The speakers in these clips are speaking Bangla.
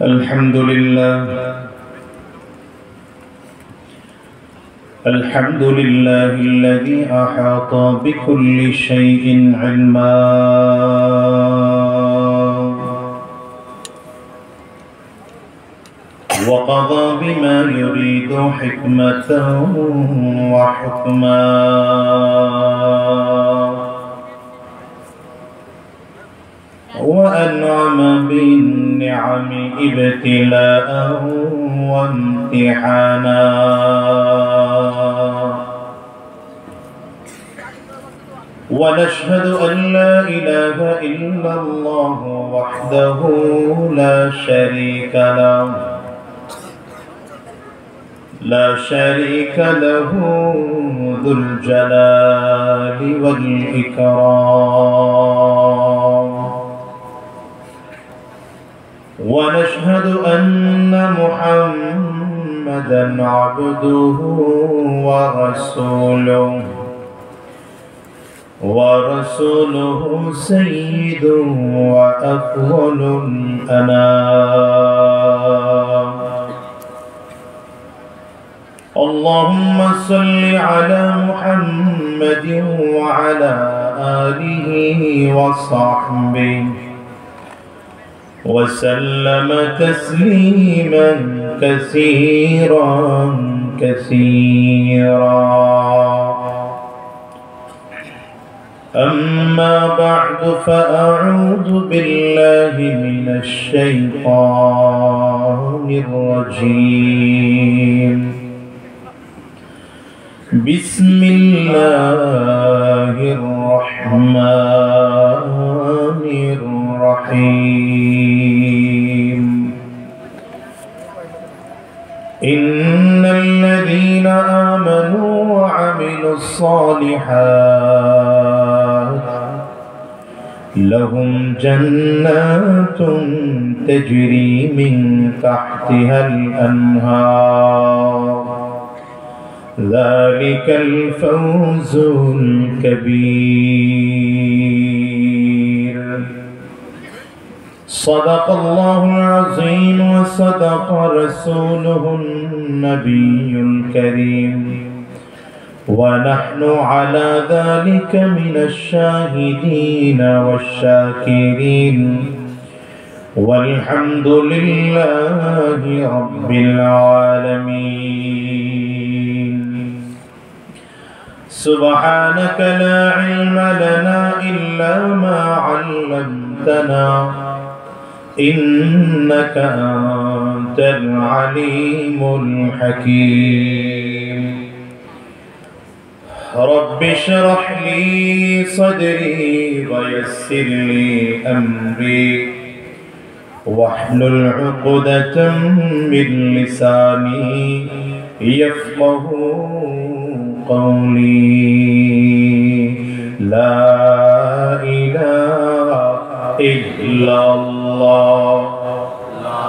الحمد لله الحمد لله الذي أحاط بكل شيء علما وقضى بما يريد حكمة وحكما وأنعم بالنعم ابتلاء وامتحانا ونشهد أن لا إله إلا الله وحده لا شريك له ذو الجلال والإكرام ونشهد أن محمدًا عبده ورسوله سيد وأفضل الأنام اللهم صل على محمد وعلى آله وصحبه وسلم تسليما كثيرا أما بعد فأعوذ بالله من الشيطان الرجيم بسم الله الرحمن الرحيم إن الذين آمنوا وعملوا الصالحات لهم جنات تجري من تحتها الأنهار ذلك الفوز الكبير صدق الله العظيم وصدق رسوله النبي الكريم ونحن على ذلك من الشاهدين والشاكرين والحمد لله رب العالمين سبحانك لا علم لنا إلا ما علمتنا إنك أنت العليم الحكيم رب اشرح لي صدري ويسر لي أمري واحلل عقدة من لساني يفقه قولي لا إله إلا الله لا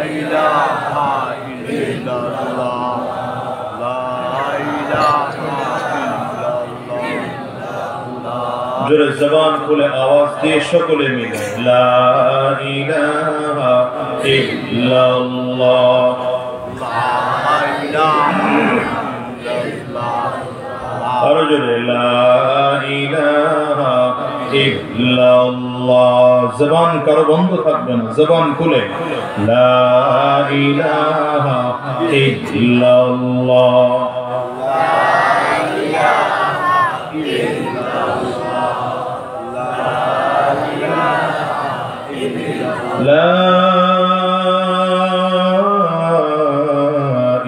إله إلا الله لا إله إلا الله جرى الزبان كل آواز دي شكل منه لا إله إلا الله لا إله إلا الله أرجو لا إله إلا الله زبان كرو بند থাকবেন زبان খুলে لا إله إلا الله لا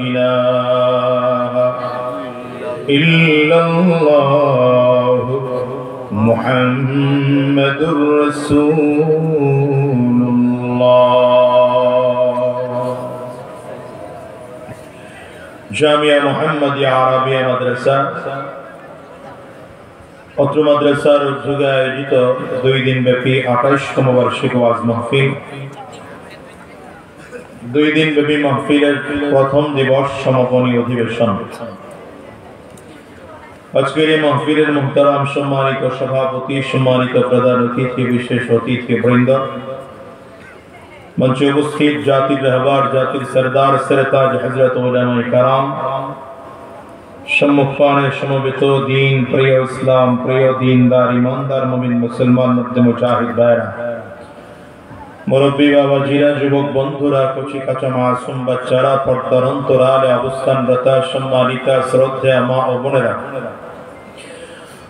إله إلا الله محمد رسول الله জামিয়া মুহাম্মাদিয়া আরাবিয়া মাদ্রাসা অত্র মাদ্রাসার উদ্যোগে আয়োজিত 2 দিন ব্যাপী 28তম বার্ষিক ওয়াজ মাহফিল 2 দিন ব্যাপী মাহফিলের প্রথম দিবস সমাপনী অধিবেশন আজকের এই মাহফিলের মুহতারাম সম্মানিত সভাপতি সম্মানিত প্রধান অতিথি বিশেষ অতিথি বৃন্দ मंच उपस्थित जातिर रहबर जातिर सरदार सरताज हजरत उलमाए कराम सम्मुखाने समवेत दीन प्रिय इस्लाम प्रिय दीनदार ईमानदार मुमिन मुसलमान मध्य मुजाहिद भाइरा मुरब्बी बाबा जीरा যুবক বন্ধুরা কচি কাঁচা মাসুম বাচ্চারা পর্দার অন্তরালে অবস্থানরত সম্মানিত শ্রদ্ধেয় মা ও বোনেরা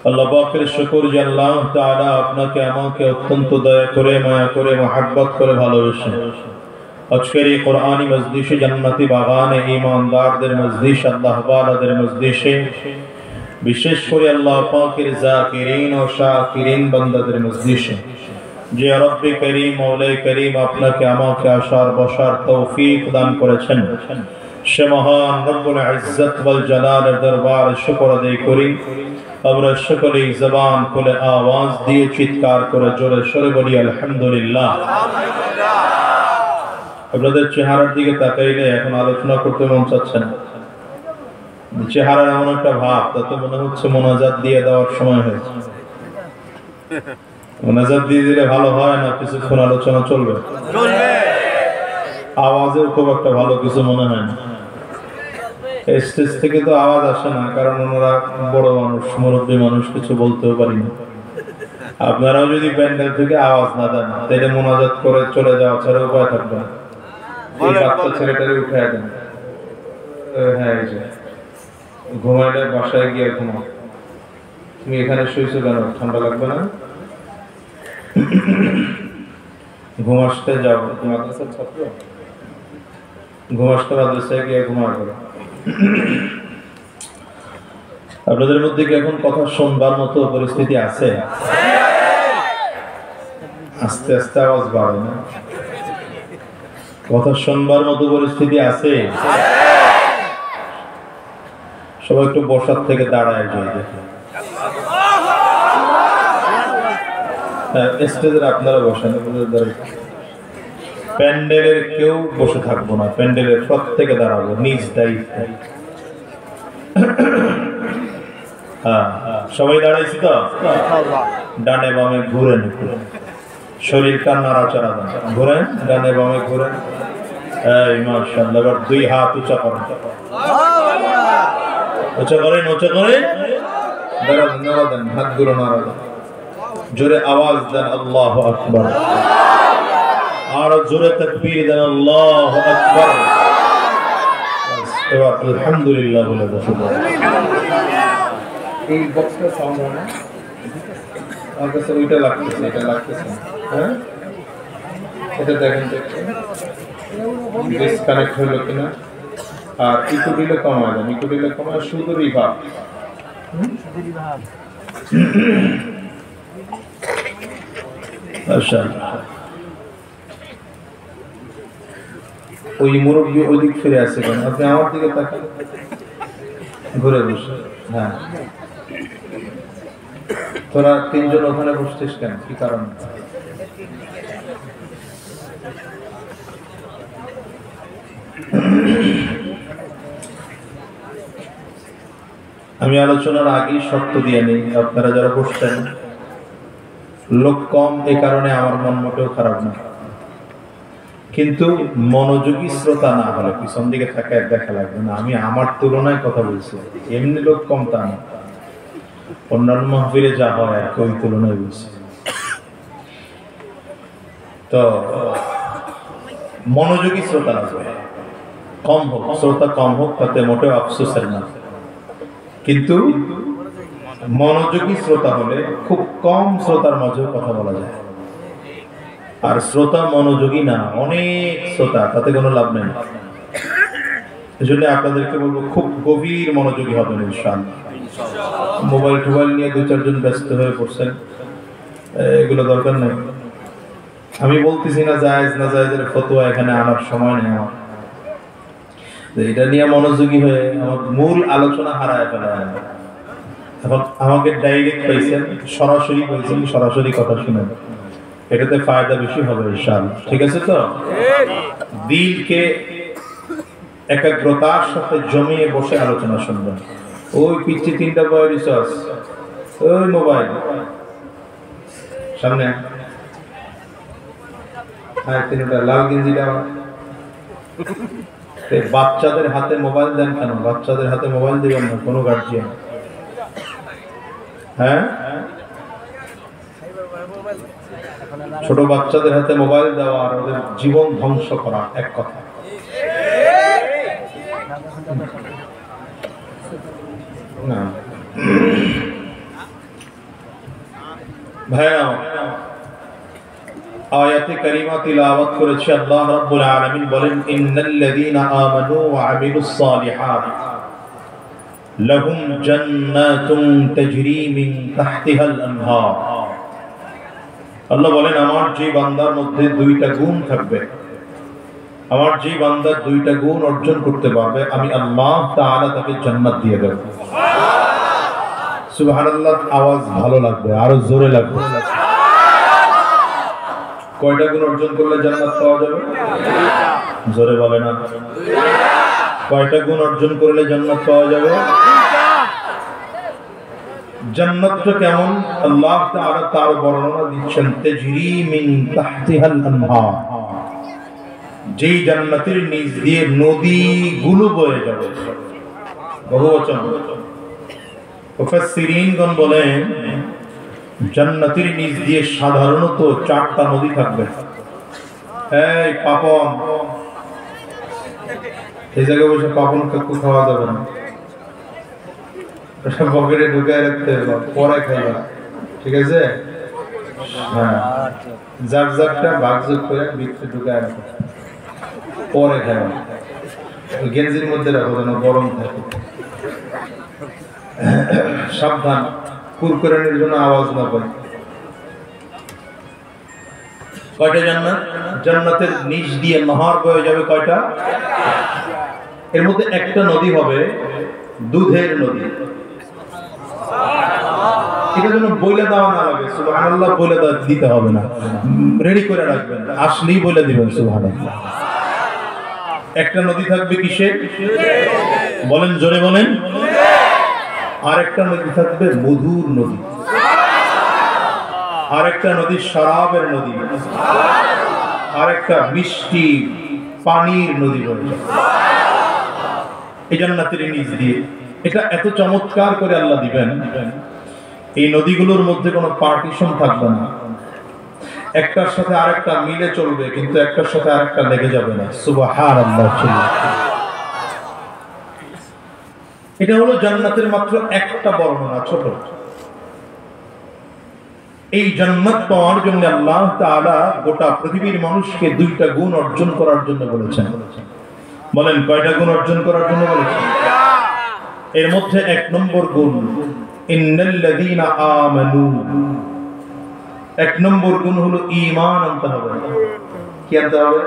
আল্লাহ পাকের শুকর যে আল্লাহ তাআলা আপনাকে আমাকে অত্যন্ত দয়া করে মায়া করে মহব্বত করে ভালোবেসে আজকের এই কোরআনী মজলিসে জান্নাতি বাগানে ঈমানদারদের মজলিস আল্লাহ ওয়ালাদের মজলিসে বিশেষ করে আল্লাহ পাকের জাকিরিন ও শাকিরিন বান্দাদের মজলিসে যে রব্বে করিম মওলাই করিম আপনাকে আমাকে আসার বসার তৌফিক দান করেছেন সে মহান রব্বুল ইজ্জত ওয়াল জালালের দরবারে শুকর আদায় করি আমরা সকলেই জবান খুলে আওয়াজ দিয়ে চিৎকার করে জোরে সোরে বলি আলহামদুলিল্লাহ। আপনাদের চেহারার দিকে তাকাইলে এখন আলোচনা করতে মন চাচ্ছে না, চেহারার এমন একটা ভাব তাতে মনে হচ্ছে মোনাজাত দিয়ে দেওয়ার সময় হয়েছে। মোনাজাত দিয়ে দিলে ভালো হয় না, কিছুক্ষণ আলোচনা চলবে, আওয়াজের খুব একটা ভালো কিছু মনে হয় না। স্টেজ থেকে তো আওয়াজ আসে না, কারণ ওনারা বড় মানুষ, মুরব্বী মানুষ, কিছু বলতেও পারি না। আপনারাও যদি প্যান্ডেল থেকে আওয়াজ না দেন তাহলে মোনাজাত করে চলে যাওয়া ছাড়া উপায় থাকবে না। এই বাচ্চা ছেলেটারে উঠে দেন, হ্যাঁ এই যে ঘুমাইলে বাসায় গিয়ে ঘুমাও, তুমি এখানে শুয়েছো কেন, ঠান্ডা লাগবে না? ঘুম আসতে যাও, মাদ্রাসার ছাত্র, ঘুম আসতে মাদ্রাসায় গিয়ে ঘুমা করো। আপনাদের মধ্যে কি এখন কথা শুনবার মতো পরিস্থিতি আছে? আস্তে আস্তে আওয়াজ বাড়ে না, কথা শুনবার মতো পরিস্থিতি আছে? সবাই একটু বসার থেকে দাঁড়ায় যায়, স্টেজের আপনারা বসেন, প্যান্ডেলের কেউ বসে থাকবো না, প্যান্ডেলের প্রত্যেকে দাঁড়াবো নিজ দায়িত্বে। সবাই দাঁড়াইছি তো? ডানে বামে ঘুরেন, শরীরটা নাড়াচাড়া দেন, ঘুরেন ডানে বামে ঘুরেন। এই মাশাআল্লাহ, এবার দুই হাত উঁচা করেন, উঁচা করেন, উঁচা করেন, নাড়া দেন, হাতগুলো নাড়া দেন, জোরে আওয়াজ দেন আল্লাহু আকবার, আর জোরে তাকবীর দেন আল্লাহু আকবার। এবার আলহামদুলিল্লাহ বলে বসে পড়ুন। এই বক্সটা সাউন্ড হয় না, আমার কাছে ওইটা লাগতেছে, এটা লাগতেছে, হ্যাঁ এটা দেখেন তো ডিসকানেক্ট হলো কিনা। আর ইকো দিলে কমায় দেন, ইকো দিলে কমায়, শুধু রিভার্ব, ওই মুরব্বী ওই দিক ফিরে আসে কেন? আপনি আমার দিকে তাকান, ঘুরে বসে। হ্যাঁ, তোরা তিনজন ওখানে বসছিস কেন, কি কারণ? আমি আলোচনার আগেই শর্ত দিয়ে নেই, আপনারা যারা বসছেন লোক কম, এই কারণে আমার মন মোটেও খারাপ না, কিন্তু মনোযোগী শ্রোতা না হলে পিছন দিকে তাকায় দেখা লাগবে না। আমি আমার তুলনায় কথা বলছি, এমনি লোক কম তা না, অন্যান্য মাহফিলে যা হয় আর ওই তুলনায় বলছি। তো মনোযোগী শ্রোতা লাগবে, কম হোক শ্রোতা, কম হোক, তাতে মোটেও আফসোসের না, কিন্তু মনোযোগী শ্রোতা হলে খুব কম শ্রোতার মাঝেও কথা বলা যায়। আর শ্রোতা মনোযোগী না, অনেক শ্রোতা, তাতে কোনো লাভ নেই। এজন্য আপনাদেরকে বলবো খুব গভীর মনোযোগী হবেন ইনশাআল্লাহ। মোবাইল টোবাইল নিয়ে দু চারজন ব্যস্ত হয়ে পড়ছেন, এগুলো দরকার নেই। আমি বলতেছি না জায়েজ না জায়েজের ফতোয়া এখানে আনার সময় নেই আমার, এটা নিয়ে মনোযোগী হয়ে আমার মূল আলোচনা হারায় ফেলা। এখন আমাকে ডাইরেক্ট পাইছেন, সরাসরি পাইছেন, সরাসরি কথা শুনেন, এটাতে ফায়দা বেশি হবে ইনশাআল্লাহ। ঠিক আছে তো? দিলকে একাগ্রতার সাথে জমিয়ে বসে আলোচনা শুনবেন। ওই পিচ্ছি তিনটা বয় রিসার্চ, ওই মোবাইল সামনে, হ্যাঁ তিনটা লাল গেঞ্জিটা বাচ্চাদের হাতে মোবাইল দেন কেন? বাচ্চাদের হাতে মোবাইল দিবেন না কোনো গার্জিয়ান। হ্যাঁ ছোট বাচ্চাদের হাতে মোবাইল দেওয়া আর ওদের জীবন ধ্বংস করা এক কথা। না ভাইয়া আয়াতে কারিমা তিলাওয়াত করেছে আল্লাহ রাব্বুল আলামিন বলেন ইন্নাল্লাযীনা আমানু ওয়া আমিলুস সালিহাত লাহুম জান্নাতুন তাজরি মিন তাহতিহাল আনহার। আল্লাহ বলেন আমার যে বান্দার মধ্যে দুইটা গুণ থাকবে, আমার যে বান্দা দুইটা গুণ অর্জন করতে পারবে, আমি আল্লাহ তাআলা তাকে জান্নাত দিয়ে দেব। সুবহানাল্লাহ। আওয়াজ ভালো লাগবে, আরো জোরে লাগবে। কয়টা গুণ অর্জন করলে জান্নাত পাওয়া যাবে? জোরে বলে না। কয়টা গুণ অর্জন করলে জান্নাত পাওয়া যাবে? জান্নাতটা কেমন আল্লাহ তাআলা তার বর্ণনা দিচ্ছেন, তাজরি মিন তাহতিহাল আনহার। যেই জান্নাতের নিচ দিয়ে নদীগুলো বয়ে যাবে। বহুবচন। মুফাসসিরিনগণ বলেন জান্নাতের নিচ দিয়ে সাধারণত 4টা নদী থাকবে। এই পাপন, এই জায়গায় বসে পাপন কাকু খাওয়া যাবে না, পকেটে ঢুকায় রাখতে হবে, পরে খাইবা, ঠিক আছে? হ্যাঁ, যার যারটা ভাগযোগ করে ভিতরে ঢুকায় রাখো, পরে খাইবা। গেঞ্জির মধ্যে রাখো যেন গরম থাকে। সাবধান, কুরকুরানির জন্য আওয়াজ না করে। কয়টা জান্নাত? জান্নাতের নিচ দিয়ে নহর বয়ে যাবে কয়টা? এর মধ্যে একটা নদী হবে দুধের নদী। এটা যেন বইলে দেওয়া না লাগে, সুবহানাল্লাহ বইলে দিতে হবে না, রেডি করে রাখবেন, আসলেই বলে দিবেন সুবহানাল্লাহ। একটা নদী থাকবে কিসের? বলেন, জোরে বলেন। আরেকটা নদী থাকবে মধুর নদী, আরেকটা নদী শরাবের নদী, আরেকটা মিষ্টি পানির নদী বলে এই জান্নাতের নিচ দিয়ে। এটা এত চমৎকার করে আল্লাহ দিবেন, এই নদীগুলোর মধ্যে কোনো পার্টিশন থাকবে না, একটার সাথে আরেকটা মিলে চলবে, কিন্তু একটার সাথে আরেকটা লেগে যাবে না। সুবহানাল্লাহ। এটা হলো জান্নাতের মাত্র একটা বর্ণনা, ছোট। এই জান্নাত পাওয়ার জন্য আল্লাহ তাআলা গোটা পৃথিবীর মানুষকে দুইটা গুণ অর্জন করার জন্য বলেছেন। বলেন কয়টা গুণ অর্জন করার জন্য বলেছেন? এর মধ্যে 1 নম্বর গুণ ইন্নাল্লাযীনা আমানু। 1 নম্বর গুণ হলো ঈমান আনতে হবে। কি আনতে হবে?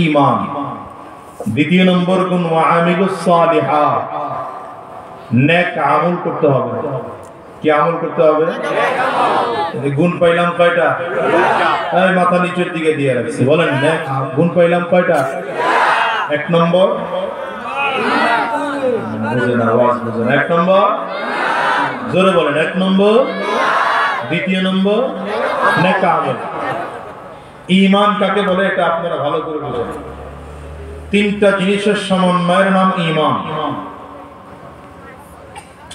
ঈমান। 2 নম্বর গুণ ওয়া আমিলুস সালিহাত, নেক আমল করতে হবে। কি আমল করতে হবে? গুণ পাইলাম কয়টা? এই মাথা নিচের দিকে দিয়ে রাখছি, বলেন নেক গুণ পাইলাম কয়টা? 1 নম্বর বুঝেন, আওয়াজ বুঝেন। 1 নম্বর, জোরে বলেন। 1 নম্বর। 2 নম্বর নেক আমল। ঈমান কাকে বলে এটা আপনারা ভালো করে বুঝেন। 3টা জিনিসের সমন্বয়ের নাম ঈমান।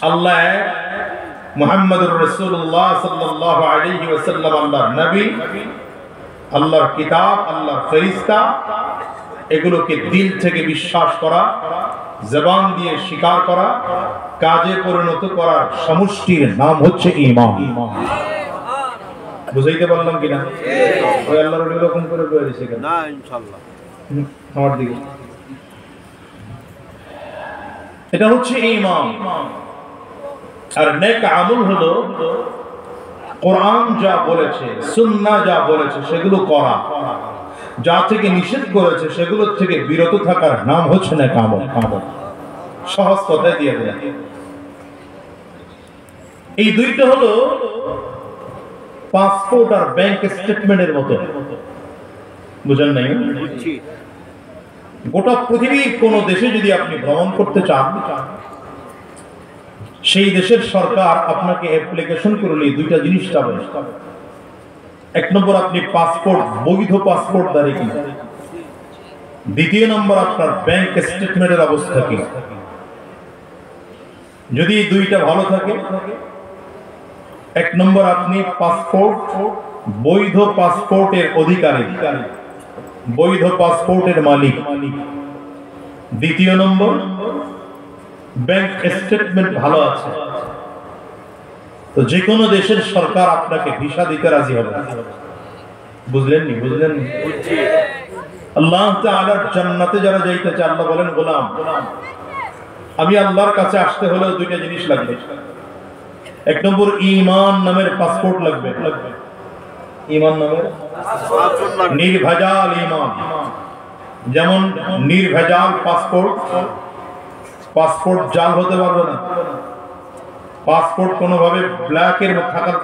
আল্লাহ মুহাম্মদুর রাসূলুল্লাহ সাল্লাল্লাহু আলাইহি ওয়াসাল্লাম আল্লাহর নবী, আল্লাহর কিতাব, আল্লাহর ফেরেশতা, এগুলোকে দিল থেকে বিশ্বাস করা, জবান দিয়ে স্বীকার করা, কাজে পরিণত করার সমষ্টির নাম হচ্ছে ঈমান। বুঝাইতে পারলাম কিনা? ওই আল্লাহর ওলি রকম করে বলেছে কেন? না ইনশাআল্লাহ। আমার দিকে এটা হচ্ছে ঈমান। আর নেক আমল হলো কোরআন যা বলেছে, সুন্নাহ যা বলেছে সেগুলো করা, যা থেকে নিষেধ করেছে সেগুলো থেকে বিরত থাকার নাম হচ্ছে নেক আমল। সহজ কথায় দিয়ে দেয়। এই দুইটা হলো পাসপোর্ট আর ব্যাংক স্টেটমেন্টের মতো, বুঝেন নাই? গোটা পৃথিবীর কোন দেশে যদি আপনি ভ্রমণ করতে চান, সেই দেশের সরকার আপনাকে অ্যাপ্লিকেশন করলে দুইটা জিনিস চাবে। এক নম্বর আপনি পাসপোর্ট, বৈধ পাসপোর্টধারী কি। দ্বিতীয় নম্বর আপনার ব্যাংক স্টেটমেন্টের অবস্থা কি। যদি দুইটা ভালো থাকে, এক নম্বর আপনি পাসপোর্ট, বৈধ পাসপোর্টের অধিকারী, বৈধ পাসপোর্টের মালিক। দ্বিতীয় নম্বর ব্যাংক স্টেটমেন্ট ভালো আছে, তো যে কোনো দেশের সরকার আপনাকে ভিসা দিতে রাজি হবে। বুঝলেন নি? বুঝলেন নি? আল্লাহ তাআলার জান্নাতে যারা যাইতে চায়, আল্লাহ বলেন, গোলাম আমি আল্লাহর কাছে আসতে হলেও দুইটা জিনিস লাগবে। এক নম্বর ঈমান নামের পাসপোর্ট লাগবে। ঈমান নামের নির্ভেজাল ঈমান। যেমন নির্ভেজাল পাসপোর্ট, পাসপোর্ট জাল হতে পারবে না, পাসপোর্ট কোনোভাবে ব্ল্যাকের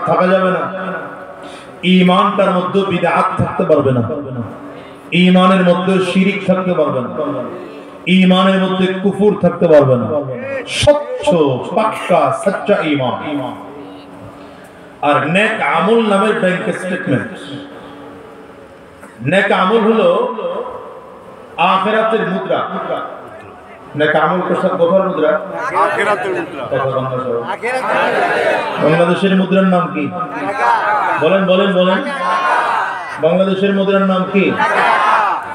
থাকা যাবে না, ঈমানটার মধ্যে বিদআত থাকতে পারবে না, ঈমানের মধ্যে শিরিক থাকতে পারবে না, ঈমানের মধ্যে কুফর থাকতে পারবে না, স্বচ্ছ পাক্কা সচ্চা ঈমান। আর নেক আমল নামের ব্যাংক স্টেটমেন্ট। নেক আমল হলো আখিরাতের মুদ্রা। নেক আমল কোথার মুদ্রা? আখিরাতের মুদ্রা। বাংলাদেশের মুদ্রার নাম কি? বলেন বলেন বলেন। বাংলাদেশের মুদ্রার নাম কি?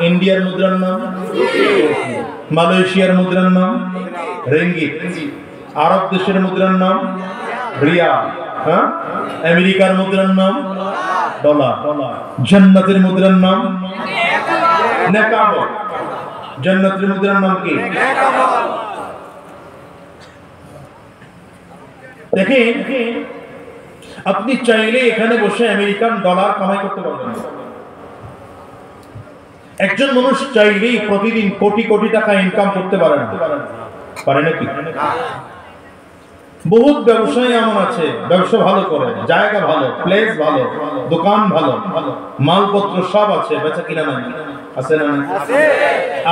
ইন্ডিয়ার মুদ্রার নাম? মালয়েশিয়ার মুদ্রার নাম রিঙ্গিত। আরব দেশের মুদ্রার নাম রিয়াল। হ্যাঁ, আমেরিকার মুদ্রার নাম ডলার। জান্নাতের মুদ্রার নাম নেক আমল। জান্নাতের মুদ্রার নাম কি? দেখেন, আপনি চাইলে এখানে বসে আমেরিকান ডলার কামাই করতে পারবেন। একজন মানুষ চাইলেই প্রতিদিন কোটি কোটি টাকা ইনকাম করতে পারে না, পারে নাকি? বহুত ব্যবসায়ী এমন আছে, ব্যবসা ভালো করে, জায়গা ভালো, প্লেস ভালো, দোকান ভালো, মালপত্র সব আছে, বেচা কিনা নাই, আছে না?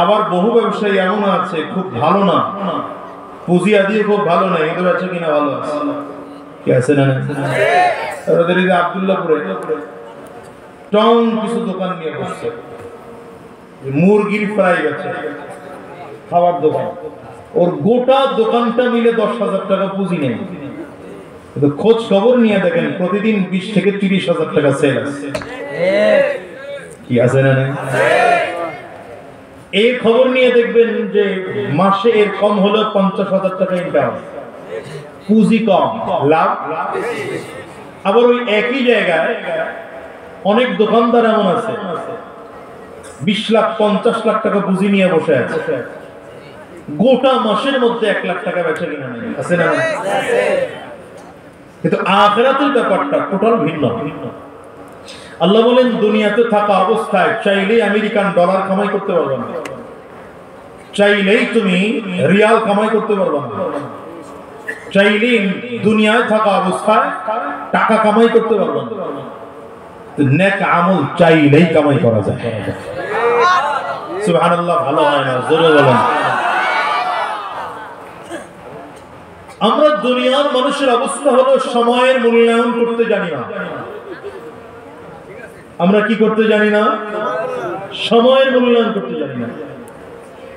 আবার বহু ব্যবসায়ী এমন আছে খুব ভালো না, পুঁজি আদিও খুব ভালো নাই, কিন্তু বেচা কিনা ভালো আছে, কি আছে না? ওদের এই যে আব্দুল্লাহপুরে টং কিছু দোকান নিয়ে বসছে, মুরগির ফ্রাই আছে, খাবার দোকান, ওর গোটা দোকানটা মিলে 10,000 টাকা পুঁজি নেই। কিন্তু খোঁজ খবর নিয়ে দেখেন প্রতিদিন 20 থেকে 30,000 টাকা সেল আছে, কি আছে না? এই খবর নিয়ে দেখবেন যে মাসে এর কম হলেও 50,000 টাকা ইনকাম, পুঁজি কম, লাভ। আবার ওই একই জায়গায় অনেক দোকানদার এমন আছে 20 লাখ 50 লাখ টাকা পুঁজি নিয়ে বসে আছে, গোটা মাসের মধ্যে 1 লাখ টাকা বেচা কিনা নেই, আছে না? কিন্তু আখিরাতের ব্যাপারটা টোটাল ভিন্ন। আল্লাহ বলেন, দুনিয়াতে থাকা অবস্থায় চাইলেই আমেরিকান ডলার কামাই করতে পারবে না, চাইলেই তুমি রিয়াল কামাই করতে পারবে না, চাইলেই দুনিয়ায় থাকা অবস্থায় টাকা কামাই করতে পারবে না। নেক আমল চাইলেই কামাই করা যায়। সুবহানাল্লাহ, ভালো হয় না? জোরে বলেন। আমরা দুনিয়ার মানুষের অবস্থা হলো সময়ের মূল্যায়ন করতে জানি না। আমরা কি করতে জানি না? সময়ের মূল্যায়ন করতে জানি না।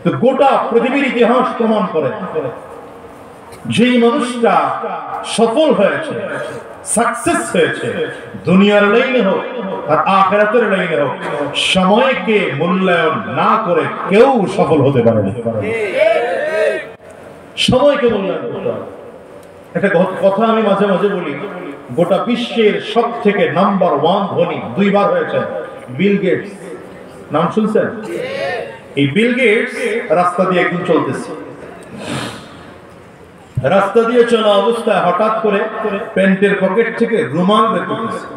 তো গোটা পৃথিবীর ইতিহাস প্রমাণ করে, যেই মানুষটা সফল হয়েছে, সাকসেস হয়েছে, দুনিয়ার লাইনে হোক আর আখিরাতের লাইনে হোক, সময়কে মূল্যায়ন না করে কেউ সফল হতে পারে না। সময়কে মূল্যায়ন করতে হবে। একটা কথা আমি মাঝে মাঝে বলি, গোটা বিশ্বের সব থেকে নাম্বার 1 ধনী 2 বার হয়েছে বিল গেটস। নাম শুনছেন? এই বিল গেটস রাস্তা দিয়ে একদিন চলতেছে, রাস্তা দিয়ে চলা অবস্থায় হঠাৎ করে প্যান্টের পকেট থেকে রুমাল বের করতেছে।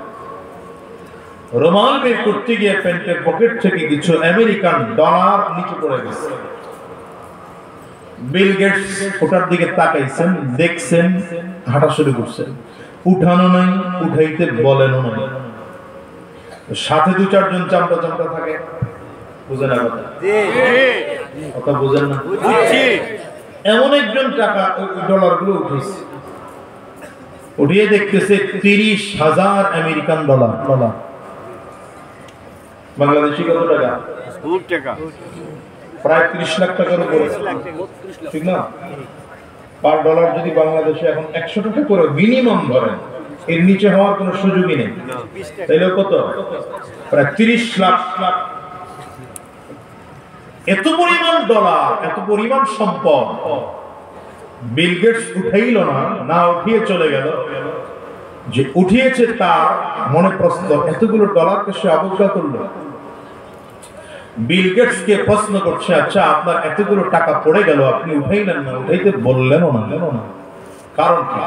রুমাল বের করতে গিয়ে প্যান্টের পকেট থেকে কিছু আমেরিকান ডলার নিচে পড়ে গেছে। বিল গেটস ওটার দিকে তাকাইছেন, দেখছেন, হাঁটা শুরু করছেন। উঠানো নাই, উঠাইতে বলেনও নাই। সাথে 2-4 জন চামড়া চামড়া থাকে, বুঝেন না কথা? কথা বুঝেন না? এমন একজন টাকা ডলার গুলো উঠেছে, উঠিয়ে দেখতেছে 30,000 আমেরিকান ডলার। বাংলাদেশি কত টাকা? খুব টাকা, প্রায় 30 লাখ টাকার উপরে, ঠিক না? পার ডলার যদি বাংলাদেশে এখন 100 টাকা করে মিনিমাম ধরেন, এর নিচে হওয়ার কোনো সুযোগই নেই, তাইলে কত? প্রায় 30 লাখ। এত পরিমাণ ডলার, এত পরিমাণ সম্পদ বিল গেটস উঠাইল না, না উঠিয়ে চলে গেল। যে উঠিয়েছে তার মনে প্রশ্ন, এতগুলো ডলারকে সে অবজ্ঞা করলো। বিল গেটস কে প্রশ্ন করছে, আচ্ছা আপনার এতগুলো টাকা পড়ে গেল, আপনি উঠাইলেন না, উঠাইতে বললেনও না, কেন না? কারণ কি?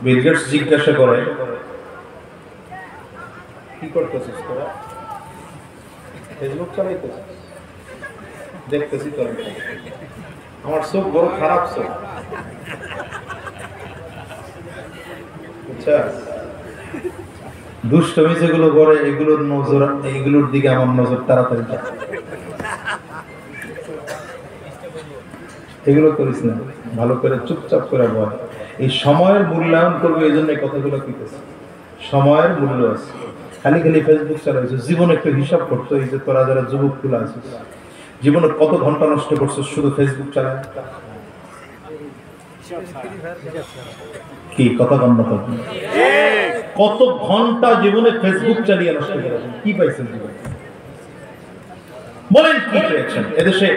বিল গেটস জিজ্ঞাসা করে, কি করতেছিস তোরা? ফেসবুক চালাইতেছিস? দেখতেছি তো, আমার চোখ বড় খারাপ চোখ, দুষ্টমি যেগুলো করে এগুলোর নজর, এগুলোর দিকে আমার নজর তাড়াতাড়ি যায়। এগুলো করিস না, ভালো করে চুপচাপ করে বল। এই সময়ের মূল্যায়ন করবে, এই জন্য কথাগুলো কইতেছে। সময়ের মূল্য আছে। খালি খালি ফেসবুক চালাইছো, জীবনে একটু হিসাব করতো। এই যে তোরা যারা যুবক গুলো আছিস, জীবনে কত ঘন্টা নষ্ট করছো শুধু ফেসবুক চালায়? কি কথা বন্ধ করবেন? কত ঘন্টা জীবনে ফেসবুক চালিয়ে নষ্ট করেছেন? কি পাইছেন জীবনে? বলেন কি পেয়েছেন? এদেশে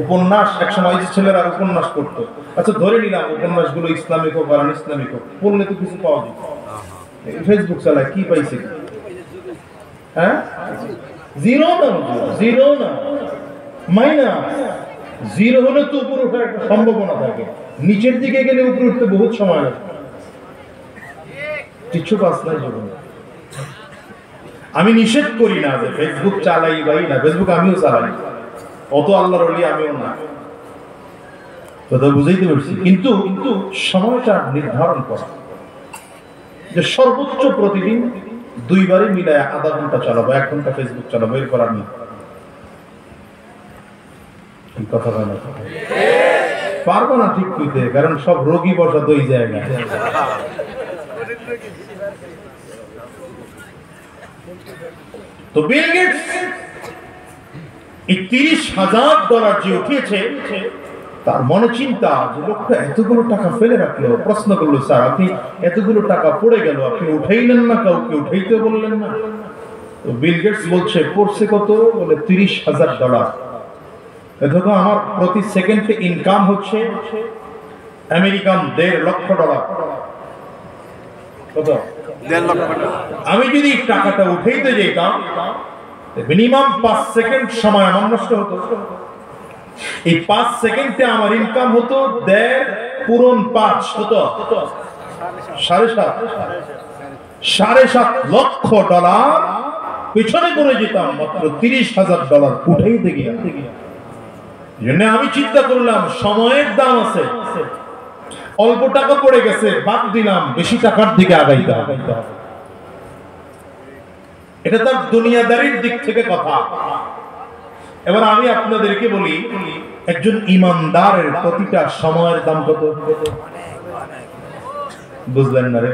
উপন্যাস, একসময় যে ছেলেরা উপন্যাস পড়তো, আচ্ছা ধরে নিলাম উপন্যাসগুলো ইসলামিক হোক আর ইসলামিক হোক, পড়লে তো কিছু পাওয়া যেত। ফেসবুক চালায় কি পাইছে? হ্যাঁ, জিরো না, জিরো না, মাইনাস। জিরো হলে তো উপরে ওঠার একটা সম্ভাবনা থাকে, নিচের দিকে গেলে উপরে উঠতে বহুত সময় লাগে। কিছু পাস নাই জীবনে। আমি নিষেধ করি না যে ফেসবুক চালাই ভাই না, ফেসবুক আমিও চালাই, অত আল্লাহর ওলি আমিও না, কথা বুঝাইতে পারছি। কিন্তু সময়টা নির্ধারণ করা, যে সর্বোচ্চ প্রতিদিন 2 বারে মিলায় আধা ঘন্টা চালাবো, 1 ঘন্টা ফেসবুক চালাবো, এর করার নেই। কথা বলে পারবো না ঠিক কইতে, কারণ সব রোগী বসা তো এই জায়গায়। তো বিল গেটস এই $30,000 যে উঠিয়েছে, তার মনে চিন্তা যে লোকটা এতগুলো টাকা ফেলে রাখলো। প্রশ্ন করলো, স্যার আপনি এতগুলো টাকা পড়ে গেল, আপনি উঠাইলেন না, কাউকে উঠাইতে বললেন না? তো বিল গেটস বলছে, পড়ছে কত? বলে $30,000। দেখো আমার প্রতি সেকেন্ডে ইনকাম হচ্ছে আমেরিকান $1.5 লক্ষ। কত? 1.5 লক্ষ। আমি যদি টাকাটা উঠাইতে যেতাম, মিনিমাম 5 সেকেন্ড সময় আমার নষ্ট হতো। এই 5 সেকেন্ডে আমার ইনকাম হতো 1.5 পূরণ 5 কত? 7.5 লক্ষ ডলার পিছনে পড়ে যেতাম মাত্র $30,000 উঠাইতে গিয়ে। জন্য আমি চিন্তা করলাম সময়ের দাম আছে, অল্প টাকা পড়ে গেছে, বাদ দিলাম, বেশি টাকার দিকে আগাইতে হবে। এটা তার দুনিয়াদারির দিক থেকে কথা। এবার আমি আপনাদেরকে বলি, একজন ইমানদারের প্রতিটা সময়ের দাম কত? বুঝলেন না রে?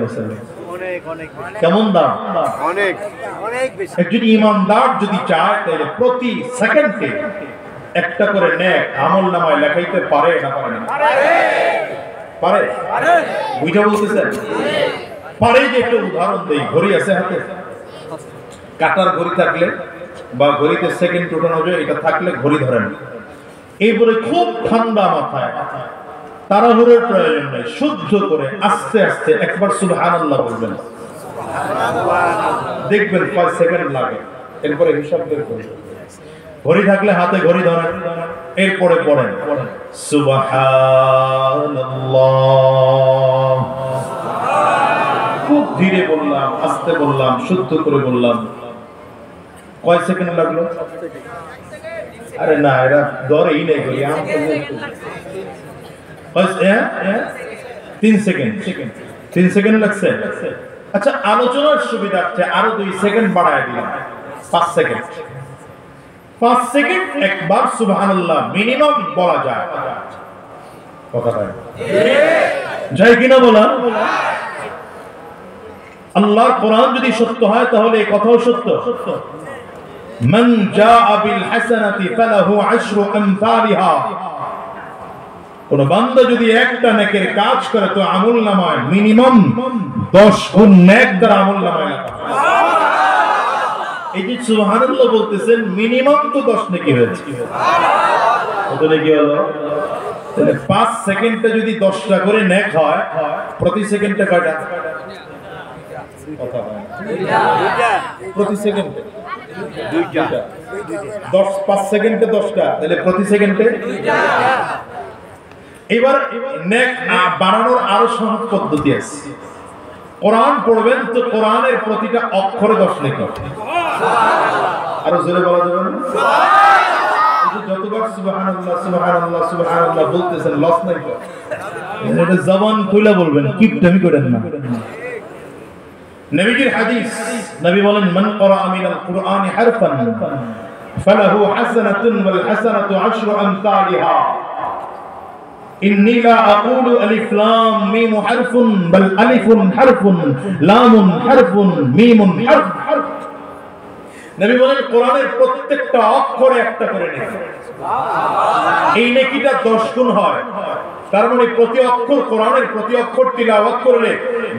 কেমন দাম? অনেক অনেক বেশি। একজন ইমানদার যদি চায় তাহলে প্রতি সেকেন্ডে একটা করে নেক আমলনামায় লেখাইতে পারে না পারে না? পারে। বুঝা বলতেছেন? পারে। যে একটা উদাহরণ দেই, ঘড়ি আছে হাতে, কাটার ঘড়ি থাকলে বা ঘড়িতে সেকেন্ড উঠানো যায়, এটা থাকলে ঘড়ি ধরেন। এরপরে খুব ঠান্ডা মাথায়, তাড়াহুড়োর প্রয়োজন নেই, শুদ্ধ করে আস্তে আস্তে একবার সুবহানাল্লাহ বলবেন, দেখবেন 5 সেকেন্ড লাগে। এরপরে হিসাব বের করবেন। ঘড়ি থাকলে হাতে ঘড়ি ধরেন, এরপরে পড়েন সুবহানাল্লাহ। খুব ধীরে বললাম, আস্তে বললাম, শুদ্ধ করে বললাম। কয় সেকেন্ড লাগলো? আরে না, এরা ধরেই নেই ঘড়ি। 3 সেকেন্ড। 3 সেকেন্ড লাগছে। আচ্ছা, আলোচনার সুবিধার্থে আরো 2 সেকেন্ড বাড়ায় দিলাম, 5 সেকেন্ড। 5 সেকেন্ড একবার সুবহানাল্লাহ মিনিমাম বলা যায়। কথাটা যায় কিনা বলা? আল্লাহর কোরআন যদি সত্য হয় তাহলে এই কথাও সত্য। মান জাআ বিল হাসানাতি ফালাহু আশরু আমসালিহা, কোন বান্দা যদি একটা নেকের কাজ করে তো আমলনামায় মিনিমাম 10 গুণ নেক তার আমলনামায় লেখা হয়। এই যে সুবহানাল্লাহ বলতেছেন, মিনিমাম তো 10 নেকি হয়েছে। কত নেকি হলো? তাহলে 5 সেকেন্ডে যদি 10টা করে নেক হয়, প্রতি সেকেন্ডে কয়টা? কথা হয় প্রতি সেকেন্ডে 2টা। 5 সেকেন্ডে 10টা, তাহলে প্রতি সেকেন্ডে 2টা। এবার নেক বানানোর আরো সহজ পদ্ধতি আছে। কোরআন পড়বেন তো কোরআনের প্রতিটা অক্ষরে 10 নেকি। আরো জোরে বলা যাবে না? যতবার সুবহানাল্লাহ সুবহানাল্লাহ সুবহানাল্লাহ বলতেছেন লস নাই তো? এটা জবান খুলে বলবেন, কিপটামি করেন না। নবীজির হাদিস, নবী বলেন, মান ক্বারা মিনাল কুরআনি হারফান ফালাহু হাসানাতুন ওয়াল হাসানাতু আশরু আমসালিহা। ইন্নী লা আকুলু আলিফ লাম মিম হারফুন বাল আলিফুন হারফুন লামুন হারফুন মিমুন হারফ। নবী বলেন, কোরআনের প্রত্যেকটা অক্ষরে একটা করে নেকি। এই নেকিটা 10 গুণ হয়। তার মানে প্রতি অক্ষর, কোরআনের প্রতি অক্ষর তিলাওয়াত করলে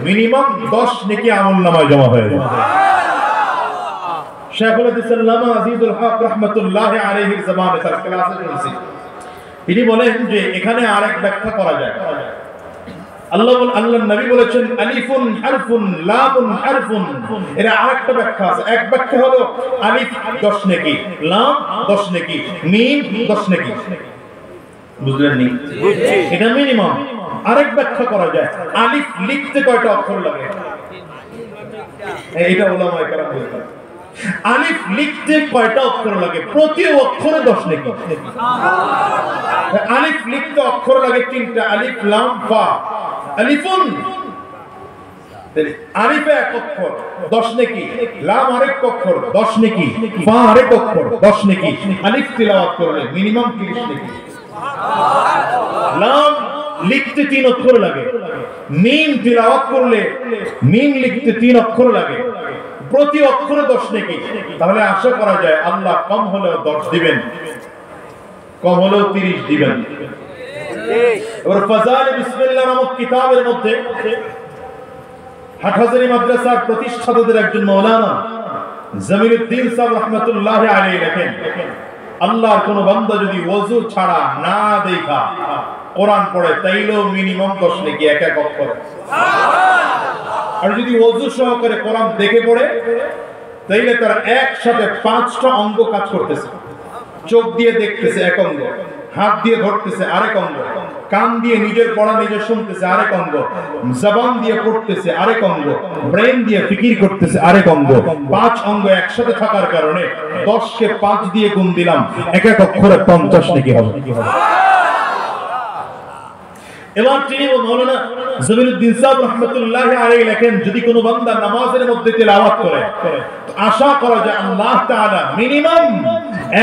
মিনিমাম 10 নেকি আমলনামায় জমা হয়ে যায়। শাইখুল হাদিস আল্লামা আজিজুল হক রাহমাতুল্লাহি আলাইহির জবানে তার ক্লাসে শুনছি, তিনি বলেন যে এখানে আরেক ব্যাখ্যা করা যায়। আল্লাহর নবী বলেছেন আলিফুন হারফুন লামুন হারফুন, এর আরেকটা ব্যাখ্যা আছে। এক ব্যাখ্যা হলো আলিফ 10 নেকি, লাম 10 নেকি, মিম 10 নেকি। বুঝলেন নি? বুঝছি। এটা মিনিমাম। আরেক ব্যাখ্যা করা যায়, আলিফ লিখতে কয়টা অক্ষর লাগে? এটা উলামায়ে কেরাম বলেন, আলিফ লিখতে কয়টা অক্ষর লাগে? প্রতি অক্ষরে 10 নেকি। আলিফ লিখতে অক্ষর লাগে 3টা, আলিফ লাম ফা। আলিফুন, আলিফে এক অক্ষর 10 নেকি, লাম আরেক অক্ষর 10 নেকি, ফা আরেক অক্ষর 10 নেকি। আলিফ তিলাওয়াত করলে মিনিমাম 30 নেকি। লাম লিখতে 3 অক্ষর লাগে, মিম তিলাওয়াত করলে মিম লিখতে 3 অক্ষর লাগে, প্রতি অক্ষরে 10 নেকি। তাহলে আশা করা যায় আল্লাহ কম হলেও 10 দিবেন, কম হলেও 30 দিবেন। এবার ফাজাইল বিসমিল্লাহ নামক কিতাবের মধ্যে হাটহাজারী মাদ্রাসার প্রতিষ্ঠাতাদের একজন মাওলানা জামিলউদ্দিন সাহেব রাহমাতুল্লাহি আলাইহি লেখেন, আল্লাহর কোন বান্দা যদি ওযু ছাড়া না দেখা কোরআন পড়ে তাইলেও মিনিমাম 10 নেকি এক এক অক্ষর। আর যদি ওযু সহকারে কোরআন দেখে পড়ে তাইলে তার একসাথে 5টা অঙ্গ কাজ করতেছে। চোখ দিয়ে দেখতেছে এক অঙ্গ, হাত দিয়ে ধরতেছে আরেক অঙ্গ, কান দিয়ে নিজের পড়া নিজে শুনতেছে আরেক অঙ্গ, জবান দিয়ে পড়তেছে আরেক অঙ্গ, ব্রেন দিয়ে ফিকির করতেছে আরেক অঙ্গ। 5 অঙ্গ একসাথে থাকার কারণে 10 কে 5 দিয়ে গুণ দিলাম, এক এক অক্ষরে 50 নেকি হবে। এবার তিনি মাওলানা জামিলউদ্দিন সাহেব রাহমাতুল্লাহি আলাইহি লেখেন, যদি কোনো বান্দা নামাজের মধ্যে তিলাওয়াত করে তো আশা করা যায় আল্লাহ তাআলা মিনিমাম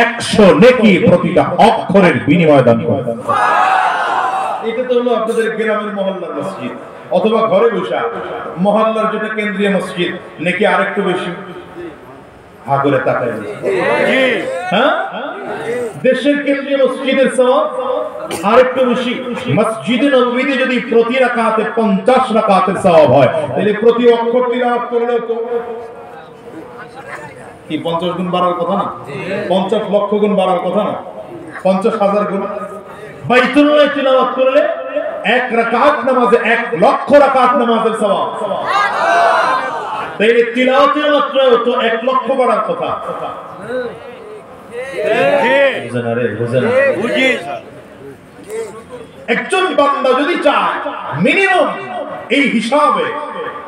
100 নেকি প্রতিটা অক্ষরের বিনিময় দান করেন। এটা তো হলো আপনাদের গ্রামের মহল্লার মসজিদ, অথবা ঘরে বসে মহল্লার যেটা কেন্দ্রীয় মসজিদ, নাকি আরেকটু বেশি? হাগরে তাকায় জি, হ্যাঁ, দেশের কেন্দ্রীয় মসজিদের সওয়াব আরেকটু বেশি। মসজিদে নববীতে যদি প্রতি রাকাতে 50 রাকাতের সওয়াব হয়, তাহলে প্রতি অক্ষর তিলাওয়াত করলেও তো কি 50 গুণ বাড়ার কথা না? 50 লক্ষ গুণ বাড়ার কথা না? 50,000 গুণ। বাইতুল্লাহ তিলাওয়াত করলে এক রাকাত নামাজে 1 লক্ষ রাকাত নামাজের সওয়াব। তাইলে তিলাওয়াতের মাত্রা তো 1 লক্ষ বাড়ার কথা। বুঝেন আরে বুঝেন, বুঝি। একজন বান্দা যদি চায় মিনিমাম এই হিসাবে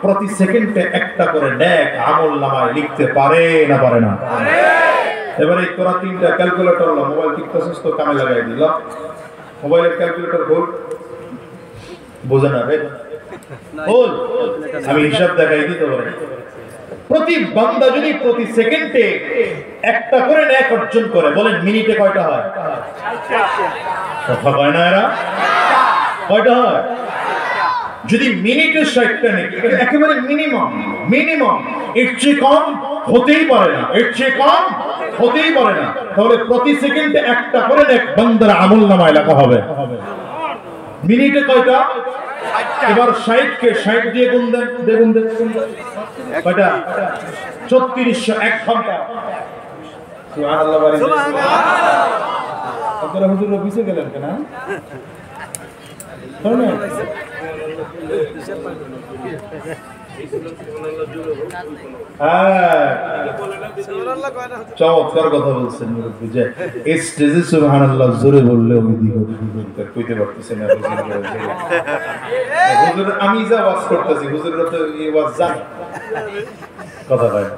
প্রতি সেকেন্ডে একটা করে নেক আমলনামায় লিখতে পারে না পারে না? এবারে তোরা 3টা ক্যালকুলেটর হলো, মোবাইল টিপতেছিস তো কামে লাগাই দিল, মোবাইলের ক্যালকুলেটর খোল। বুঝেন না রে, খোল, আমি হিসাব দেখাই দিতে পারি। প্রতি বান্দা যদি প্রতি সেকেন্ডে একটা করে নেক অর্জন করে, বলেন মিনিটে কয়টা হয়? কথা কয় না এরা? কয়টা হয়? যদি মিনিটে 60টা নেকি, একেবারে মিনিমাম, এর চেয়ে কম হতেই পারে না, এর চেয়ে কম হতেই পারে না। তাহলে প্রতি সেকেন্ডে একটা করে নেক বান্দার আমলনামায় লেখা হবে। মিনিটে কয়টা? এবার 60 কে 60 দিয়ে গুণ দেন, দেখুন কয়টা? 3600, 1 ঘন্টা। সুবহানাল্লাহ বলেন। আপনারা হুজুর অফিসে গেলেন কেন? চমৎকার কথা বলছেন মুরব্বী, যে এই স্টেজে সুবহানাল্লাহ জোরে বললে ওই দিকে কইতে পারতেছেন না। হুজুর আমি যা ওয়াজ করতেছি হুজুররা তো এই ওয়াজ জানে, কথা বলে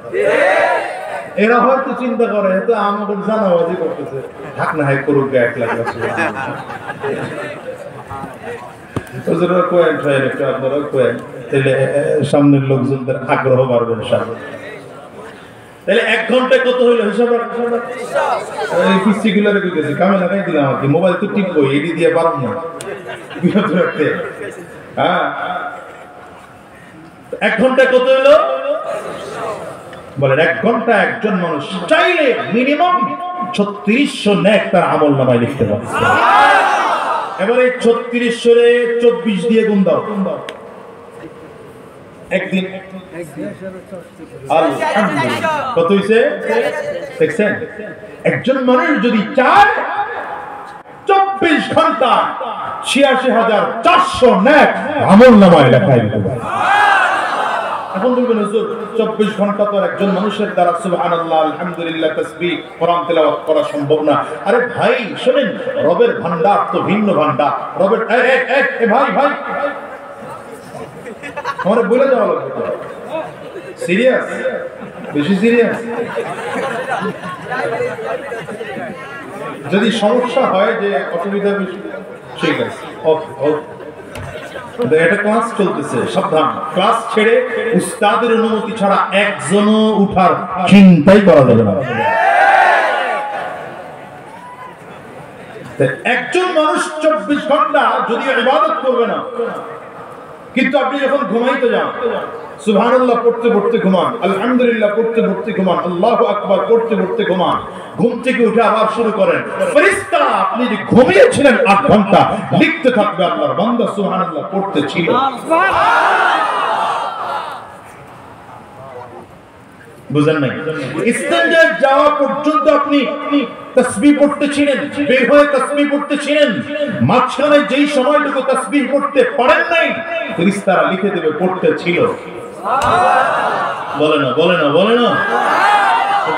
এরা হয়তো চিন্তা করে তো আমাদের জানা ওয়াজই করতেছে, ঢাক না হয় করুক 1 লাখ হুজুররা কোয়েন ট্রাই একটু আপনারা কোয়েন, তাহলে সামনের লোকজনদের আগ্রহ বাড়বে ইনশাআল্লাহ। তাহলে 1 ঘন্টায় কত হইলো হিসাব রাখুন। এই পিসিগুলারে কইতেছি কামে লাগাই দিলাম আর কি, মোবাইল তো টিপবো এডি দিয়ে পারব না বিরত রাখতে। হ্যাঁ 1 ঘন্টায় কত হইলো বলেন? 1 ঘন্টা একজন মানুষ চাইলে মিনিমাম 3600 নেক তার আমলনামায় লিখতে পারে। এবারে 3600 রে 24 দিয়ে গুণ দাও, একদিন আলহামদুলিল্লাহ কত হইছে দেখছেন? একজন মানুষ যদি চায় 24 ঘন্টা 86400 নেক আমলনামায় লেখাই দিতে পারে। এখন বলবেন হুজুর 24 ঘন্টা তো একজন মানুষের দ্বারা সুবহানাল্লাহ আলহামদুলিল্লাহ তাসবিহ কোরআন তেলাওয়াত করা সম্ভব না। আরে ভাই শুনেন, রবের ভান্ডার তো ভিন্ন ভান্ডার। রবের ভাই ভাই আমারে বলে যাওয়া লাগবে, সিরিয়াস, বেশি সিরিয়াস। যদি সমস্যা হয় যে অসুবিধা বেশি, ঠিক আছে, ওকে ওকে, এটা ক্লাস চলতেছে, সাবধান। ক্লাস ছেড়ে উস্তাদের অনুমতি ছাড়া একজনও উঠার চিন্তাই করা যাবে না। একজন মানুষ 24 ঘন্টা যদি ইবাদত করবে না, কিন্তু আপনি যখন ঘুমাইতে যান সুবহানাল্লাহ পড়তে পড়তে ঘুমান, আলহামদুলিল্লাহ পড়তে পড়তে ঘুমান, আল্লাহু আকবার পড়তে পড়তে ঘুমান, ঘুম থেকে উঠে আবার শুরু করেন, ফেরেশতা আপনি যে ঘুমিয়েছিলেন 8 ঘন্টা লিখতে থাকবে আল্লাহর বান্দা সুবহানাল্লাহ পড়তে ছিল। বুঝেন নাই? ইস্তেঞ্জায় যাওয়া পর্যন্ত আপনি তাসবিহ পড়তেছিলেন, বের হয়ে তাসবিহ পড়তেছিলেন, মাঝখানে যেই সময়টুকু তাসবিহ পড়তে পারেন নাই ফেরেশতারা লিখে দেবে পড়তে ছিল। বলে না বলে না বলে না।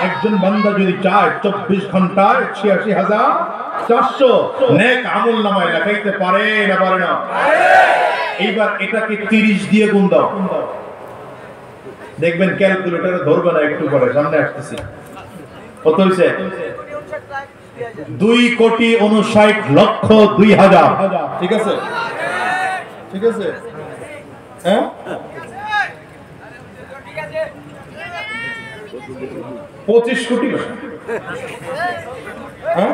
একজন বান্দা যদি চায় 24 ঘন্টায় 86400 নেক আমলনামায় লেখাইতে পারে না পারে না? এইবার এটাকে 30 দিয়ে গুণ দাও, দেখবেন ক্যালকুলেটরে ধরবে না, একটু পরে সামনে আসতেছি। কত হইছে? 2,59,02,000। ঠিক আছে ঠিক আছে, হ্যাঁ 25 কোটি, হ্যাঁ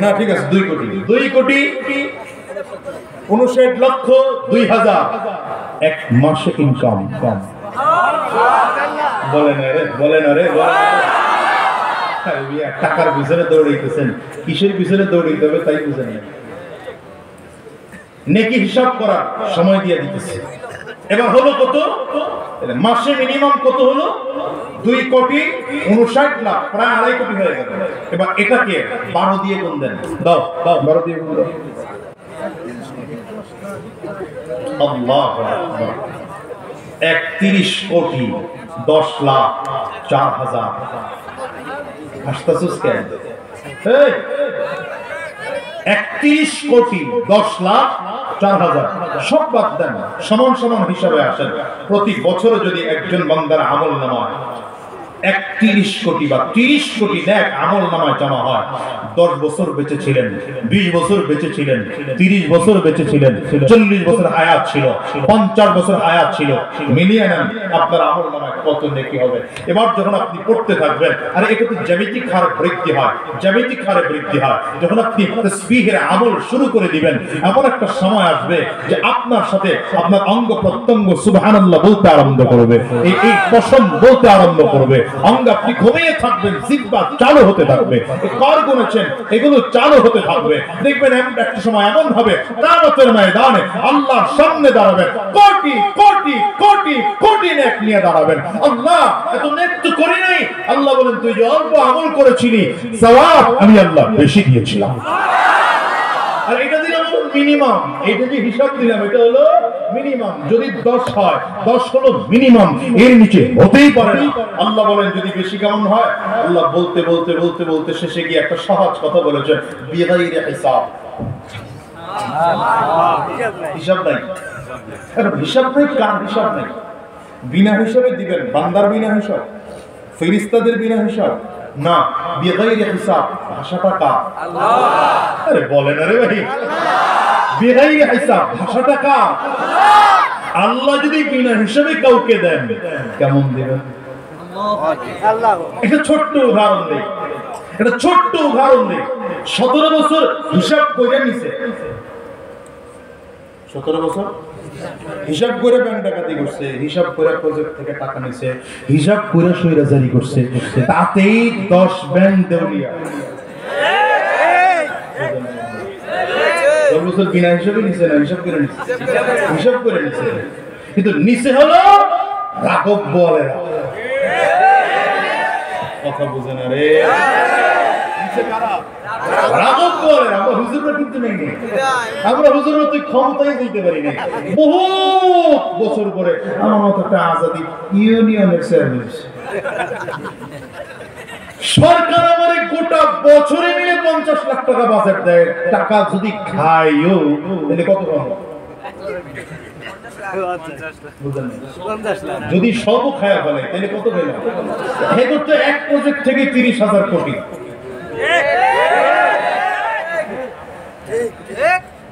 না ঠিক আছে 2 কোটি, 2,59,02,000 এক মাসে ইনকাম কম। বলেন রে বলেন রে, টাকার পিছনে দৌড়াইতেছেন, কিসের পিছনে দৌড়াইতে হবে তাই বুঝেন না। নেকি হিসাব করার সময় দিয়ে দিতেছে। এবার হলো কত? মাসে মিনিমাম কত হলো? 2,59,00,000, প্রায় 2.5 কোটি হয়ে গেল। এবার এটাকে 12 দিয়ে গুণ দেন, দাও দাও 12 দিয়ে গুণ দাও। আল্লাহু আকবার। 31,10,04,000। হাসতাছস কেন? 31,10,04,000 সব বাদ দেন, সমান সমান হিসাবে আসেন। প্রতি বছরে যদি একজন বান্দার আমলনামায় 31 কোটি বা 30 কোটি নেক আমলনামায় জমা হয়, 10 বছর বেঁচে ছিলেন, 20 বছর বেঁচে ছিলেন, 30 বছর বেঁচে ছিলেন, 40 বছর হায়াত ছিল, 50 বছর হায়াত ছিল, মিলিয়ে নেন আপনার আমলনামায় কত নেকি হবে। এবার যখন আপনি পড়তে থাকবেন, আরে এটা তো জ্যামিতিক হারে বৃদ্ধি হয়, জ্যামিতিক হারে বৃদ্ধি হয়। যখন আপনি তাসবিহের আমল শুরু করে দিবেন, এমন একটা সময় আসবে যে আপনার সাথে আপনার অঙ্গ প্রত্যঙ্গ সুবহানাল্লাহ বলতে আরম্ভ করবে, এই কসম বলতে আরম্ভ করবে। অঙ্গ আপনি ঘুমিয়ে থাকবেন, জিহ্বা চালু হতে থাকবে, কর গুনেছেন এগুলো চালু হতে থাকবে। দেখবেন একটা সময় এমন হবে কিয়ামতের ময়দানে আল্লাহর সামনে দাঁড়াবেন, কোটি কোটি কোটি কোটি নেক নিয়ে দাঁড়াবেন। আল্লাহ এত নেক তো করি নাই। আল্লাহ বলেন তুই যে অল্প আমল করেছিলি সওয়াব আমি আল্লাহ বেশি দিয়েছিলাম। আর এটা দিলাম মিনিমাম, এইটা যে হিসাব দিলাম এটা হলো মিনিমাম। যদি 10 হয় 10 হলো মিনিমাম, এর নিচে হতেই পারে না। আল্লাহ বলেন যদি বেশি কেমন হয়? আল্লাহ বলতে বলতে বলতে বলতে শেষে গিয়ে একটা সহজ কথা বলেছেন, বিগাইরি হিসাব। হিসাব নাই। এখন হিসাব নাই, কার হিসাব নাই? বিনা হিসাবে দিবেন, বান্দার বিনা হিসাব, ফেরেশতাদের বিনা হিসাব না, বিগাইরি হিসাব। ভাষাটা কার? আল্লাহ। আরে বলেন আরে ভাই, বিগাইরি হিসাব ভাষাটা কার? আল্লাহ যদি বিনা হিসাবে কাউকে দেন কেমন দিবেন? আল্লাহ। এটা ছোট্ট উদাহরণ দেই, এটা ছোট্ট উদাহরণ দেই। 17 বছর হিসাব করে নিছে, 17 বছর হিসাব করে ব্যাংক ডাকাতি করছে, হিসাব করে প্রজেক্ট থেকে টাকা নিছে, হিসাব করে সৈরাজারি করছে, তাতেই 10 ব্যাংক দেউলিয়া। 10 বছর বিনা হিসাবে নিছে না, হিসাব করে নিছে, হিসাব করে নিছে। কিন্তু নিচে হলো রাঘব বলেরা। কথা বুঝেন না রে, নিচে কারা? রাঘব বলেরা। আমরা হুজুররা কিন্তু নেই, আমরা হুজুররা তো ক্ষমতায় দিতে পারি না। বহুত বছর পরে আমার মতো একটা আজাদি ইউনিয়নের চেয়ারম্যান, সরকার আমারে গোটা বছরে মিলে 50 লাখ টাকা বাজেট দেয়। টাকা যদি খাইও তাহলে কত পাবো? যদি সব খায়া ফেলে তাহলে কত পেলাম? এখন তো এক প্রজেক্ট থেকে 30,000 কোটি।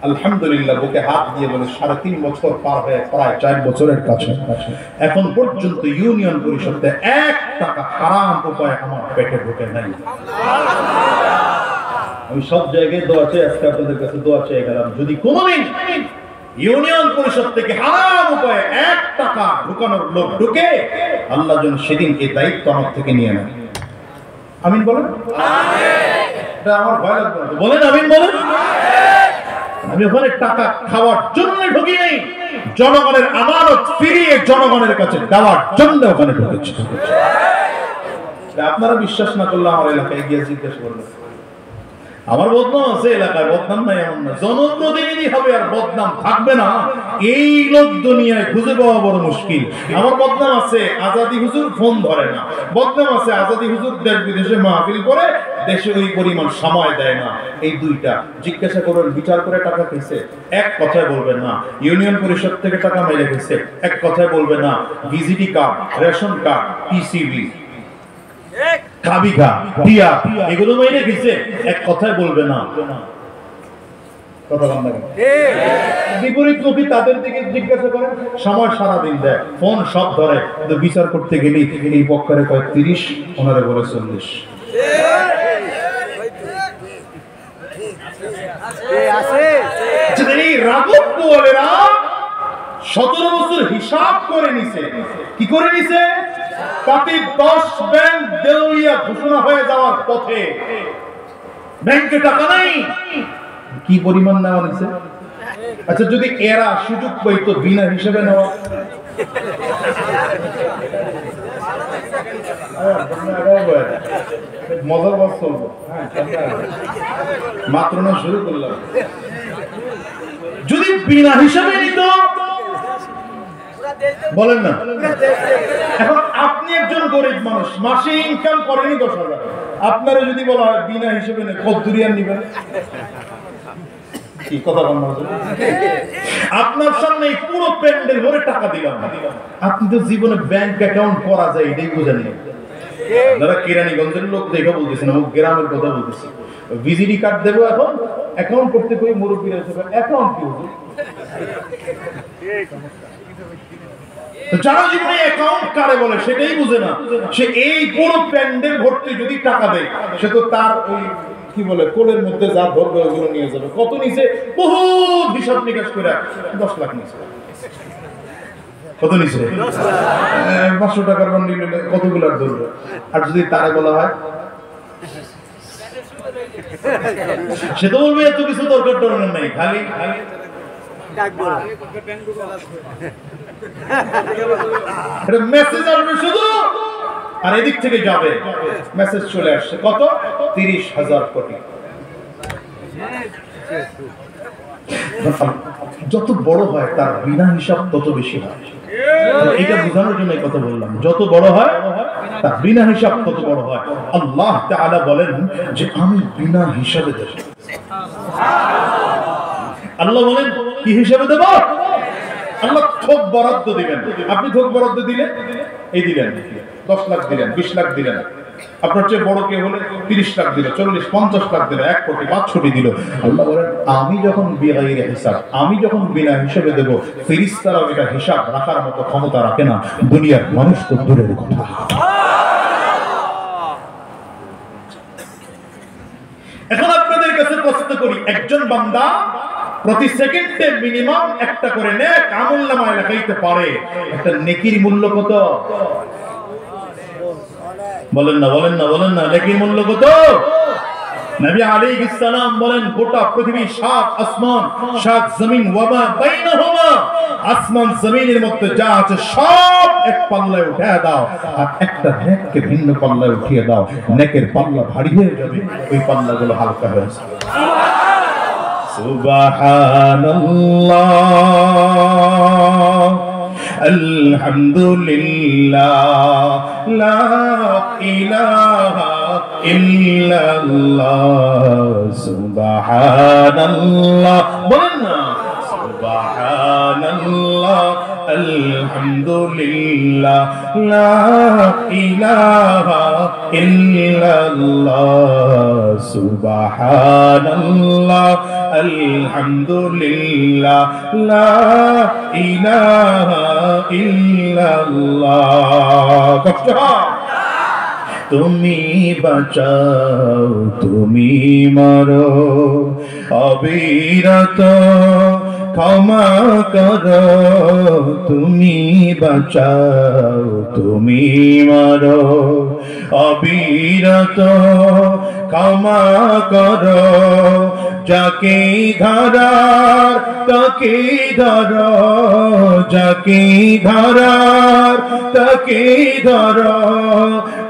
আলহামদুলিল্লাহ বুকে হাত দিয়ে বলে 3.5 বছর পার হয়ে প্রায় 4 বছরের কাছে এখন পর্যন্ত ইউনিয়ন পরিষদে 1 টাকা হারাম উপায় আমার পেটে ঢুকে নাই। আমি সব জায়গায় দোয়া চাই, আজকে আপনাদের কাছে দোয়া চাই গেলাম, যদি কোনোদিন ইউনিয়ন পরিষদ থেকে হারাম উপায়ে 1 টাকা ঢুকানোর লোক ঢুকে, আল্লাহ যেন সেদিন এই দায়িত্ব আমার থেকে নিয়ে নেন। আমিন বলেন। এটা আমার ভয় লাগবে না, বলেন আমিন বলেন। আমি ওখানে টাকা খাওয়ার জন্য ঢুকি নাই, জনগণের আমানত ফিরিয়ে জনগণের কাছে দেওয়ার জন্য ওখানে ঢুকেছি। আপনারা বিশ্বাস না করলে আমার এলাকায় গিয়ে জিজ্ঞেস করবেন, আমার বদনাম আছে এলাকায়, বদনাম নাই এমন না। জনপ্রতিনিধি হবে আর বদনাম থাকবে না, এই লোক দুনিয়ায় খুঁজে পাওয়া বড় মুশকিল। আমার বদনাম আছে আজাদি হুজুর ফোন ধরে না, বদনাম আছে আজাদি হুজুর দেশ বিদেশে মাহফিল করে, দেশে ওই পরিমাণ সময় দেয় না। এই দুইটা জিজ্ঞাসা করবেন বিচার করে টাকা খেয়েছে, এক কথায় বলবেন না। ইউনিয়ন পরিষদ থেকে টাকা মেরে গেছে, এক কথায় বলবে না। ভিজিটি কার্ড, রেশন কার্ড, টিসিবি, কাবিঘা, টিয়া, এগুলো মেরে গেছে, এক কথায় বলবে না। কথা বন্ধ করেন। বিপরীতমুখী তাদের দিকে জিজ্ঞাসা করেন, সময় সারাদিন দেয়, ফোন সব ধরে, কিন্তু বিচার করতে গেলেই এই পক্ষে কয় 30, ওনারে বলে 40। এই রাঘব বলেরা 17 বছর হিসাব করে নিছে। কি করে নিছে? তাতে 10 ব্যাংক দেউলিয়া ঘোষণা হয়ে যাওয়ার পথে, ব্যাংকে টাকা নাই। কি পরিমাণ নেওয়া নিছে? আচ্ছা যদি এরা সুযোগ পাইতো বিনা হিসেবে নেওয়া, মজার বাস চলবো। মাত্র না শুরু করলাম। যদি বিনা হিসাবে নিত, বলেন না। এখন আপনি একজন গরিব মানুষ, মাসে ইনকাম করেনি 10,000, আপনারা যদি বলা হয় বিনা হিসেবে নেই, কত দুরিয়ান নিবেন? কি কথা বলবো? আপনার সামনে পুরো প্যান্ডেল ভরে টাকা দিলাম, আপনি তো জীবনে ব্যাংক অ্যাকাউন্ট করা যায় এটাই বুঝেন না। যারা কেরানীগঞ্জের লোক দেখে বলতেছেন, আমার গ্রামের কথা বলতেছি, ভিজিটি কার্ড দেবো এখন, অ্যাকাউন্ট করতে কই মুরব্বীরা হিসেবে অ্যাকাউন্ট কি হবে? যারা জীবনে অ্যাকাউন্ট কারে বলে সেটাই বুঝে না, সে এই পুরো প্যান্ডেল ভর্তি যদি টাকা দেয়, সে তো তার ওই কি বলে কোলের মধ্যে যা ধরবে ওগুলো নিয়ে যাবে। কত নিচে বহুত হিসাব নিকাশ করে 10 লাখ নিচে। কত নিছে? 500 টাকার বান্ডিল নিলে কতগুলো ধরবে? আর যদি তারে বলা হয়, সে তো বলবে এত কিছু দরকার নাই, খালি মেসেজ আসবে শুধু, আর এদিক থেকে যাবে মেসেজ চলে আসছে কত? 30,000 কোটি। যত বড় হয় তার বিনা হিসাব তত বেশি হয়। এটা বোঝানোর জন্য কথা বললাম, যত বড় হয় তার বিনা হিসাব তত বড় হয়। আল্লাহ তাআলা বলেন যে আমি বিনা হিসাবে দেব। আল্লাহ বলেন কি হিসাবে দেব? আল্লাহ থোক বরাদ্দ দিবেন। আপনি থোক বরাদ্দ দিলে এই দিলেন 10 লাখ দিলেন, 20 লাখ দিলেন, আপনার চেয়ে বড় কেউ হলে 30 লাখ দিল, 40, 50 লাখ দিল, 1 কোটি, 5 কোটি দিল। আল্লাহ বলেন আমি যখন বিগাইরে হিসাব, আমি যখন বিনা হিসাবে দেব, ফেরেশতারা এটা হিসাব রাখার মতো ক্ষমতা রাখে না, দুনিয়ার মানুষ তো দূরের কথা। এখন আপনাদের কাছে প্রশ্ন করি, একজন বান্দা প্রতি সেকেন্ডে মিনিমাম একটা করে নেক আমলনামায় লেখাইতে পারে, একটা নেকির মূল্য কত? বলেন না, বলেন না, বলেন না, নেকির মূল্য কত? নবী আলাইহিস সালাম বলেন গোটা পৃথিবী 7 আসমান 7 জমিন ওয়া মা বাইনাহুমা, আসমান জমিনের মধ্যে যা আছে সব এক পাল্লায় উঠিয়ে দাও, আর একটা নেককে ভিন্ন পাল্লায় উঠিয়ে দাও, নেকের পাল্লা ভারী হয়ে যাবে, ওই পাল্লাগুলো হালকা হয়ে যাবে। সুবহানাল্লাহ, আলহামদুলিল্লাহ, লা ইলাহা ইল্লাল্লাহ, সুবহানাল্লাহ, বলেন না, সুবহানাল্লাহ, আলহামদুলিল্লাহ, লা ইলাহা ইল্লাল্লাহ, সুবহানাল্লাহ, আলহামদুলিল্লাহ, লা ইলাহা ইল্লাল্লাহ। তুমি বাঁচাও, তুমি মারো, অবিরত ক্ষমা করো, তুমি বাঁচাও, তুমি মারো, অবিরত ক্ষমা করো, যাকে ধরার তাকে ধরো, যাকে ধরার তাকে ধরো,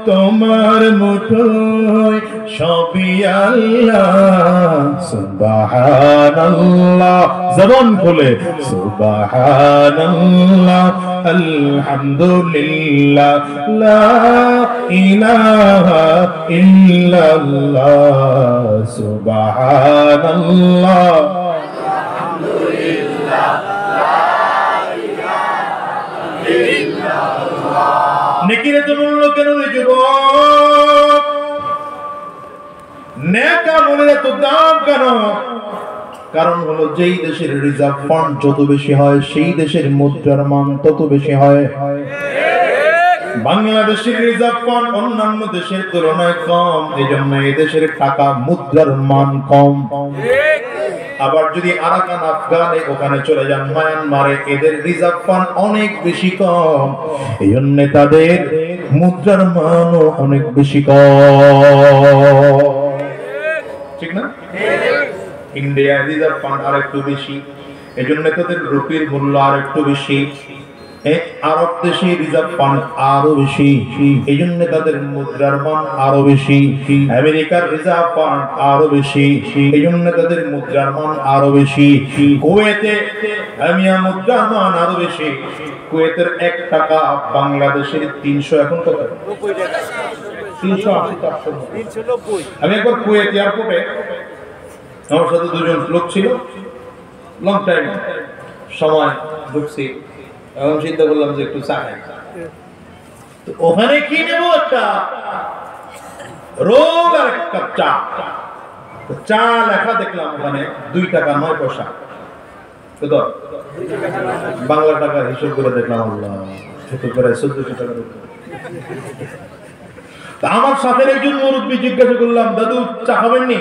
তোমার মুঠোয় সবই আল্লাহ। সুবহানাল্লাহ, জবান খুলে সুবহানাল্লাহ, আলহামদুলিল্লাহ, লা ইলাহা ইল্লাল্লাহ, সুবহানাল্লাহ, আলহামদুলিল্লাহ, লা ইলাহা ইল্লাল্লাহ। নেকির এত মূল্য কেন রে যুবক? নেক আমলের এত দাম কেন? কারণ হলো যেই দেশের রিজার্ভ ফান্ড যত বেশি হয় সেই দেশের মুদ্রার মান তত বেশি হয়। বাংলাদেশের রিজার্ভ ফান্ড অন্যান্য দেশের তুলনায় কম, এজন্য এই দেশের টাকা মুদ্রার মান কম। আবার যদি আরাকান আফগানে ওখানে চলে যান, মায়ানমারে, এদের রিজার্ভ ফান্ড অনেক বেশি কম, এই জন্য তাদের মুদ্রার মানও অনেক বেশি কম, ঠিক না? ইন্ডিয়া রিজার্ভ ফান্ড আর একটু বেশি, এই জন্য তাদের রুপির মূল্য আর একটু বেশি। আরব দেশে রিজার্ভ ফান্ড আরো বেশি, এই জন্য তাদের মুদ্রার মান আরো বেশি। আমেরিকার রিজার্ভ ফান্ড আরো বেশি, এই জন্য তাদের মুদ্রার মান আরো বেশি। কুয়েতে মুদ্রার মান আরো বেশি। কুয়েতের 1 টাকা বাংলাদেশের 300, এখন কত? 380। আমি একবার কুয়েত এয়ারপোর্টে, আমার সাথে 2জন লোক ছিল, লং টাইম সময় ঢুকছি, এখন চিন্তা করলাম যে একটু চা খাই। তো ওখানে কি নেবো? একটা রোল আর এক কাপ চা। চা লেখা দেখলাম ওখানে 2 টাকা 9 পয়সা। কত? বাংলা টাকার হিসাব করে দেখলাম, আল্লাহ, ছোট করে 1400 টাকা। আমার সাথে একজন মুরব্বী জিজ্ঞাসা করলাম, দাদু চা খাবেননি?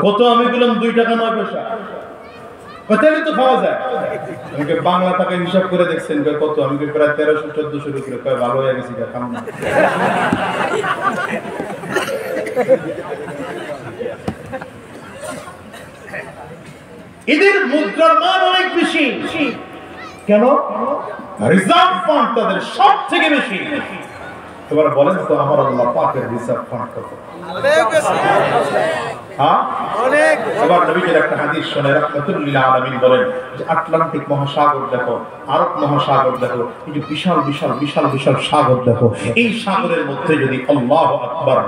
কত? আমি বললাম 2 টাকা 9 পয়সা। তাহলে তো খাওয়া যায়। আমি বাংলা টাকা হিসাব করে দেখছেন কত? আমি প্রায় 1300-1400 রুপি। ভালো হয়ে গেছি, খাম না। এদের মুদ্রার মান অনেক বেশি। কেন? রিজার্ভ ফান্ড তাদের সব থেকে বেশি। এবার বলেন তো আমার আল্লাহ পাকের রিজার্ভ ফান্ড কত? এবার নবীজির একটা হাদিস শুনে রাহমাতুল লিল আলামিন বলেন যে আটলান্টিক মহাসাগর দেখো, আরব মহাসাগর দেখো, এই যে বিশাল বিশাল বিশাল বিশাল সাগর দেখো, এই সাগরের মধ্যে যদি আল্লাহু আকবার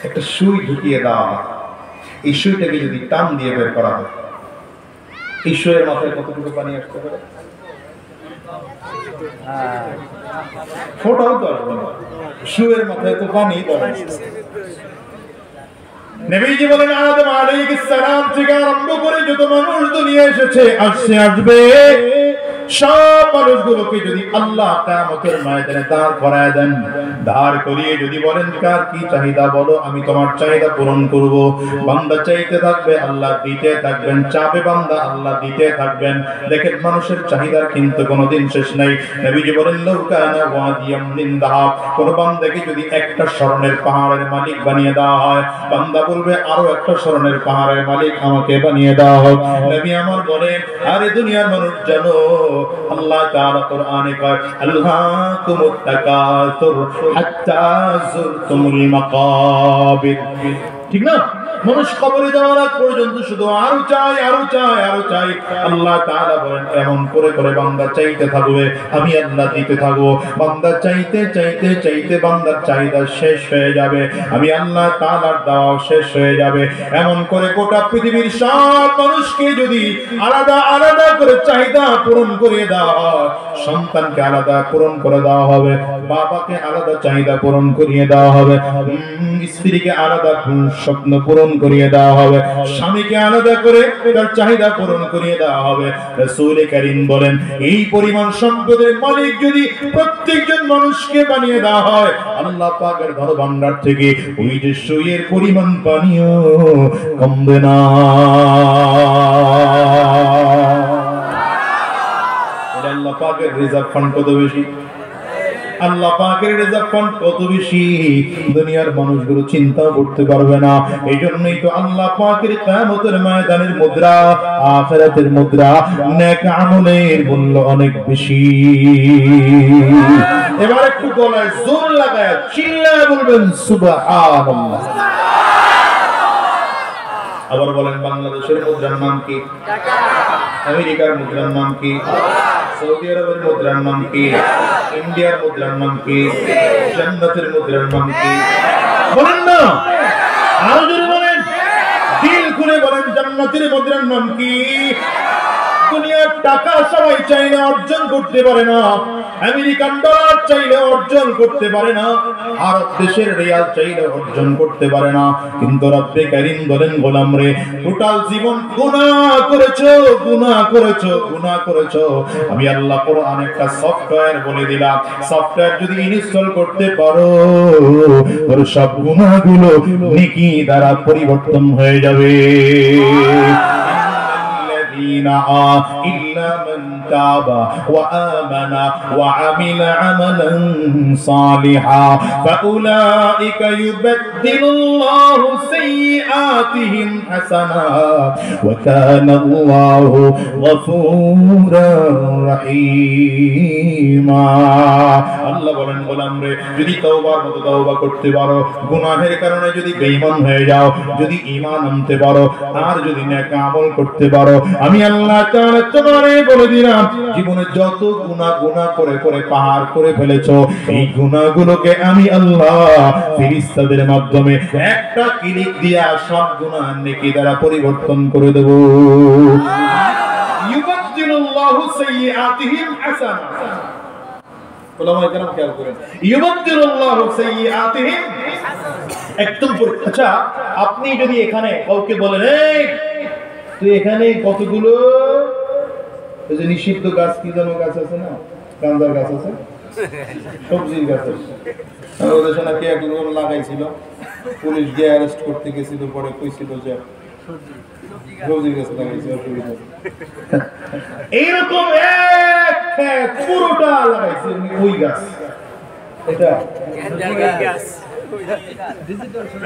একটা সুই ঢুকিয়ে দেওয়া হয়, এই সুইটাকে যদি টান দিয়ে বের করা হয়, এই সুইয়ের মাথায় কতটুকু পানি আসতে পারে? ফোটাও তো আসবে না, সুইয়ের মাথায় তো পানি ধরে। নবীজি বলেন আদম আলাইহিস সালাম থেকে আরম্ভ করে যত মানুষ দুনিয়া এসেছে আসবে, সব মানুষগুলোকে যদি আল্লাহ কিয়ামতের ময়দানে দাঁড় করায় দেন, দাঁড় করিয়ে যদি বলেন কার কি চাহিদা বলো, আমি তোমার চাহিদা পূরণ করব। বান্দা চাইতে থাকবে, আল্লাহ দিতে থাকবেন, চাবে বান্দা, আল্লাহ দিতে থাকবেন। দেখেন মানুষের চাহিদার কিন্তু কোনোদিন শেষ নাই। নবীজি বলেন লাউকানা ওয়াদিয়াম মিন যাহাব, কোন বান্দাকে যদি একটা স্বর্ণের পাহাড়ের মালিক বানিয়ে দেওয়া হয়, বান্দা বলবে আরো একটা স্বর্ণের পাহাড়ের মালিক আমাকে বানিয়ে দেওয়া হোক। নবী আমার বলেন আরে দুনিয়ার মানুষ জানো, আল্লাহ তাআলা কোরআনে কয় আল্লাহুমুত তাকাসুর হাত্তা যুরতুমুল মাকাবির, ঠিক না? মানুষ কবরে যাওয়ার আগ পর্যন্ত শুধু আরো চাই, আরো চাই, আরো চাই। আল্লাহ তাআলা বলেন এমন করে করে বান্দা চাইতে থাকবে, আমি আল্লাহ দিতে থাকবো। বান্দা চাইতে চাইতে চাইতে বান্দার চাহিদা শেষ হয়ে যাবে, আমি আল্লাহ তাআলার দেওয়া শেষ হয়ে যাবে। এমন করে গোটা পৃথিবীর সব মানুষকে যদি আলাদা আলাদা করে চাহিদা পূরণ করে দেওয়া হয়, সন্তানকে আলাদা পূরণ করে দেওয়া হবে, বাবাকে আলাদা চাহিদা পূরণ করিয়ে দেওয়া হবে, স্ত্রীকে আলাদা স্বপ্ন পূরণ করিয়ে দেওয়া হবে, স্বামীকে আলাদা করে তার চাহিদা পূরণ করিয়ে দেওয়া হবে। রাসূল কারীম বলেন এই পরিমাণ সম্পদের মালিক যদি প্রত্যেকজন মানুষকে বানিয়ে দেওয়া হয়, আল্লাহ পাকের ধন ভান্ডার থেকে ওই যে সুইয়ের পরিমাণ পানিও কমবে না। আল্লাহ পাকের রিজার্ভ ফান্ড কত বেশি, আল্লাহ পাকের রিজার্ভ ফান্ড কত বেশি, দুনিয়ার মানুষগুলো চিন্তাও করতে পারবে না। এই জন্যই তো আল্লাহ পাকের কিয়ামতের ময়দানের মুদ্রা, আখিরাতের মুদ্রা, নেক আমলের মূল্য অনেক বেশি। এবার একটু গলায় জোর লাগায় চিল্লায় বলবেন সুবহানাল্লাহ। আবার বলেন বাংলাদেশের মুদ্রার নাম কি? টাকা। আমেরিকার মুদ্রার নাম কি? সৌদি আরবের মুদ্রার নাম কি? ইন্ডিয়ার মুদ্রার নাম কি? জান্নাতের মুদ্রার নাম কি? বলেন না, আরো জোরে বলেন, দিল খুলে বলেন জান্নাতের মুদ্রার নাম কি? দুনিয়ার টাকা সবাই চাইলে অর্জন করতে পারে না, আমেরিকান ডলার চাইলে অর্জন করতে পারে না, আরব দেশের রিয়াল চাইলে অর্জন করতে পারে না। কিন্তু রব্বে কারীম বলেন গোলাম রে, টোটাল জীবন গুনাহ করেছো, গুনাহ করেছো, গুনাহ করেছো, আমি আল্লাহ কোরআনে একটা সফটওয়্যার বলে দিলাম, সফটওয়্যার যদি ইনস্টল করতে পারো তোর সব গুনাহগুলো নেকি দ্বারা পরিবর্তন হয়ে যাবে। إلا من تاب وآمن وعمل عملا صالحا فأولئك يبدل الله سيئاتهم حسنات وكان الله غفورا رحيما। আল্লাহ বলেন গোলাম রে, যদি তওবার মতো তওবা করতে পারো, গুনাহের কারণে যদি বেঈমান হয়ে যাও, যদি ঈমান আনতে পারো, আর যদি নেক আমল করতে পারো, আমি আল্লাহ তাআলা তোমারে বলে দিলাম জীবনে যত গুনাহ করে করে পাহাড় করে ফেলেছো, এই গুনাহগুলোকে আমি আল্লাহ ফেরেশতাদের মাধ্যমে একটা ক্লিক দিয়া সব গুনাহ নেকি দ্বারা পরিবর্তন করে দেব। ইউবাদদিলুল্লাহু সাইয়্যাতিহিম হাসানাত। ওলামায়ে কেরাম খেয়াল করেন, ইউবাদদিলুল্লাহু সাইয়্যাতিহিম একদম। আচ্ছা, আপনি যদি এখানে কাউকে বলেন এই তুই এখানে কতগুলো এই যে নিষিদ্ধ গাছ, কি যেন গাছ আছে না, গাঁজার গাছ আছে, সবজির গাছ আছে, ওদের সাথে নাকি একজন লাগাইছিল, পুলিশ গিয়ে অ্যারেস্ট করতে গেছিল, পরে কইছিল যে এইরকম এক ক্ষেত পুরোটা লাগাইছে ওই গাছ। এটা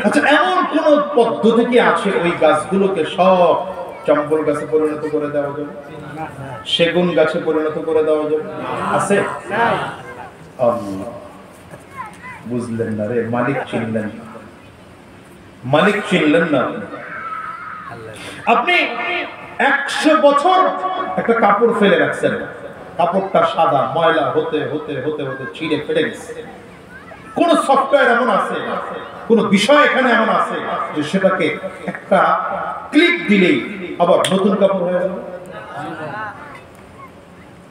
আচ্ছা, এমন কোন পদ্ধতি কি আছে ওই গাছগুলোকে সব চম্পল গাছে পরিণত করে দেওয়া যাবে, সেগুন গাছে পরিণত করে দেওয়া যাবে? আছে? আল্লাহ বুঝলেন না রে, মালিক চিনলেন না, মালিক চিনলেন না। আপনি 100 বছর একটা কাপড় ফেলে রাখছেন, কাপড়টা সাদা ময়লা হতে হতে হতে হতে ছিঁড়ে ফেলে গেছে। কোন সফটওয়্যার এমন আছে, কোন বিষয় এখানে এমন আছে যে সেটাকে একটা ক্লিক দিলেই আবার নতুন কাপড় হয়ে যাবে?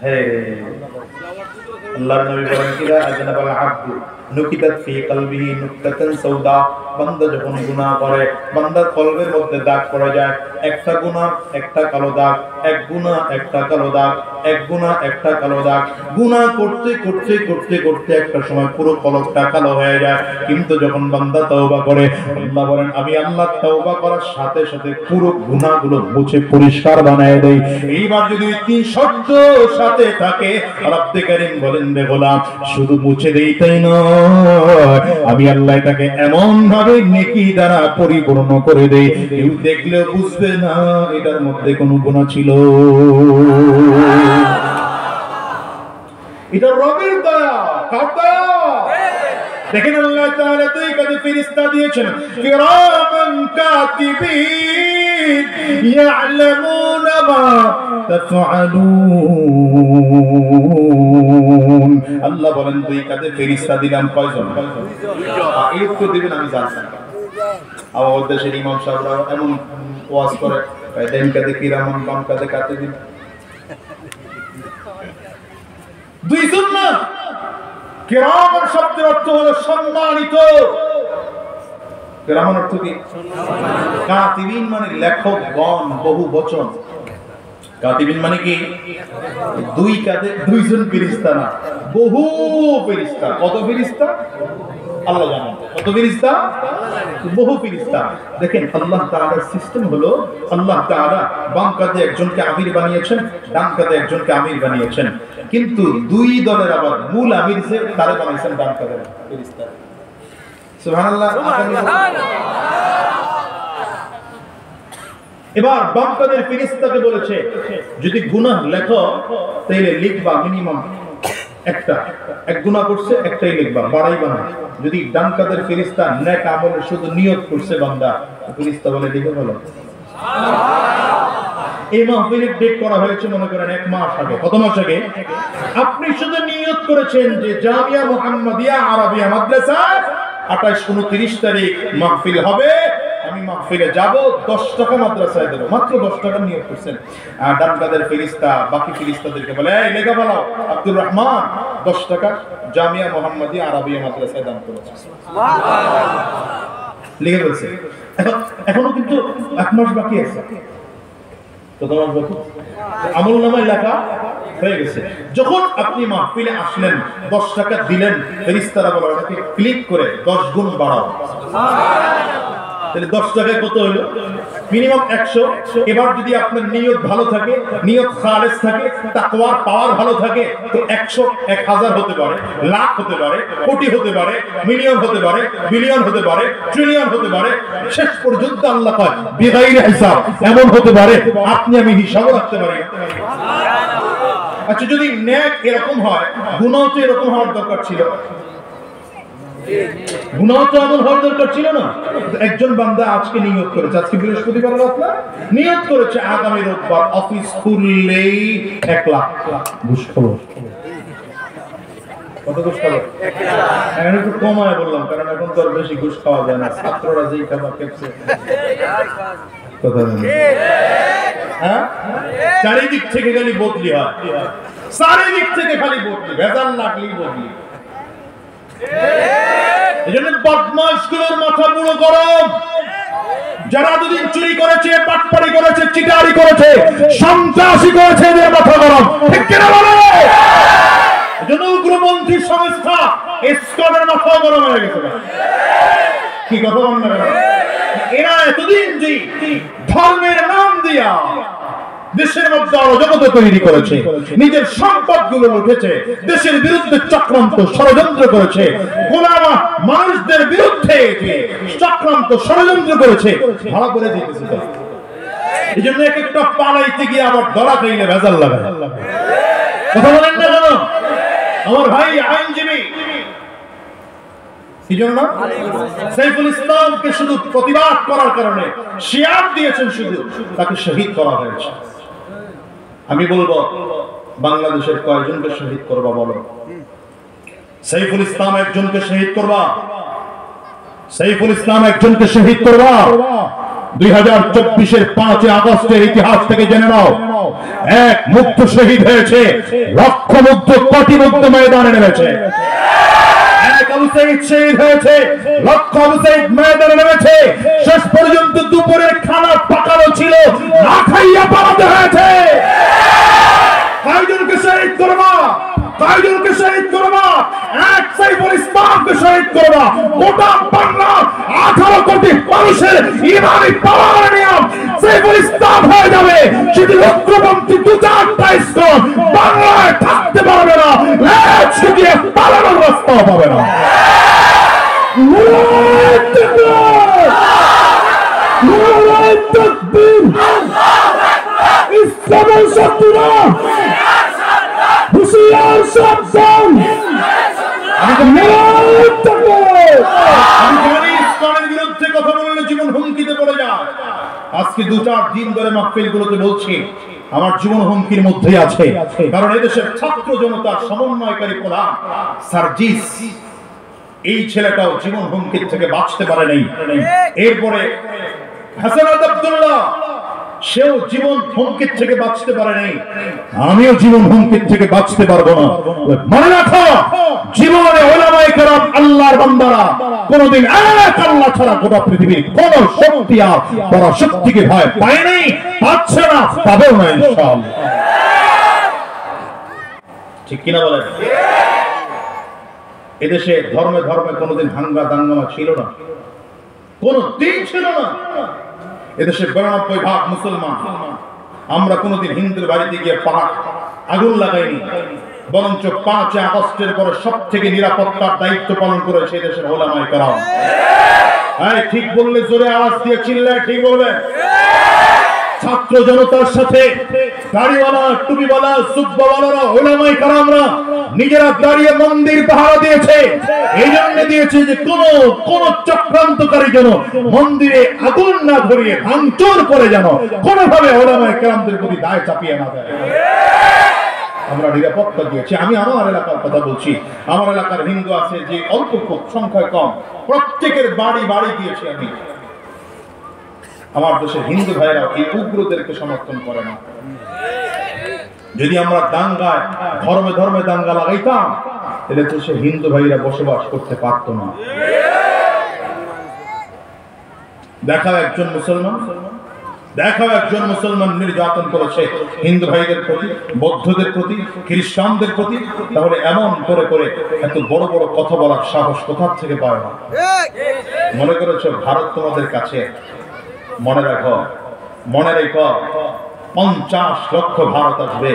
হ্যাঁ, আল্লাহর নবী বলেন কিরা আজনাবাল আব্দু নুকিতাত ফি কলবিহি নুকতাতান সাউদা। বান্দা যখন গুনাহ করে, বান্দার কলবের মধ্যে দাগ পড়ে যায়, একটা গুনাহ একটা কালো দাগ, এক গুনাহ একটা কালো দাগ, এক গুনাহ একটা কালো দাগ। গুনাহ করতে করতে করতে করতে একটা সময় পুরো কলবটা কালো হয়ে যায়। কিন্তু যখন বান্দা তওবা করে, আল্লাহ বলেন আমি আল্লাহ তওবা করার সাথে সাথে পুরো গুনাহগুলো মুছে পরিষ্কার বানায় দেই। এইবার যদি তিন শর্ত সাথে থাকে, রব্বে কারীম বলেন রে গোলাম, শুধু মুছে দেই তাই নয়, আমি আল্লাহ এটাকে এমন ভাবে নেকি দ্বারা পরিপূর্ণ করে দেই, কেউ দেখলে বুঝবে না এটার মধ্যে কোনো গুনাহ ছিল। এটা রবের দয়া, কার দয়া? দেখেন আল্লাহ তাআলা দুই কাঁধে ফেরেশতা দিয়েছেন, কিরামান কাতিবিন ইয়ালামুনা মা তাফআলুন। আল্লাহ বলেন দুই কাঁধে ফেরেশতা দিলাম কয়জন? এই উত্তর দিবেন আমি জানতাম। আমাদের দেশের ইমাম সাহেবরা এমন ওয়াজ করে, ডান কাঁধে কিরামান, বাম কাঁধে কাতিবিন। দুইজন না, কিরামান শব্দের অর্থ হলো সম্মানিত। কিরামান অর্থ কি? কাতিবিন মানে লেখক গণ, বহু বচন। কাতিবিন মানে কি? দুই কাঁধে দুইজন ফেরেশতা না, বহু ফেরেশতা। কত ফেরেশতা আল্লাহ জানেন, কত ফেরেশতা? বহু ফেরেশতা। দেখেন আল্লাহ তাআলার সিস্টেম হলো, আল্লাহ তাআলা বাম কাঁধে একজনকে আমির বানিয়েছেন, ডান কাঁধে একজনকে আমির বানিয়েছেন, কিন্তু দুই দলের আবার মূল আমির যে তারে বানাইছেন ডান কাঁধের ফেরেশতা। সুবহানাল্লাহ। এবার বাম কাঁধের ফেরেশতাকে বলেছে, যদি গুনাহ লেখো তাহলে লিখবা মিনিমাম একটা, এক গুনাহ করছে একটাই লিখবা, বাড়াইবা না। যদি ডান কাঁধের ফেরেশতা নেক আমলে শুধু নিয়ত করছে বান্দা, ফেরেশতা বলে লিখে ফেলো। এই মাহফিলের ডেট করা হয়েছে মনে করেন 1 মাস আগে। কত মাস আগে? আপনি শুধু নিয়ত করেছেন যে জামিয়া মুহাম্মাদিয়া আরাবিয়া মাদ্রাসা 28-29 তারিখ মাহফিল হবে, আমি মাহফিলে যাব, 10 টাকা মাদ্রাসায় দেব, মাত্র 10 টাকা নিয়োগ করছেন। আর ডান কাঁধের ফেরেশতা বাকি ফেরেশতাদেরকে বলে, এই লেখা ফেলাও, আব্দুর রহমান 10 টাকা জামিয়া মুহাম্মাদিয়া আরাবিয়া মাদ্রাসায় দান করেছে। লিখে বলছে। এখনো কিন্তু 1 মাস বাকি আছে। কত মাস বাকি? আমলনামায় লেখা হয়ে গেছে। যখন আপনি মাহফিলে আসলেন, 10 টাকা দিলেন, ফেরেশতারা বলে ওটাকে ক্লিক করে 10 গুণ বাড়াও। তাহলে 10 টাকায় কত হলো? মিনিমাম 100। এবার যদি আপনার নিয়ত ভালো থাকে, নিয়ত খালেস থাকে, তাকওয়ার পাওয়ার ভালো থাকে, তো 100 1000 হতে পারে, লাখ হতে পারে, কোটি হতে পারে, মিলিয়ন হতে পারে, বিলিয়ন হতে পারে, ট্রিলিয়ন হতে পারে, শেষ পর্যন্ত আল্লাহ কয় বিগাইরে হিসাব, এমন হতে পারে আপনি আমি হিসাব রাখতে পারি না। আচ্ছা, যদি নেক এরকম হয়, গুনাহ তো এরকম হওয়ার দরকার ছিল। গুনাহ তো এমন হওয়ার দরকার ছিল না। একজন বান্দা আজকে নিয়ত করেছে, আজকে বৃহস্পতিবার রাত না, নিয়ত করেছে আগামী রোববার অফিস খুললেই 1 লাখ ঘুষ খাবো। কত ঘুষ খাবো? এখন একটু কমায় বললাম, কারণ এখন তো আর বেশি ঘুষ খাওয়া যায় না, ছাত্ররা যেই খাবার খেচ্ছে। কথা বলেন, হ্যাঁ, চারিদিক থেকে খালি বদলি হয়, চারিদিক থেকে খালি বদলি, ভেজাল লাগলেই বদলি। এজন্য বদমাশগুলোর মাথা পুরো গরম। যারা দুদিন চুরি করেছে, পাটপাড়ি করেছে, চিটারি করেছে, সন্ত্রাসী করেছে, এদের মাথা গরম। ঠিক কিনা বলে? এজন্য উগ্রপন্থী সংস্থা ইসকনের মাথা গরম হয়ে গেছে। কি কথা বলেন? এরা এতদিন যে ধর্মের নাম দিয়া দেশের মধ্যে অরাজকতা তৈরি করেছে, নিজের সম্পদগুলো লুটেছে, দেশের বিরুদ্ধে চক্রান্ত ষড়যন্ত্র করেছে, গোলাম মানুষদের বিরুদ্ধে চক্রান্ত ষড়যন্ত্র করেছে, ভালো করে দিতেছে। এই জন্য এক একটা পালাইতে গিয়ে আবার ধরা খাইলে ভেজাল লাগে। কথা বলেন না কেন আমার ভাই আইনজীবী? কি জন্য না সাইফুল ইসলামকে শুধু প্রতিবাদ করার কারণে শিয়ার দিয়েছেন, শুধু তাকে শহীদ করা হয়েছে। আমি বলবো বাংলাদেশের কয়জনকে শহীদ করবা বলো? সাইফুল ইসলাম একজনকে শহীদ করবা? সাইফুল ইসলাম একজনকে শহীদ করবা? 2024-এর 5 আগস্টের ইতিহাস থেকে জেনে নাও, এক মুগ্ধ শহীদ হয়েছে, লক্ষ মুগ্ধ কোটি মুগ্ধ ময়দানে নেমেছে। এক আবু সাঈদ শহীদ হয়েছে, লক্ষ আবু সাঈদ ময়দানে নেমেছে। শেষ পর্যন্ত দুপুরের খানা পাকানো ছিল, না খাইয়া পালাতে হয়েছে। কয়জনকে শহীদ করবা? কয়জনকে শহীদ করবা? এক সাইফুল ইসলামকে শহীদ করবা। গোটা বাংলা 18 কোটি মানুষের ইমানি পাওয়ার নিয়ম সাইফুল ইসলাম হয়ে যাবে। যদি উগ্রপন্থী 2-4টা ইসলাম বাংলায় থাকতে পারবে না, লেজ ছুটিয়ে পালানোর রাস্তাও পাবে না। ইসলামের শত্রুরা হুশিয়ার সাবধান। আমি জানি ইসলামের বিরুদ্ধে কথা বললে জীবন হুমকিতে পড়ে যায়। আজকে 2-4 দিন ধরে মাহফিলগুলোতে বলছি আমার জীবন হুমকির মধ্যেই আছে, কারণ এদেশের ছাত্র জনতার সমন্বয়কারী প্রধান সার্জিস, এই ছেলেটাও জীবন হুমকির থেকে বাঁচতে পারে নাই। এরপরে হাসানাত আব্দুল্লাহ, সেও জীবন হুমকির থেকে বাঁচতে পারে নাই। আমিও জীবন হুমকির থেকে বাঁচতে পারবো না। মনে রাখো, জীবনে উলামায়ে কেরাম আল্লাহর বান্দারা কোনদিন এক আল্লাহ ছাড়া গোটা পৃথিবীর কোন শক্তি আর পরাশক্তিকে ভয় পায় নাই, পাচ্ছে না, পাবেও না ইনশাআল্লাহ। ঠিক কিনা বলেন? এদেশে ধর্মে ধর্মে কোনদিন হাঙ্গা দাঙ্গামা ছিল না, কোনদিন ছিল না। এদেশে 92% মুসলমান। আমরা কোনদিন হিন্দুর বাড়িতে গিয়ে আগুন লাগাইনি, বরঞ্চ 5 আগস্টের পরে সব থেকে নিরাপত্তার দায়িত্ব পালন করেছে এদেশের উলামায়ে কেরাম। ঠিক বললে জোরে আওয়াজ দিয়ে চিল্লায় ঠিক বলবেন। ছাত্র জনতার সাথে দাড়িওয়ালা, টুপিওয়ালা, জুব্বাওয়ালারা, উলামায়ে কেরামরা নিজেরা দাঁড়িয়ে মন্দির পাহারা দিয়েছে। এই জন্য দিয়েছে যে কোন চক্রান্তকারী যেন মন্দিরে আগুন না ধরিয়ে ভাঙচুর করে যেন কোনোভাবে উলামায়ে কেরামদের প্রতি দায় চাপিয়ে না দেয়। আমরা নিরাপত্তা দিয়েছি। আমি আমার এলাকার কথা বলছি। আমার এলাকার হিন্দু আছে যে অল্প সংখ্যায় কম, প্রত্যেকের বাড়ি বাড়ি দিয়েছি আমি। আমার দেশের হিন্দু ভাইরা এই উগ্রদেরকে সমর্থন করে না। যদি আমরা দাঙ্গায় ধর্মে ধর্মে দাঙ্গা লাগাইতাম, তাহলে তো সে হিন্দু ভাইরা বসবাস করতে পারতো না। দেখাও একজন মুসলমান নির্যাতন করেছে হিন্দু ভাইদের প্রতি, বৌদ্ধদের প্রতি, খ্রিস্টানদের প্রতি, তাহলে এমন করে করে এত বড় বড় কথা বলার সাহস কোথা থেকে পায় না? মনে করেছো ভারত তোমাদের কাছে? মনে রেখো 50 লক্ষ ভারত আসবে,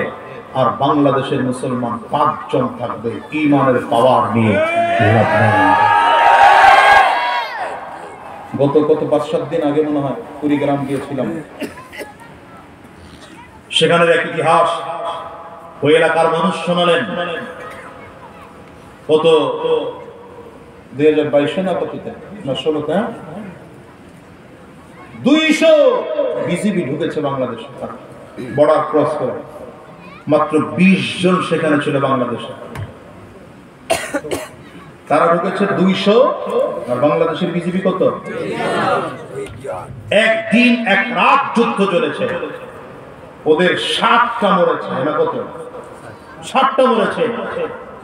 আর বাংলাদেশের মুসলমান 5 জন থাকবে ঈমানের পাওয়ার নিয়ে। গত 5-7 দিন আগে মনে হয় কুড়িগ্রাম গিয়েছিলাম, সেখানের এক ইতিহাস ওই এলাকার মানুষ শোনালেন। কত 2022 না কততে না 16তে 200 বিজিবি ঢুকেছে বাংলাদেশে, বর্ডার ক্রস করে। মাত্র 20 জন সেখানে ছিল বাংলাদেশে। তারা ঢুকেছে 200, আর বাংলাদেশের বিজিবি কত? একদিন এক রাত যুদ্ধ চলেছে, ওদের 7টা মরেছে, না কত? 7টা মরেছে,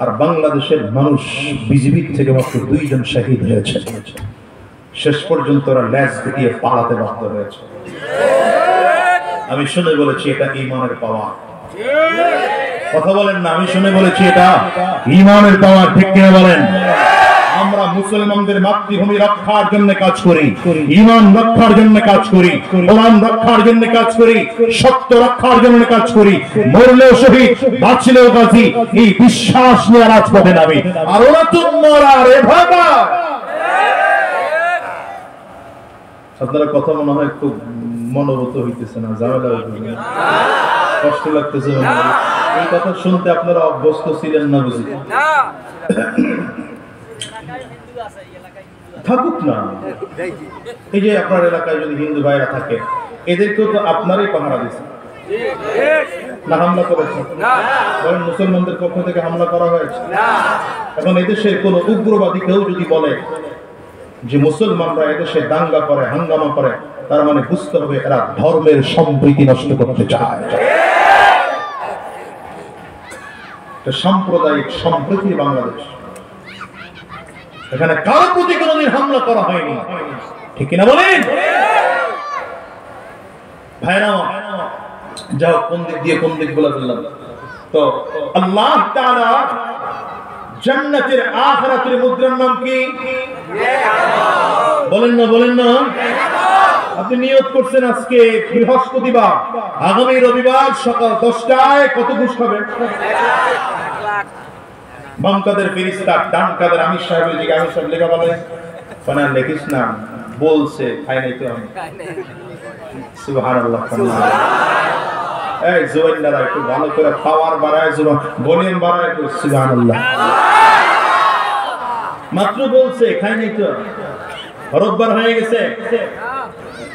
আর বাংলাদেশের মানুষ বিজিবির থেকে মাত্র 2 জন শহীদ হয়েছে। শেষ পর্যন্ত ওরা লেজ গুটিয়ে পালাতে বাধ্য হয়েছে। আমি শুনে বলেছি এটা ঈমানের পাওয়ার। কথা বলেন না, আমি শুনে বলেছি এটা ঈমানের পাওয়ার। ঠিক কিনা বলেন? আমরা মুসলমানদের মাতৃভূমি রক্ষার জন্য কাজ করি, ঈমান রক্ষার জন্য কাজ করি, কোরআন রক্ষার জন্য কাজ করি, সত্য রক্ষার জন্য কাজ করি, মরলেও শহীদ বাঁচলেও গাজী, এই বিশ্বাস নিয়ে রাজপথে নামি। আর ওরা তোমরা রে ভাবা, আপনারা কথা মনে হয় খুব মনোভূত হইতেছে না, ঝামেলা হইতেছে না, কষ্ট লাগতেছে, এই কথা শুনতে আপনারা অভ্যস্ত ছিলেন না বুঝি? থাকুক না, এই যে আপনার এলাকায় যদি হিন্দু ভাইরা থাকে, এদেরকেও তো আপনারাই পাহারা দিচ্ছেন না, হামলা করেছেন? বলেন মুসলমানদের পক্ষ থেকে হামলা করা হয়েছে? এখন এদেশের কোন উগ্রবাদী কেউ যদি বলে যে মুসলমানরা এদেশে দাঙ্গা করে, হাঙ্গামা করে, তার মানে বুঝতে হবে এরা ধর্মের সম্প্রীতি নষ্ট করতে চায়। সাম্প্রদায়িক সম্প্রীতির বাংলাদেশ, এখানে কারো প্রতি কোনদিন হামলা করা হয়নি, ঠিক কিনা বলেন ভাইরা? যাও, কোন দিক দিয়ে কোন দিক বলে ফেললাম। তো আল্লাহ তাআলা জান্নাতের আখিরাতের মুদ্রার নাম কি? বলেন না, বলেন না। আপনি নিয়ত করছেন আজকে বৃহস্পতিবার, আগামী রবিবার সকাল 10টায় কত ঘুষ খাবেন? বাম কাদের ফেরেশতা, ডান কাদের আমির সাহেবের দিকে আমির সাহেব লেখা বলে কোন লেখিস না, বলছে খাই নাই তো আমি। সুবহানাল্লাহ। এই জোয়ানরা একটু ভালো করে পাওয়ার বাড়ায়, জোয়ান ভলিউম বাড়ায়, সুবহানাল্লাহ। মাত্র বলছে খাই নাই তো, রোববার হয়ে গেছে,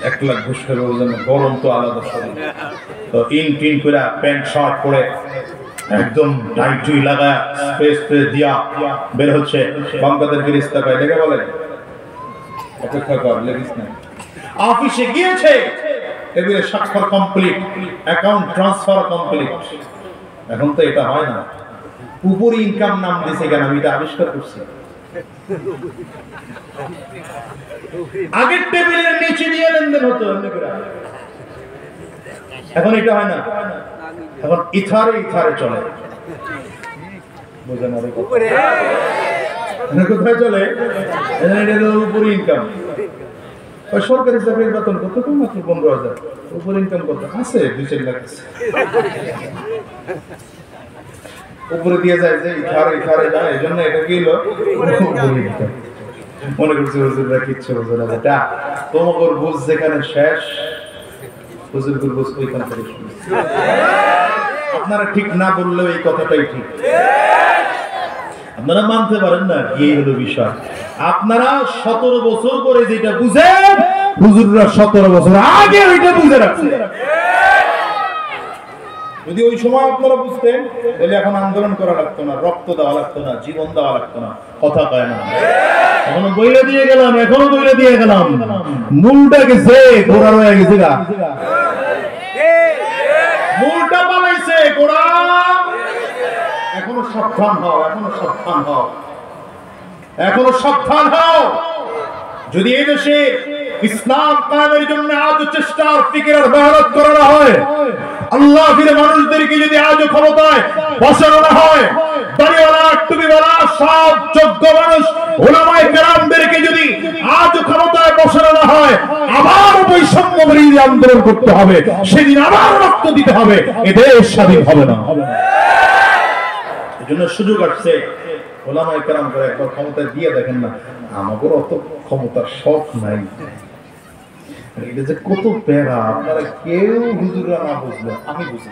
1 লাখ ঘুষ খাবে ওজন, গরম তো আলাদা শরীর, তো ইন করে প্যান্ট শার্ট পরে একদম টাইট টুই লাগা স্পেস দিয়া বের হচ্ছে। বামকাদের ফেরেশতা কয় লেগে বলে অপেক্ষা কর, লেগিস না। অফিসে গিয়েছে, এবারে স্বাক্ষর কমপ্লিট, অ্যাকাউন্ট ট্রান্সফার কমপ্লিট। এখন তো এটা হয় না, উপরি ইনকাম নাম দিয়েছে কেন? আমি এটা আবিষ্কার করছি। আগের টেবিলের নিচে দিয়ে লেনদেন হতো, এখন এটা হয় না, এখন ইথারে ইথারে চলে। বুঝলেন? কোথায় চলে? উপরি ইনকাম। সরকারি চাকরির বেতন কত? মাত্র 15,000। উপর ইনকাম কত আছে? 2-4 লাখ আছে। উপরে দিয়ে যায় যে ইথারে ইথারে যায়, এই জন্য এটা কি হলো? মনে করছি হুজুররা কিচ্ছু বোঝে না, এটা তোমার বুঝ যেখানে শেষ, হুজুরগুর বুঝ ওইখান থেকে শুরু। আপনারা ঠিক না বললেও এই কথাটাই ঠিক, আপনারা মানতে পারেন না, এই হলো বিষয়। আপনারা 17 বছর পরে যেটা বুঝেন, হুজুররা 17 বছর আগে ওইটা বুঝে রাখছে। যদি ওই সময় আপনারা বুঝতেন, তাহলে এখন আন্দোলন করা লাগতো না, রক্ত দেওয়া লাগতো না, জীবন দেওয়া লাগতো না। কথা কয় না? এখনো বইলে দিয়ে গেলাম, এখনো বইলে দিয়ে গেলাম, মূলটা গেছে, গোড়া রয়ে গেছে গা, মূলটা বানাইছে গোড়া। এখনো সাবধান হও, এখনো সাবধান হও, এখনো সাবধান হও। যদি এই দেশে ইসলাম কায়েমের জন্য আজ চেষ্টার ফিকির আর মেহনত করা হয়, আল্লাহ ফিরে মানুষদেরকে যদি আজও ক্ষমতায় বসানো না হয়, দাড়িওয়ালা টুপিওয়ালা সব যোগ্য মানুষ উলামায়ে কেরামদেরকে যদি আজও ক্ষমতায় বসানো না হয়, আবার বৈষম্য বিরোধী আন্দোলন করতে হবে, সেদিন আবার রক্ত দিতে হবে, এ দেশ স্বাধীন হবে না। এজন্য সুযোগ আসছে, উলামায়ে কেরাম করে একবার ক্ষমতায় দিয়ে দেখেন না। আমাদের অত ক্ষমতার শখ নাই, এটা যে কত প্যারা, আপনারা কেউ হুজুররা না বুঝলেন, আমি বুঝি।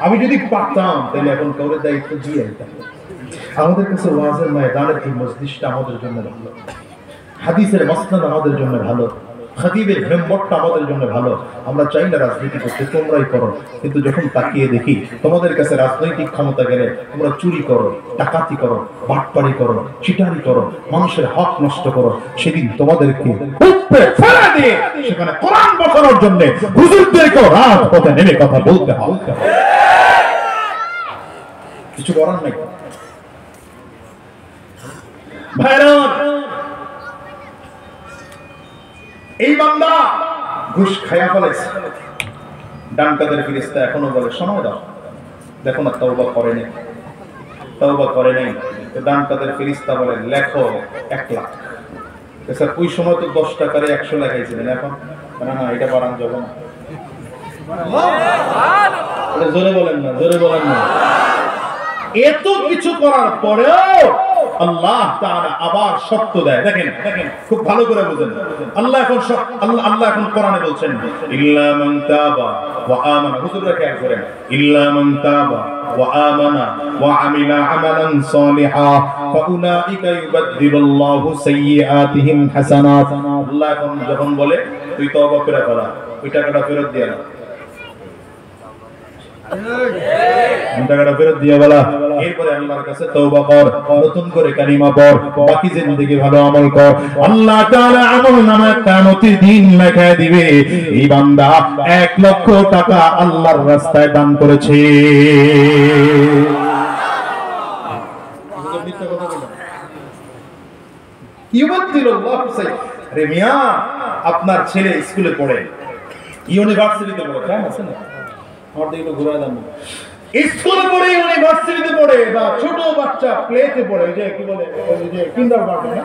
আমি যদি পারতাম তাহলে এখন কাউরে দায়িত্ব দিয়ে দিতাম। আমাদের কাছে ওয়াজের ময়দানের এই মজলিসটা আমাদের জন্য ভালো, হাদিসের মাসনাদ আমাদের জন্য ভালো, খতিবের মেম্বরটা আমাদের জন্য ভালো। আমরা চাই না রাজনীতি করতে, তোমরাই করো, কিন্তু যখন তাকিয়ে দেখি তোমাদের কাছে রাজনৈতিক ক্ষমতা গেলে তোমরা চুরি করো, ডাকাতি করো, বাটপাড়ি করো, চিটারি করো, মানুষের হক নষ্ট করো, সেদিন তোমাদেরকে ফেলে দিয়ে সেখানে কোরআন বসানোর জন্য হুজুরদেরকেও রাজপথে নেমে কথা বলতে হবে। কিছু করার নাই ভাইরা। এই বান্দা ঘুষ খায়া ফেলেছে, ডান কাদের ফেরেশতা এখনো বলে সময় দাও, দেখো না তওবা করেনি। তওবা করে নাই, তো ডান কাদের ফেরেশতা বলে লেখো 1 লাখ। স্যার ওই সময় তো 10 টাকারে 100 লেখাইছিলেন, এখন না না এটা বাড়ান যাবে না। জোরে বলেন না, জোরে বলেন না। এত কিছু করার পরেও আল্লাহ তাআলা আবার শর্ত দেয়। দেখেন দেখেন খুব ভালো করে বুঝেন। আল্লাহ এখন কোরআনে বলছেন ইল্লা মান তাবা ওয়া আমানা, হুজুররা খেয়াল করেন, ইল্লা মান তাবা ওয়া আমানা ওয়া আমিলা আমালান সালিহা ফাউলাইকা ইউবাদদিলুল্লাহু সাইয়্যাতিহিম হাসানাত। আল্লাহ এখন যখন বলে তুই তওবা করে ফেলা, ওই টাকাটা ফেরত দিয়ে না, টাকাটা ফেরত দিয়ে বলা, এরপরে আল্লাহর কাছে তওবা কর, নতুন করে কালিমা পড়, বাকি জিন্দেগি ভালো আমল কর। আল্লাহ তাআলা আমলনামায় কিয়ামতের দিন লেখা দিবে এই বান্দা 1 লক্ষ টাকা আল্লাহর রাস্তায় দান করেছে। আরে মিয়া, আপনার ছেলে স্কুলে পড়ে, ইউনিভার্সিটিতে পড়ে, কেন আছে না স্কুলে পড়ে, ইউনিভার্সিটিতে পড়ে, বা ছোট বাচ্চা প্লেতে পড়ে, যে কি বলে যে কিন্ডারগার্টেন,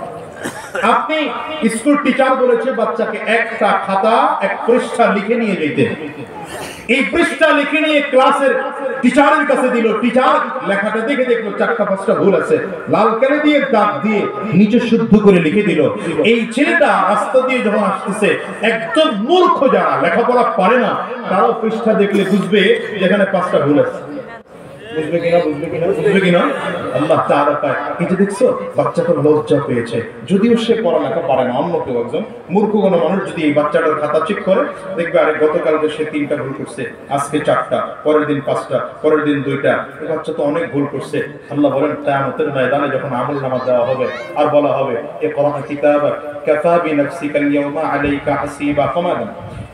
আপনি স্কুল টিচার বলেছে বাচ্চাকে একটা খাতা 1 পৃষ্ঠা লিখে নিয়ে যেতে। এই পৃষ্ঠা লিখে নিয়ে ক্লাসের টিচারের কাছে দিল। টিচার লেখাটা দেখে দেখলো 4-5টা ভুল আছে, লাল কালি দিয়ে দাগ দিয়ে নিচে শুদ্ধ করে লিখে দিল। এই ছেলেটা রাস্তা দিয়ে যখন আসতেছে, একদম মূর্খ যারা লেখাপড়া পারে না, তারাও পৃষ্ঠা দেখলে বুঝবে যেখানে 5টা ভুল আছে। বুঝবে কিনা আল্লাহ তাআলা পায়। এটা দেখছো, বাচ্চাটা লজ্জা পেয়েছে, যদিও সে পড়ালেখা পারে না, অন্য কেউ একজন মূর্খ কোনো মানুষ যদি এই বাচ্চাটার খাতা চেক করে, দেখবে আরে গতকালকে সে 3টা ভুল করছে, আজকে 4টা, পরের দিন 5টা, পরের দিন 2টা, এই বাচ্চা তো অনেক ভুল করছে। আল্লাহ বলেন কিয়ামতের ময়দানে যখন আমলনামা দেওয়া হবে আর বলা হবে ইকরা কিতাবাক কাফা বিনাফসিকাল ইয়াওমা আলাইকা হাসিবা, কমাদান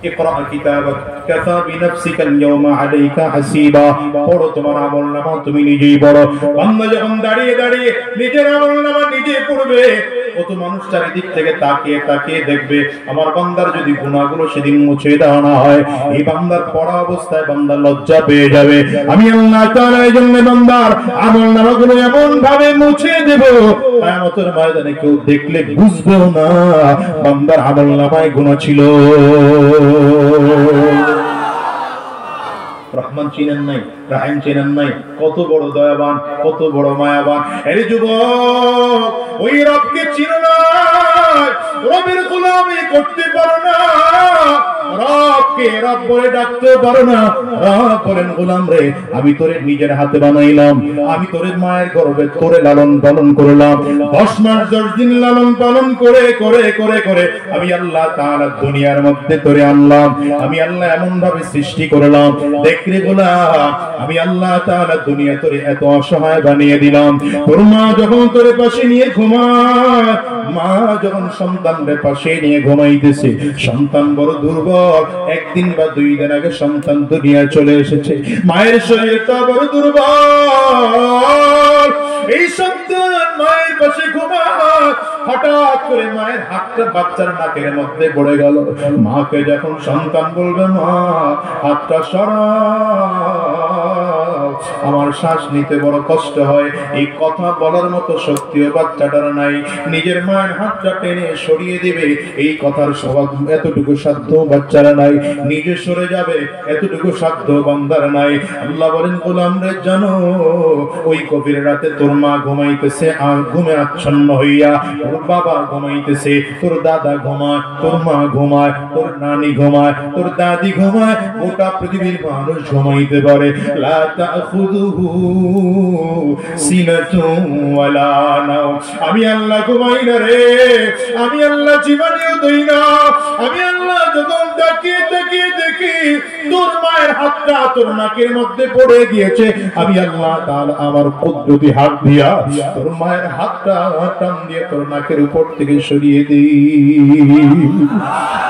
ইকরা কিতাবাক কাফা বিনাফসিকাল ইয়াওমা আলাইকা হাসিবা, পড়ো তোমার আমলনামা তুমি নিজেই পড়ো। বান্দা যখন দাঁড়িয়ে দাঁড়িয়ে নিজের আমলনামা নিজে পড়বে, কত মানুষ চারিদিক থেকে তাকিয়ে তাকিয়ে দেখবে, আমার বান্দার যদি গুনাহগুলো সেদিন মুছে দেওয়া না হয়, এই বান্দার পড়া অবস্থায় বান্দা লজ্জা পেয়ে যাবে। আমি আল্লাহ তাআলা এই জন্য বান্দার আমলনামাগুলো এমন ভাবে মুছে দেব, কিয়ামতের ময়দানে কেউ দেখলে বুঝবেও না বান্দার আমলনামায় গুনাহ ছিল। রহমান চিনেন নাই, রাহিম চিনেন নাই, কত বড় দয়াবান, কত বড় মায়াবান। আরে যুবক, ওই রবকে চিনো না, রবের গোলামি করতে পারো না, রবকে রব বলে ডাকতে পারো না। রব বলেন গোলাম রে, আমি তোরে নিজের হাতে বানাইলাম, আমি তোরে মায়ের গর্ভে তোরে লালন পালন করলাম, 10 মাস 10 দিন লালন পালন করে করে করে করে আমি আল্লাহ তাআলা দুনিয়ার মধ্যে তোরে আনলাম। আমি আল্লাহ এমন ভাবে সৃষ্টি করলাম, দেখরে গোলাম, আমি আল্লাহ তাআলা দুনিয়া তোরে এত অসহায় বানিয়ে দিলাম। তোর মা যখন তোরে পাশে নিয়ে ঘুমায়, মা যখন সন্তানের পাশে নিয়ে ঘুমাইতেছে, সন্তান বড় দুর্বল, 1 দিন বা 2 দিন আগে সন্তান দুনিয়ায় চলে এসেছে, মায়ের শরীরটা বড় দুর্বল, এই সন্তান মায়ের পাশে ঘুমায়, হঠাৎ করে মায়ের হাতটা বাচ্চার নাকের মধ্যে পড়ে গেল। মাকে যখন সন্তান বলবে মা হাতটা সরাও, আমার শ্বাস নিতে বড় কষ্ট হয়, এই কথা বলার মতো শক্তিও বাচ্চাটার নাই। নিজের মায়ের হাতটা টেনে সরিয়ে দিবে, এই কথার স্বভাব এতটুকু সাধ্য বাচ্চার নাই, নিজে সরে যাবে এতটুকু সাধ্য বান্দার নাই। আল্লাহ বলেন গোলাম রে, জানো ওই গভীর রাতে তোর মা ঘুমাইতেছে, আর ঘুমে আচ্ছন্ন হইয়া, তোর বাবা ঘুমাইতেছে, তোর দাদা ঘুমায়, তোর মা ঘুমায়, তোর নানি ঘুমায়, তোর দাদি ঘুমায়, গোটা পৃথিবীর মানুষ ঘুমাইতে পারে। লা তাখুযুহু সিনাতুন ওয়ালা নাওম, আমি আল্লাহ ঘুমাই না রে, আমি আল্লাহ জীবনেও দেই না। আমি আল্লাহ যখন তাকিয়ে তাকিয়ে দেখি তোর মায়ের হাতটা তোর নাকের মধ্যে পড়ে গিয়েছে, আমি আল্লাহ তাআলা আমার কুদরতি হাত দিয়া তোর মায়ের হাতটা টান দিয়ে তোর নাকের উপর থেকে সরিয়ে দিই।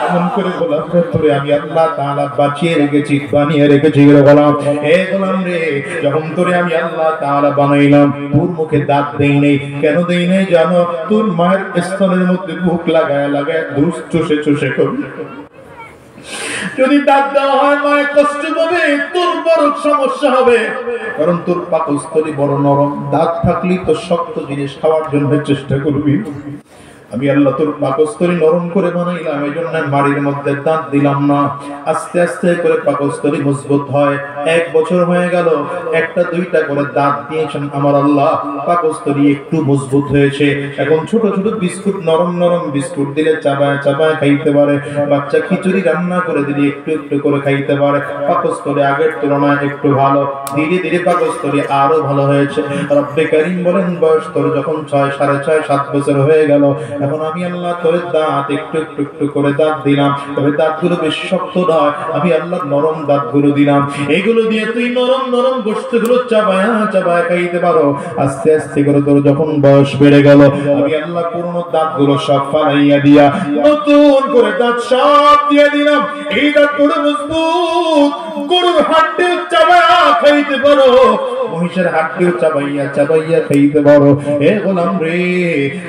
এমন করে গোলাম রে, তোরে আমি আল্লাহ তাআলা বাঁচিয়ে রেখেছি, বানিয়ে রেখেছি রে গোলাম। এ গোলাম রে, যখন তোরে আমি আল্লাহ তাআলা বানাইলাম, তোর মুখে দাঁত দেই নাই, কেন দেই নাই জানো? তোর মায়ের স্তনের মধ্যে মুখ লাগায় লাগায় দুধ চুষে চুষে করি। যদি দাঁত দেওয়া হয় মায়ে কষ্ট পাবে, তোর বড় সমস্যা হবে, কারণ তোর পাকস্থলী বড় নরম। দাঁত থাকলেই তো শক্ত জিনিস খাওয়ার জন্য চেষ্টা করবি। আমি আল্লাহ তোর পাকস্থলী নরম করে বানাইলাম, এই জন্য মাড়ির মধ্যে দাঁত দিলাম না। আস্তে আস্তে করে পাকস্থলী মজবুত হয়। 1 বছর হয়ে গেল, একটা দুইটা করে দাঁত দিয়েছেন আমার আল্লাহ, পাকস্থলী একটু মজবুত হয়েছে। এখন ছোট ছোট বিস্কুট, নরম নরম বিস্কুট দিলে চাবায় চাবায় খাইতে পারে। বাচ্চা খিচুড়ি রান্না করে দিলে একটু একটু করে খাইতে পারে। পাকস্থলী আগের তুলনায় একটু ভালো, ধীরে ধীরে পাকস্থলী আরো ভালো হয়েছে। রব্বে কারীম বলেন, বয়স তোর যখন 6, 6.5, 7 বছর হয়ে গেল, এখন আমি আল্লাহ তোর দাঁত একটু একটু একটু করে দাঁত দিলাম। তবে দাঁতগুলো বেশি শক্ত নয়, আমি আল্লাহ নরম দাঁতগুলো দিলাম। এইগুলো দিয়ে তুই নরম নরম গোশতগুলো চাবায়া চাবায়া খাইতে পারো। আস্তে আস্তে করে তোর যখন বয়স বেড়ে গেল, আমি আল্লাহ পুরনো দাঁতগুলো সব ফালাইয়া দিয়া নতুন করে দাঁত সব দিয়ে দিলাম। এই দাঁতগুলো মজবুত, গরুর হাড্ডিও চাবায়া খাইতে পারো, মহিষের হাড্ডিও চাবাইয়া চাবাইয়া খাইতে পারো। এ গোলাম রে,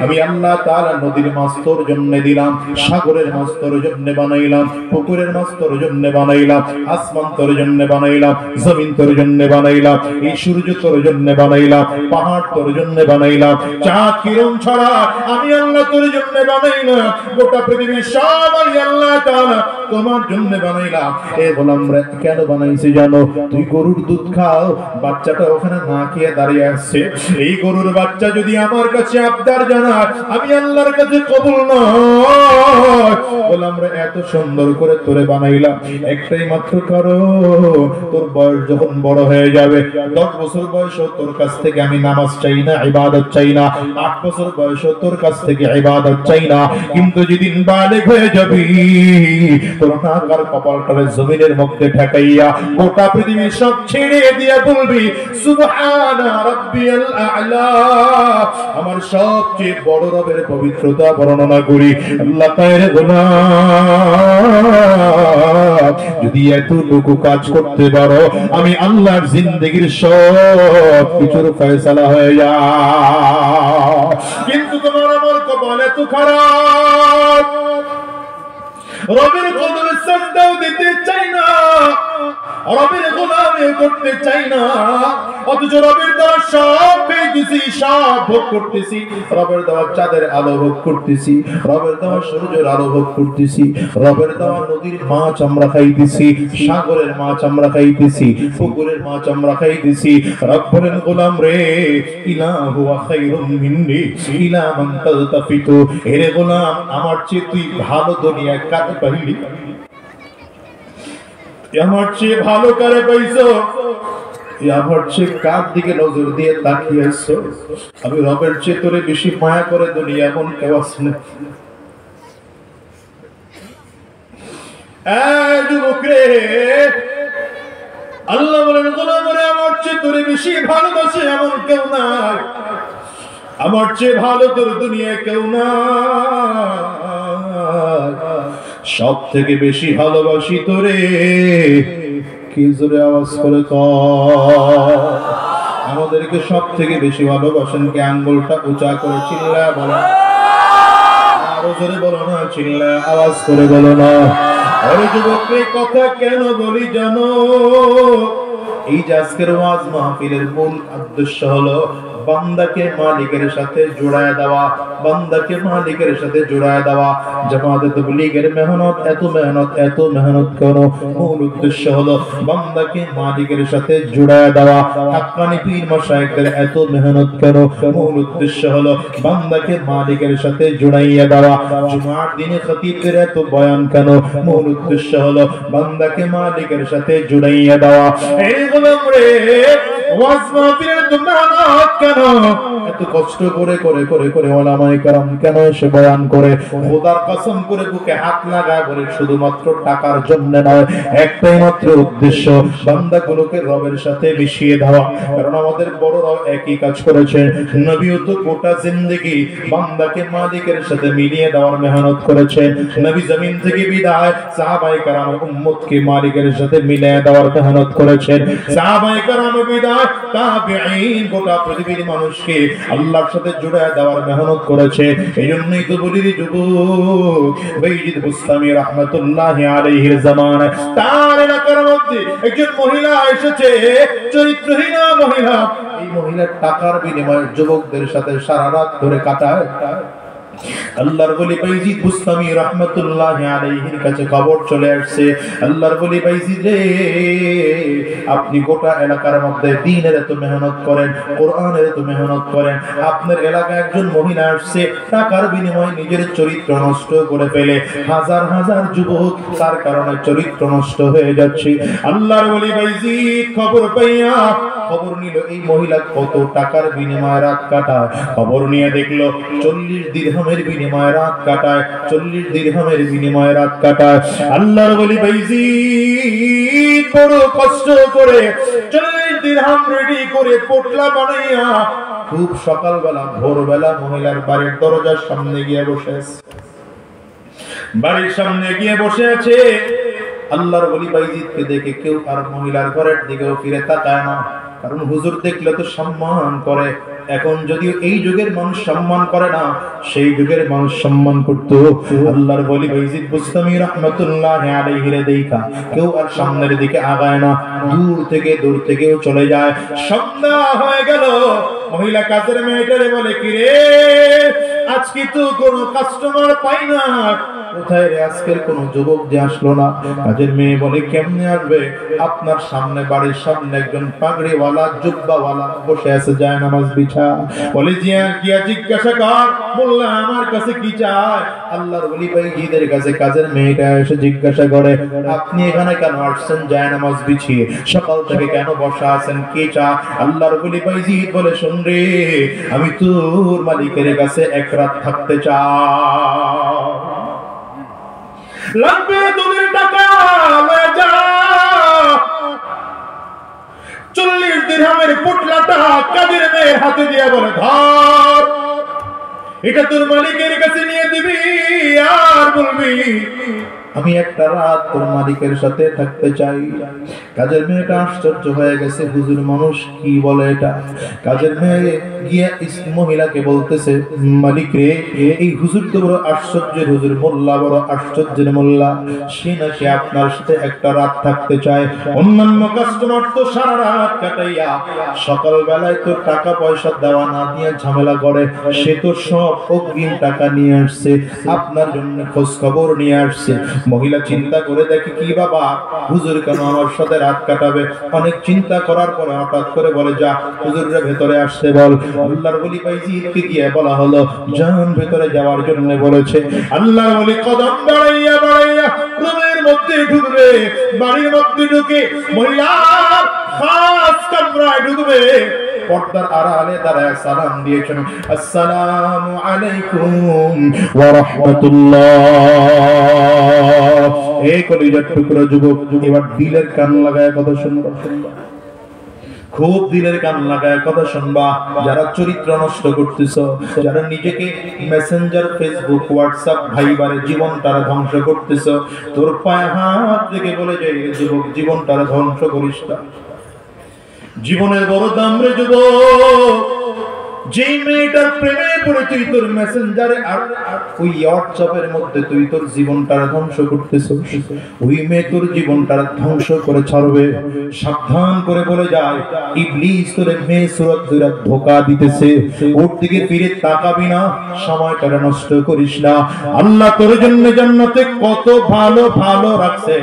আমি আল্লাহ তাআলা নদীর মাছ তোর জন্য দিলাম, সাগরের মাছ তোর জন্য বানাইলাম, পুকুরের মাছ তোর জন্য বানাইলাম, আসমান তোর জন্য বানাইলাম, জমিন তোর জন্য বানাইলাম, এই সূর্য তোর জন্য বানাইলাম, পাহাড় তোর জন্য বানাইলাম, চাঁদ কিরণ ছড়া আমি আল্লাহ তোর জন্য বানাইলাম, গোটা পৃথিবী সব আমি আল্লাহ তাআলা তোমার জন্য বানাইলাম। এ গোলাম রে, কেন বানাইছি জানো? তুই গরুর দুধ খাও, বাচ্চাটা ওখানে না খেয়ে দাঁড়িয়ে আসছে। এই গরুর বাচ্চা যদি আমার কাছে আবদার জানায়, আমি আল্লাহর কাছে কবুল নয়। বললাম রে, এত সুন্দর করে তোরে বানাইলাম একটাই মাত্র কারণ, তোর বয়স যখন বড় হয়ে যাবে, 10 বছর বয়স তোর কাছ থেকে আমি নামাজ চাই না, ইবাদত চাই না, 8 বছর বয়স তোর কাছ থেকে ইবাদত চাই না, কিন্তু যেদিন বালেগ হয়ে যাবি, তোর নাকার কপালটারে জমিনের মধ্যে ঠেকাইয়া গোটা পৃথিবী সব ছেড়ে দিয়ে বলবি, সুবহানা রাব্বিয়াল আ'লা। আমার সবচেয়ে বড় রবের পবিত্রতা বর্ণনা করি। আল্লাহ তাআলা গোলাম, যদি এতটুকু কাজ করতে পারো, আমি আল্লাহর জিন্দেগির সব কিছুর ফয়সালা হয়ে যায়। কিন্তু তোমার আমার কপাল এত খারাপ, রবের কদমে সাজদাও দিতে চাই না, রবের গোলামি করতে চাই না, অথচ রবের দেওয়া সব পেয়েছি, সব ভোগ করতেছি। রবের দেওয়া চাঁদের আলো ভোগ করতেছি, রবের দেওয়া সূর্যের আলো ভোগ করতেছি, রবের দেওয়া নদীর মাছ আমরা খাইতেছি, সাগরের মাছ আমরা খাইতেছি, পুকুরের মাছ আমরা খাইতেছি। রব বলেন, গোলাম রে, ইলাহু খায়রুম মিন্নি ইলা মান তালতাফিতু। এরে গোলাম, আমার চেয়ে তুই ভালো দুনিয়া কাকে পাইলি? আমার চেয়ে ভালো কারে পাইছো? আমার চেয়ে কার দিকে নজর দিয়ে তাকিয়েছো? আমি রবের চেয়ে তোরে বেশি মায়া করে দুনিয়া এমন কেউ আছে না? যুবক রে, আল্লাহ বলেন, গোলাম রে, আমার চেয়ে তোরে বেশি ভালোবাসে এমন কেউ নাই, আমার চেয়ে ভালো তোর দুনিয়া কেউ নাই। সব থেকে বেশি ভালোবাসি তোরে। কি জোরে আওয়াজ করে কর। আমাদেরকে সব থেকে বেশি ভালোবাসেন কে? আঙ্গুলটা উঁচা করে চিল্লায় বলো, আরো জোরে বলো না, চিল্লায় আওয়াজ করে বলো না। আরে যুবক, কথা কেন বলি জানো? এই যে আজকের ওয়াজ মাহফিলের মূল উদ্দেশ্য হলো বান্দাকে মালিকের সাথে জোড়ায় দেওয়া, বান্দাকে মালিকের সাথে জোড়ায় দেওয়া। জামাতে তাবলীগের মেহনত, এত মেহনত, এত মেহনত করো, মূল উদ্দেশ্য হলো বান্দাকে মালিকের সাথে জোড়ায় দেওয়া। হাক্কানি পীর মাশায়েখদের এত মেহনত করো, মূল উদ্দেশ্য হলো বান্দাকে মালিকের সাথে জোড়াইয়া দেওয়া। জুমার দিনে খতিবদের এত বয়ান কেন? মূল উদ্দেশ্য হলো বান্দাকে মালিকের সাথে জোড়াইয়া দেওয়া। এই গোলাম রে, ওয়াজ মাহফিলের তো মেহনত কেন? এত কষ্ট করে করে করে করে ওলামায়ে কেরাম কেন এসে বয়ান করে? খোদার কসম করে বুকে হাত লাগায় বলে, শুধুমাত্র টাকার জন্য নয়, একটাই মাত্র উদ্দেশ্য, বান্দাগুলোকে রবের সাথে মিশিয়ে দেওয়া। কারণ আমাদের বড়রাও একই কাজ করেছে। নবীও তো গোটা জিন্দেগি বান্দাকে মালিকের সাথে মিলিয়ে দেওয়ার মেহনত করেছে। নবী জমিন থেকে বিদায় সাহাবায়ে কেরাম উম্মতকে মালিকের সাথে মিলিয়ে দেওয়ার মেহনত করেছেন। সাহাবায়ে কেরাম বিদায় তাবিঈন গোটা পৃথিবীর মানুষকে আল্লাহর সাথে জুড়ে দেওয়ার মেহনত করেছে। এইজন্যই তো বলি যুবক, বাইজিদ বুস্তামি রাহমাতুল্লাহি আলাইহির জামানায় তার এলাকার মধ্যে একজন মহিলা এসেছে, চরিত্রহীনা মহিলা। এই মহিলার টাকার বিনিময়ে যুবকদের সাথে সারা রাত ধরে কাটায়। আল্লাহর ওলি বাইজিদ বুস্তামি রাহমাতুল্লাহি আলাইহির কাছে খবর চলে আসছে, আল্লাহর ওলি বাইজিদ রে, আপনি গোটা এলাকার মধ্যে দ্বীনের এত মেহনত করেন, কোরআনের এত মেহনত করেন, আপনার এলাকায় একজন মহিলা আসছে, টাকার বিনিময়ে নিজের চরিত্র নষ্ট করে ফেলে, হাজার হাজার যুবক তার কারণে চরিত্র নষ্ট হয়ে যাচ্ছে। আল্লাহর ওলি বাইজিদ খবর পাইয়া খবর নিল এই মহিলা কত টাকার বিনিময়ে রাত কাটায়। খবর নিয়ে দেখলো 40 দিরহামের বিনিময়ে রাত কাটায়, 40 দিরহামের বিনিময়ে রাত কাটায়। আল্লাহর ওলি বাইজিদ বড় কষ্ট করে 40 দিরহাম রেডি করে পোটলা বানাইয়া খুব সকালবেলা ভোরবেলা মহিলার বাড়ির দরজার সামনে গিয়ে বসে আছে। বাড়ির সামনে গিয়ে বসে আছে। আল্লাহর ওলি বাইজিদকে দেখে কেউ আর মহিলার ঘরের দিকেও ফিরে তাকায় না, কারণ হুজুর দেখলে তো সম্মান করে। এখন যদিও এই যুগের মানুষ সম্মান করে না, সেই যুগের মানুষ সম্মান করত। আল্লাহর ওলি বাইজিদ বুস্তামি রাহমাতুল্লাহি আলাইহি রে দেখা কেউ আর সামনের দিকে আগায় না, দূর থেকেও চলে যায়। সন্ধ্যা হয়ে গেল, মহিলা কাজের মেয়েটারে বলে, কি রে আজকে তো কোনো কাস্টমার পাই না, কোথায় রে আজকের কোনো যুবক যে আসলো না? কাজের মেয়ে বলে, কেমনে আসবে, আপনার সামনে বাড়ির সামনে একজন পাগড়িওয়ালা জুব্বাওয়ালা বসে আছে, যায় নামাজ বিছা। বলে গিয়া জিজ্ঞাসা কর। বললে আমার কাছে কি চায়? আল্লাহর ওলি বাইজিদের কাছে কাজের মেয়েটা এসে জিজ্ঞাসা করে, আপনি এখানে কেন আসছেন যায় নামাজ বিছিয়ে? সকাল থেকে কেন বসা আছেন, কি চা? আল্লাহর ওলি বাইজিদ বলে, শোন রে, আমি তোর মালিকের কাছে এক রাত থাকতে চাই, লাগবে তোদের টাকা লয়ে যা। 40 দিরহামের পোটলাটা কাজের মেয়ের হাতে দিয়ে বলে, ধর, এটা তোর মালিকের কাছে নিয়ে দিবি আর বলবি আমি একটা রাত তোর মালিকের সাথে থাকতে চাই। কাজের মেয়েটা আশ্চর্য হয়ে গেছে, হুজুর মানুষ কি বলে এটা? কাজের মেয়ে গিয়া মহিলাকে বলতেছে, মালিক রে, এই হুজুর তো বড় আশ্চর্যের হুজুর, মোল্লা বড় আশ্চর্যের মোল্লা, সে নাকি আপনার সাথে একটা রাত থাকতে চায়। অন্যান্য কাস্টমার তো সারা রাত কাটাইয়া সকাল বেলায় তো টাকা পয়সা দেওয়া না দিয়ে ঝামেলা করে, সে তো সব অগ্রিম টাকা নিয়ে আসছে, আপনার জন্য খোঁজ খবর নিয়ে আসছে। মহিলা চিন্তা করে দেখে, কি বাবা, হুজুর কেন আমার সাথে রাত কাটাবে? অনেক চিন্তা করার পরে হঠাৎ করে বলে, যা হুজুররা ভেতরে আসতে বল। আল্লাহর ওলি বাইজিদকে গিয়ে বলা হলো, জান ভেতরে যাওয়ার জন্য বলেছে। আল্লাহর ওলি কদম বাড়াইয়া বাড়াইয়া রুমের মধ্যে ঢুকবে, বাড়ির মধ্যে ঢুকে মহিলার খাস কামরায় ঢুকবে, পর্দার আড়ালে দাঁড়ায় সালাম দিয়েছেন, আসসালামু আলাইকুম ওয়া রাহমাতুল্লাহ। এই কলিজার টুকরো যুবক, এবার দিলের কান লাগায় কথা শুনবা, খুব দিলের কান লাগায় কথা শুনবা। যারা চরিত্র নষ্ট করতেছো, যারা নিজেকে মেসেঞ্জার, ফেসবুক, হোয়াটসঅ্যাপ, ভাইবারে জীবনটারে ধ্বংস করতেছো, তোর পায়ে হাত থেকে বলে যাই যুবক, জীবনটারে ধ্বংস করিস না। জীবনের বড় দাম রে যুবক। যেই মেয়েটার প্রেমে পড়ে তুই তোর মেসেঞ্জারে আর ওই হোয়াটসঅ্যাপের মধ্যে তুই তোর জীবনটারে ধ্বংস করতেছিস, ওই মেয়ে তোর জীবনটারে ধ্বংস করে ছাড়বে। সাবধান করে বলে যায়, ইবলিস তোরে মেয়ে সুরত দুইরা ধোঁকা দিতেছে, ওর দিকে ফিরে তাকাবি না, সময়টারে নষ্ট করিস না। আল্লাহ তোর জন্য জান্নাতে কত ভালো ভালো রাখছে,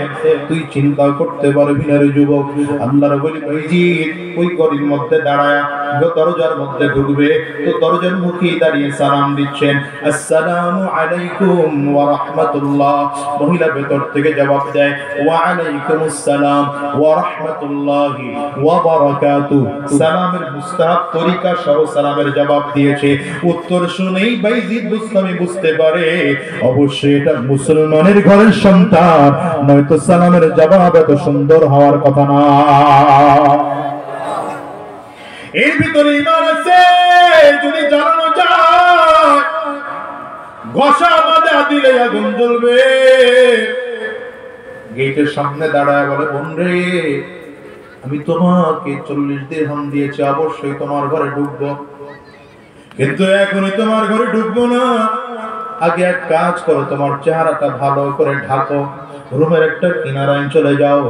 তুই চিন্তা করতে পারবি না রে যুবক। আল্লাহর ওলি বাইজিদ ওই গলির মধ্যে দাঁড়ায় দরজার মধ্যে ঢুকবে, তো দরজার মুখে দাঁড়িয়ে সালাম দিচ্ছেন, আসসালামু আলাইকুম ওয়া রাহমাতুল্লাহ। মহিলা ভেতর থেকে জবাব দেয়, ওয়া আলাইকুমুস সালাম ওয়া রাহমাতুল্লাহি ওয়া বারাকাতুহু। সালামের মুস্তাহাব তরিকা সহ সালামের জবাব দিয়েছে। উত্তর শুনেই বাইজিদ বুস্তামি বুঝতে পারে, অবশ্যই এটা মুসলমানের ঘরের সন্তান, নয়তো সালামের জবাব এত সুন্দর হওয়ার কথা না। এর ভিতরে ঈমান আছে, যদি জানানো যায় ঘষা বাঁধা দিলে আগুন জ্বলবে। গেটের সামনে দাঁড়ায় বলে, বোন রে, আমি তোমাকে 40 দিরহাম দিয়েছি, অবশ্যই তোমার ঘরে ঢুকবো, কিন্তু এখনই তোমার ঘরে ঢুকবো না। আগে এক কাজ করো, তোমার চেহারাটা ভালো করে ঢাকো, রুমের একটা কিনারায় চলে যাও।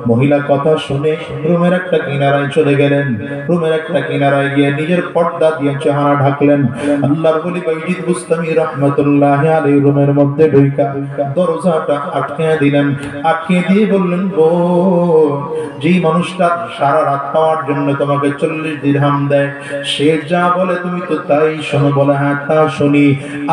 মহিলা কথা শুনে রুমের একটা কিনারায় চলে গেলেন। রুমের একটা কিনারায় গিয়ে নিজের পর্দা দিয়ে চেহারা ঢাকলেন। আল্লাহর ওলি বাইজিদ বুস্তামি রাহমাতুল্লাহি আলাইহি রুমের মধ্যে ঢুকা দরজাটা আটকে দিলেন। আটকে দিয়ে বললেন, বোন, যেই মানুষটা সারা রাত পাওয়ার জন্য তোমাকে 40 দিরহাম দেয়, সে যা বলে তুমি তো তাই শোনো? বলে, হ্যাঁ তা শুনি।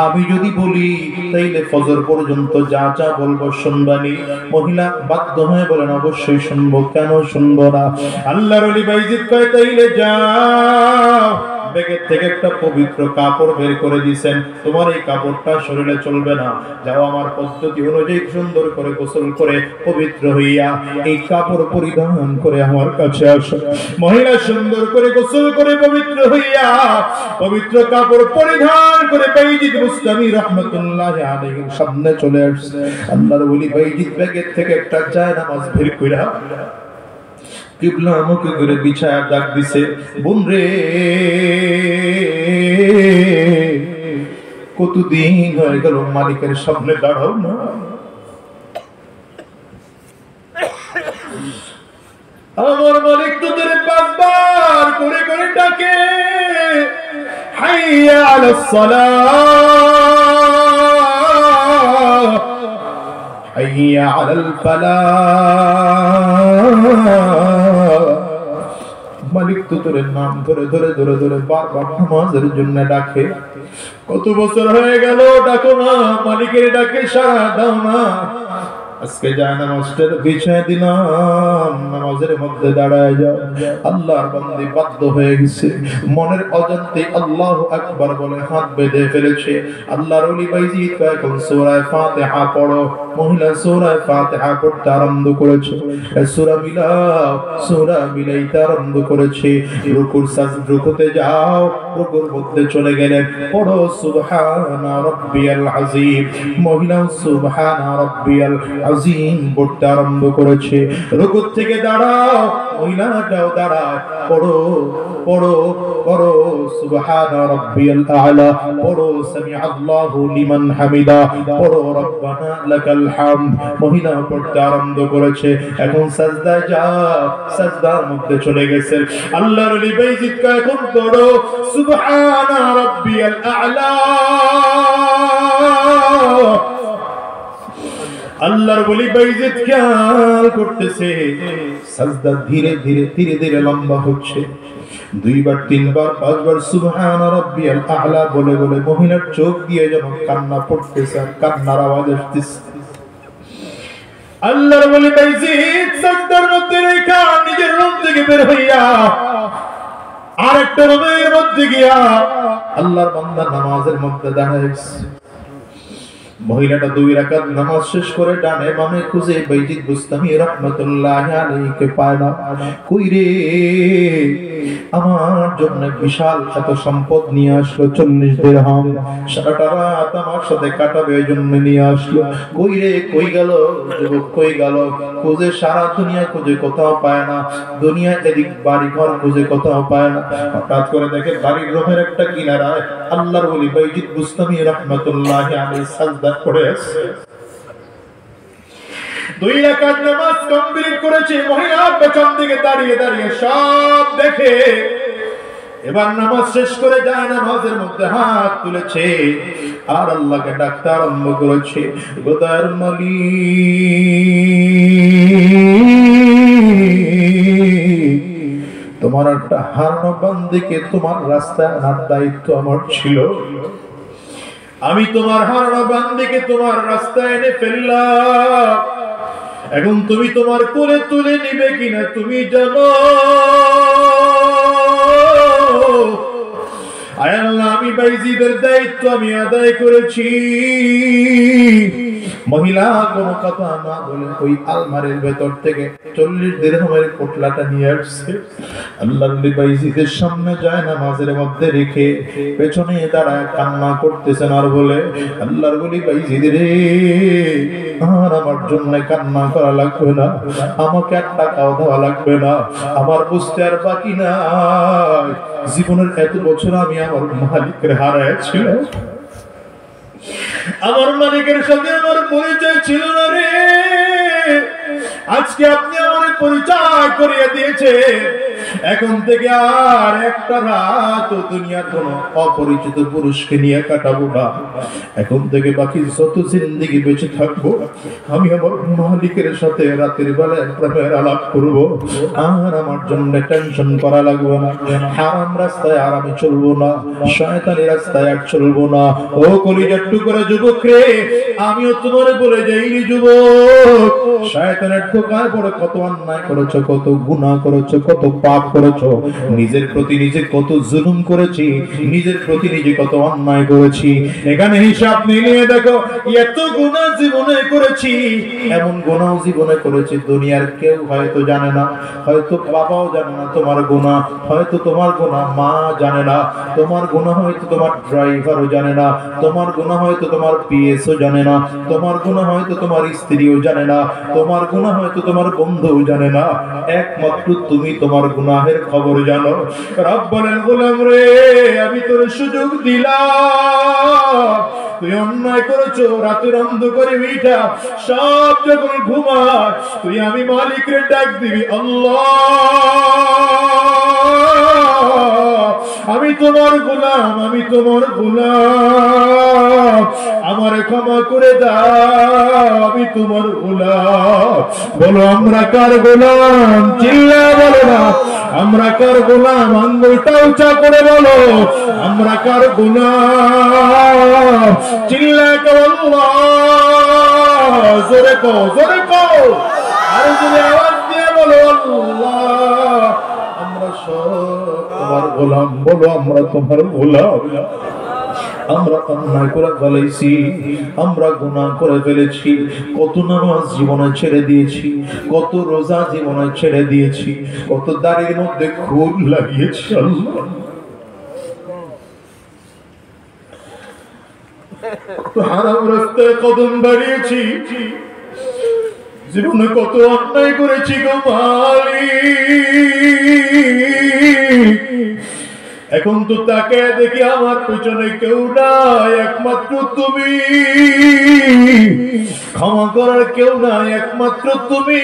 আমি যদি বলি তাইলে ফজর পর্যন্ত যা যা বলবো শুনবানি? মহিলা বাধ্য হয়ে বলেন, অবশ্যই শুনবো, কেন শুনবো না? আল্লাহর ওলি বাইজিদ কয়, তাইলে যাও। ব্যাগের থেকে একটা পবিত্র কাপড় বের করে দিয়েছেন, তোমার এই কাপড়টা শরীরে চলবে না, যাও আমার পদ্ধতি অনুযায়ী সুন্দর করে গোসল করে পবিত্র হইয়া এই কাপড় পরিধান করে আমার কাছে আসো। মহিলা সুন্দর করে গোসল করে পবিত্র হইয়া পবিত্র কাপড় পরিধান করে বাইজিদ বুস্তামি রাহমাতুল্লাহি আলাইহির সামনে চলে আসছে। আল্লাহর ওলি বাইজিদ ব্যাগের থেকে একটা জায়নামাজ বের কইরা কিবলা মুখে করে বিছায়া ডাক দিছে, বোন রে, কতদিন হয়ে গেল মালিকের সামনে দাঁড়াও না? আমার মালিক তোদের 5 বার করে করে ডাকে, হাইয়া আলাস সালাহ, হাইয়া আলাল ফালাহ। মালিক তো তোর নাম ধরে ধরে ধরে ধরে বারবার নামাজের জন্য ডাকে। কত বছর হয়ে গেল ডাকো না, মালিকের ডাকে সাড়া দাও না। আজকে যায় নামাজটা বিছায় দিলাম, নামাজের মধ্যে দাঁড়ায় যাও। আল্লাহর বান্দী বাধ্য হয়ে গেছে, মনের অজান্তে আল্লাহু আকবার বলে হাত বেঁধে ফেলেছে। আল্লাহর ওলি বাইজিদ এখন সূরা ফাতিহা পড়ো। মহিলা সূরা ফাতিহা পড়তে আরম্ভ করেছে। সূরা মিলাইতে আরম্ভ করেছে। রুকুতে যাও, রুকুর মধ্যে চলে গেলেন, পড়ো সুবহানা রাব্বিয়াল আযীম। মহিলা সুবহানা রাব্বিয়াল আযীম পড়তে আরম্ভ করেছে। রুকু থেকে দাঁড়াও, মহিলাটাও দাঁড়ায়, পড়ো পড়ো পড়ো সুবহানা রাব্বিয়াল আ'লা, পড়ো সামিআল্লাহু লিমান হামিদা, পড়ো রব্বানা লাকাল হামদ। মহিলা পড়তে আরম্ভ করেছে। এখন সাজদায় যাও, সাজদার মধ্যে চলে গেছে। আল্লাহর ওলি বাইজিদ কা এখন পড়ো সুবহানা রাব্বিয়াল আ'লা। আল্লাহর ওলি বাইজিদ খেয়াল করতেছে সাজদা ধীরে ধীরে ধীরে ধীরে লম্বা হচ্ছে। 2 বার 3 বার 5 বার সুবহান রাব্বিয়াল আ'লা বলে বলে মহিলার চোখ দিয়ে যেন কান্না পড়তেছে, আর কান্নার আওয়াজ আসতেছে। আল্লাহর ওলি বাইজিদ সাজদার মধ্যে রেখা নিজের রুম থেকে বের হইয়া আরেকটা রুমের মধ্যে গিয়া আল্লাহর বান্দা নামাজের মধ্যে দাঁড়াইছে। মহিলাটা 2 রাকাত নামাজ শেষ করে ডানে বামে খুঁজে বাইজিদ বুস্তামি রাহমাতুল্লাহি আলাইহিকে পায় না। কই রে, আমার জন্য বিশাল এত সম্পদ নিয়ে আসলো, 40 দিরহাম, সারাটা রাত আমার সাথে কাটাবে এই জন্য নিয়ে আসলো। কই রে, কই গেল যুবক, কই গেল? খুঁজে সারা দুনিয়া খুঁজে কোথাও পায় না। দুনিয়া এদিক বাড়ি ঘর খুঁজে কোথাও পায় না। হঠাৎ করে দেখে বাড়ির রোমের একটা কিনারায় আল্লাহর ওলি বাইজিদ বুস্তামি রাহমাতুল্লাহি আলাইহি সাজদা করে আছে। 2 রাকাত নামাজ কমপ্লিট করেছে। মহিলা পেছন দিকে দাঁড়িয়ে দাঁড়িয়ে সব দেখে। এবার নামাজ শেষ করে যায় নামাজের মধ্যে হাত তুলেছে আর আল্লাহকে ডাকতে আরম্ভ করেছে, গোদার মালিক, তোমার একটা হারানো বান্দিকে তোমার রাস্তায় আনার দায়িত্ব আমার ছিল। আমি তোমার হারানো বান্দিকে তোমার রাস্তায় এনে ফেললাম। এখন তুমি তোমার কোলে তুলে নিবে কিনা তুমি জানো। আয় আল্লাহ আমি বাইজিদের দায়িত্ব আমি আদায় করেছি। মহিলা কোনো কথা না বলে ওই আলমারির ভেতর থেকে 40 দিরহামের পোটলাটা নিয়ে আসছে। আল্লাহর নবী বাইজিদের সামনে যায় নামাজের মধ্যে রেখে পেছনে দাঁড়ায় কান্না করতেছেন আর বলে, আল্লাহর বলি বাইজিদ রে, আর আমার জন্য কান্না করা লাগবে না, আমাকে আর টাকাও দেওয়া লাগবে না, আমার বুঝতে আর বাকি নাই। জীবনের এত বছর আমি আমার মালিকের হারাইছিলাম, আমার মালিকের সাথে আমার পরিচয় ছিল না রে। আজকে আপনি আমার পরিচয় করিয়ে দিয়েছে। এখন থেকে আর একটা রাত দুনিয়ার কোন অপরিচিত পুরুষকে নিয়ে কাটাবো না। এখন থেকে বাকি যত জিন্দেগি বেঁচে থাকবো আমি আমার মালিকের সাথে রাতের বেলায় প্রেমের আলাপ করব। আর আমার জন্য টেনশন করা লাগবে না, হারাম রাস্তায় আর আমি চলবো না, শয়তানি রাস্তায় আর চলবো না। ও কলিজার টুকরা যুবক রে, আমিও তোমার বলে যাইনি যুবক, শয়তানের ধোঁকায় পড়ে কত অন্যায় করেছো, কত গুনাহ করেছো, কত পাপ করেছো, নিজের প্রতি নিজে কত জুলুম করেছি, নিজের প্রতি নিজে কত অন্যায় করেছি। এখানে হিসাব মিলিয়ে দেখো, এত গুনাহ জীবনে করেছি, এমন গুনাহ জীবনে করেছি দুনিয়ার কেউ হয়তো জানে না, হয়তো বাবাও জানে না তোমার গুনাহ, হয়তো তোমার গুনাহ মা জানে না, তোমার গুনাহ হয়তো তোমার ড্রাইভারও জানে না, তোমার গুনাহ হয়তো তোমার পিএসও জানে না, তোমার গুনাহ হয়তো তোমার স্ত্রীও জানে না, তোমার গুনাহ হয়তো তোমার বন্ধুও জানে না, একমাত্র তুমি তোমার গুনাহের খবর জানো। রব বলেন, গোলাম রে আমি তোর সুযোগ দিলাম, তুই অন্যায় করেছো, রাতের অন্ধকারে মিঠা সব যখন ঘুমাস তুই আমি মালিকের ডাক দিবি, আল্লাহ আমি তোমার গোলাম, আমি তোমার গোলাম, আমারে ক্ষমা করে দাও, আমি তোমার গোলাম। বলো আমরা কার গোলাম? চিল্লা বলো না, আমরা কার গোলাম? আঙ্গুলটা উঁচা করে বলো, আমরা কার গোলাম? চিল্লা কও আল্লাহ, জোরে কও, জোরে কও, আরো জোরে আওয়াজ দিয়ে বলো আল্লাহ আমরা সব তোমার গোলাম। বলো আমরা তোমার গোলাম। আমরা অন্যায় করে ফেলেছি, আমরা গুনাহ করে ফেলেছি, কত নামাজ জীবনে ছেড়ে দিয়েছি, কত রোজা জীবনে ছেড়ে দিয়েছি, কত দাড়ির মধ্যে খুন লাগিয়েছি আল্লাহ, হারাম রাস্তায় কদম বাড়িয়েছি, জীবনে কত অন্যায় করেছি গো মালিক। এখন তো তাকে দেখি আমার পেছনে কেউ নাই, একমাত্র তুমি, ক্ষমা করার কেউ নাই, একমাত্র তুমি।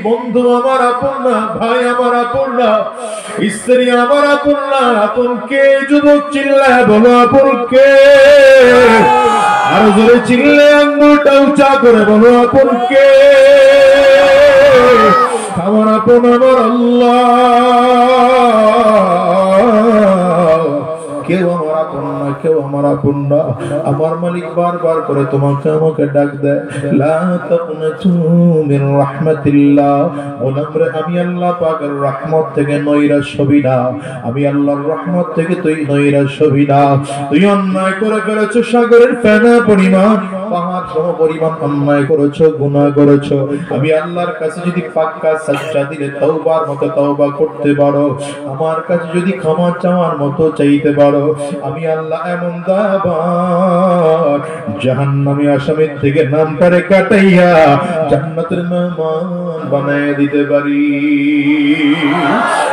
বন্ধু আমার আপন না, ভাই আমার আপন না, স্ত্রী আমার আপন না, আপন কে? যুবক চিল্লায় বলো আপন কে? আর জোরে চিল্লে আঙ্গুলটা উঁচা করে বলো আপন কে? আমার আপন আমার আল্লাহ, কেউ আমার আপন না, কেউ আমার আপন না। আমার মালিক বারবার করে তোমাকে আমাকে ডাক দেয়, লা তাকুনাতু মির রাহমাতিল্লাহ, গোলাম রে আমি আল্লাহ পাকের রহমত থেকে নৈরাশ হবি না, আমি আল্লাহর রহমত থেকে তুই নৈরাশ হবি না। তুই অন্যায় করে ফেলেছো, সাগরের ফেনা পরিমাণ, পাহাড় সম পরিমাণ অন্যায় করেছো, গুনাহ করেছো। আমি আল্লাহর কাছে যদি পাক্কা সাচ্চা দিলে তওবার মতো তওবা করতে পারো, আমার কাছে যদি ক্ষমা চাওয়ার মতো চাইতে পারো, আমি আল্লাহ এমন দাবার জাহান্নামী আসামির থেকে নামটারে কাটাইয়া জান্নাতের মেহমান বানায় দিতে পারি।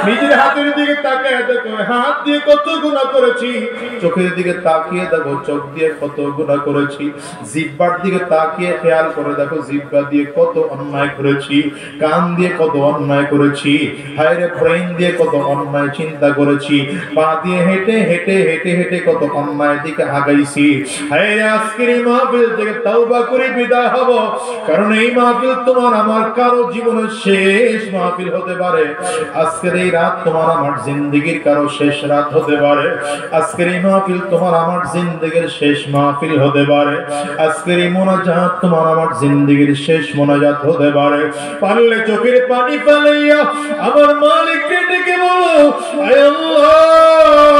নিজের হাতের দিকে তাকিয়ে দেখো, হাত দিয়ে কত গুনাহ করেছি, চোখের দিকে তাকিয়ে দেখো, চোখ দিয়ে কত গুনাহ করেছি, জিহ্বার দিকে তাকিয়ে খেয়াল করে দেখো, জিহ্বা দিয়ে কত অন্যায় করেছি, কান দিয়ে কত অন্যায় করেছি, হায় রে ব্রেন দিয়ে কত অন্যায় চিন্তা করেছি, পা দিয়ে হেঁটে হেঁটে হেঁটে হেঁটে কত অন্যায় দিকে আগাইছি। হায় রে আজকের এই মাহফিল থেকে তওবা করে বিদায় হব, কারণ এই মাহফিল তোমার আমার কারো জীবনের শেষ মাহফিল হতে পারে। আজকের এই রাত তোমার আমার জিন্দেগির কারো শেষ রাত হতে পারে। আজকের এই মাহফিল তোমার আমার জিন্দেগির শেষ মাহফিল হতে পারে। আজকের এই মোনাজাত তোমার আমার জিন্দেগির শেষ মোনাজাত হতে পারে। পারলে চোখের পানি ফেলাইয়া আমার মালিককে ডেকে বলো, আয় আল্লাহ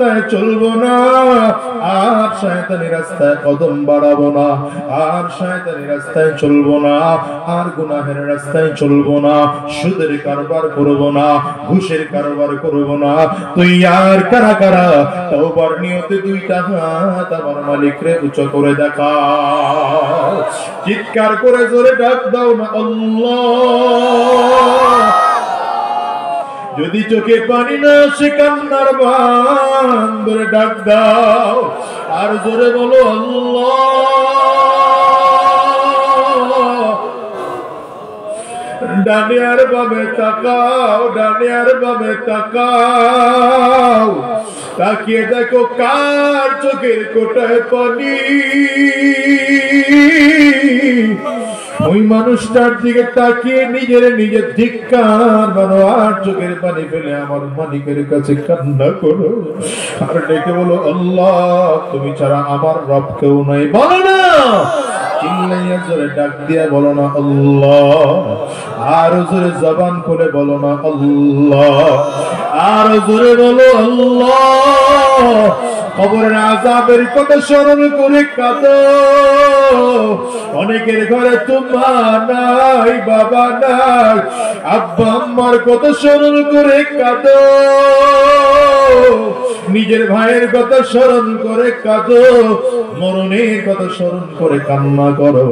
রাস্তায় চলবো না, আর শয়তানি রাস্তায় কদম বাড়াবো না, আর শয়তানি রাস্তায় চলবো না, আর গুনাহের রাস্তায় চলবো না, সুদের কারবার করব না, ঘুষের কারবার করব না। তুই আর কারা কারা তওবার নিয়তে দুইটা হাত আমার মালিকরে উঁচু করে দেখা, চিৎকার করে জোরে ডাক দাও না আল্লাহ। যদি চোখে পানি না আসে কান্নার বান ধরে ডাক দাও, আর জোরে বলো আল্লাহ। ডানে আর বামে তাকাও, ডানে আর বামে তাকাও, তাকিয়ে দেখো কার চোখের কোটায় পানি। ওই মানুষটার দিকে তাকিয়ে নিজের নিজের ধিক্কার মানো, আর চোখের পানি ফেলে আমার মালিকের কাছে কান্না করো, আর ডেকে বলো আল্লাহ তুমি ছাড়া আমার রব কেউ নাই। বলো না, চিল্লাইয়া জোরে ডাক দিয়া বলো না আল্লাহ, আর জোরে জবান খুলে বলো না আল্লাহ, আর জোরে বলো আল্লাহ। কবরের আযাবের কথা স্মরণ করে কাঁদো, অনেকের ঘরে তোমা নাই, বাবা নাই, আব্বা আম্মার কথা স্মরণ করে কাঁদো, নিজের ভাইয়ের কথা স্মরণ করে কাঁদো, মরণের কথা স্মরণ করে কান্না করো,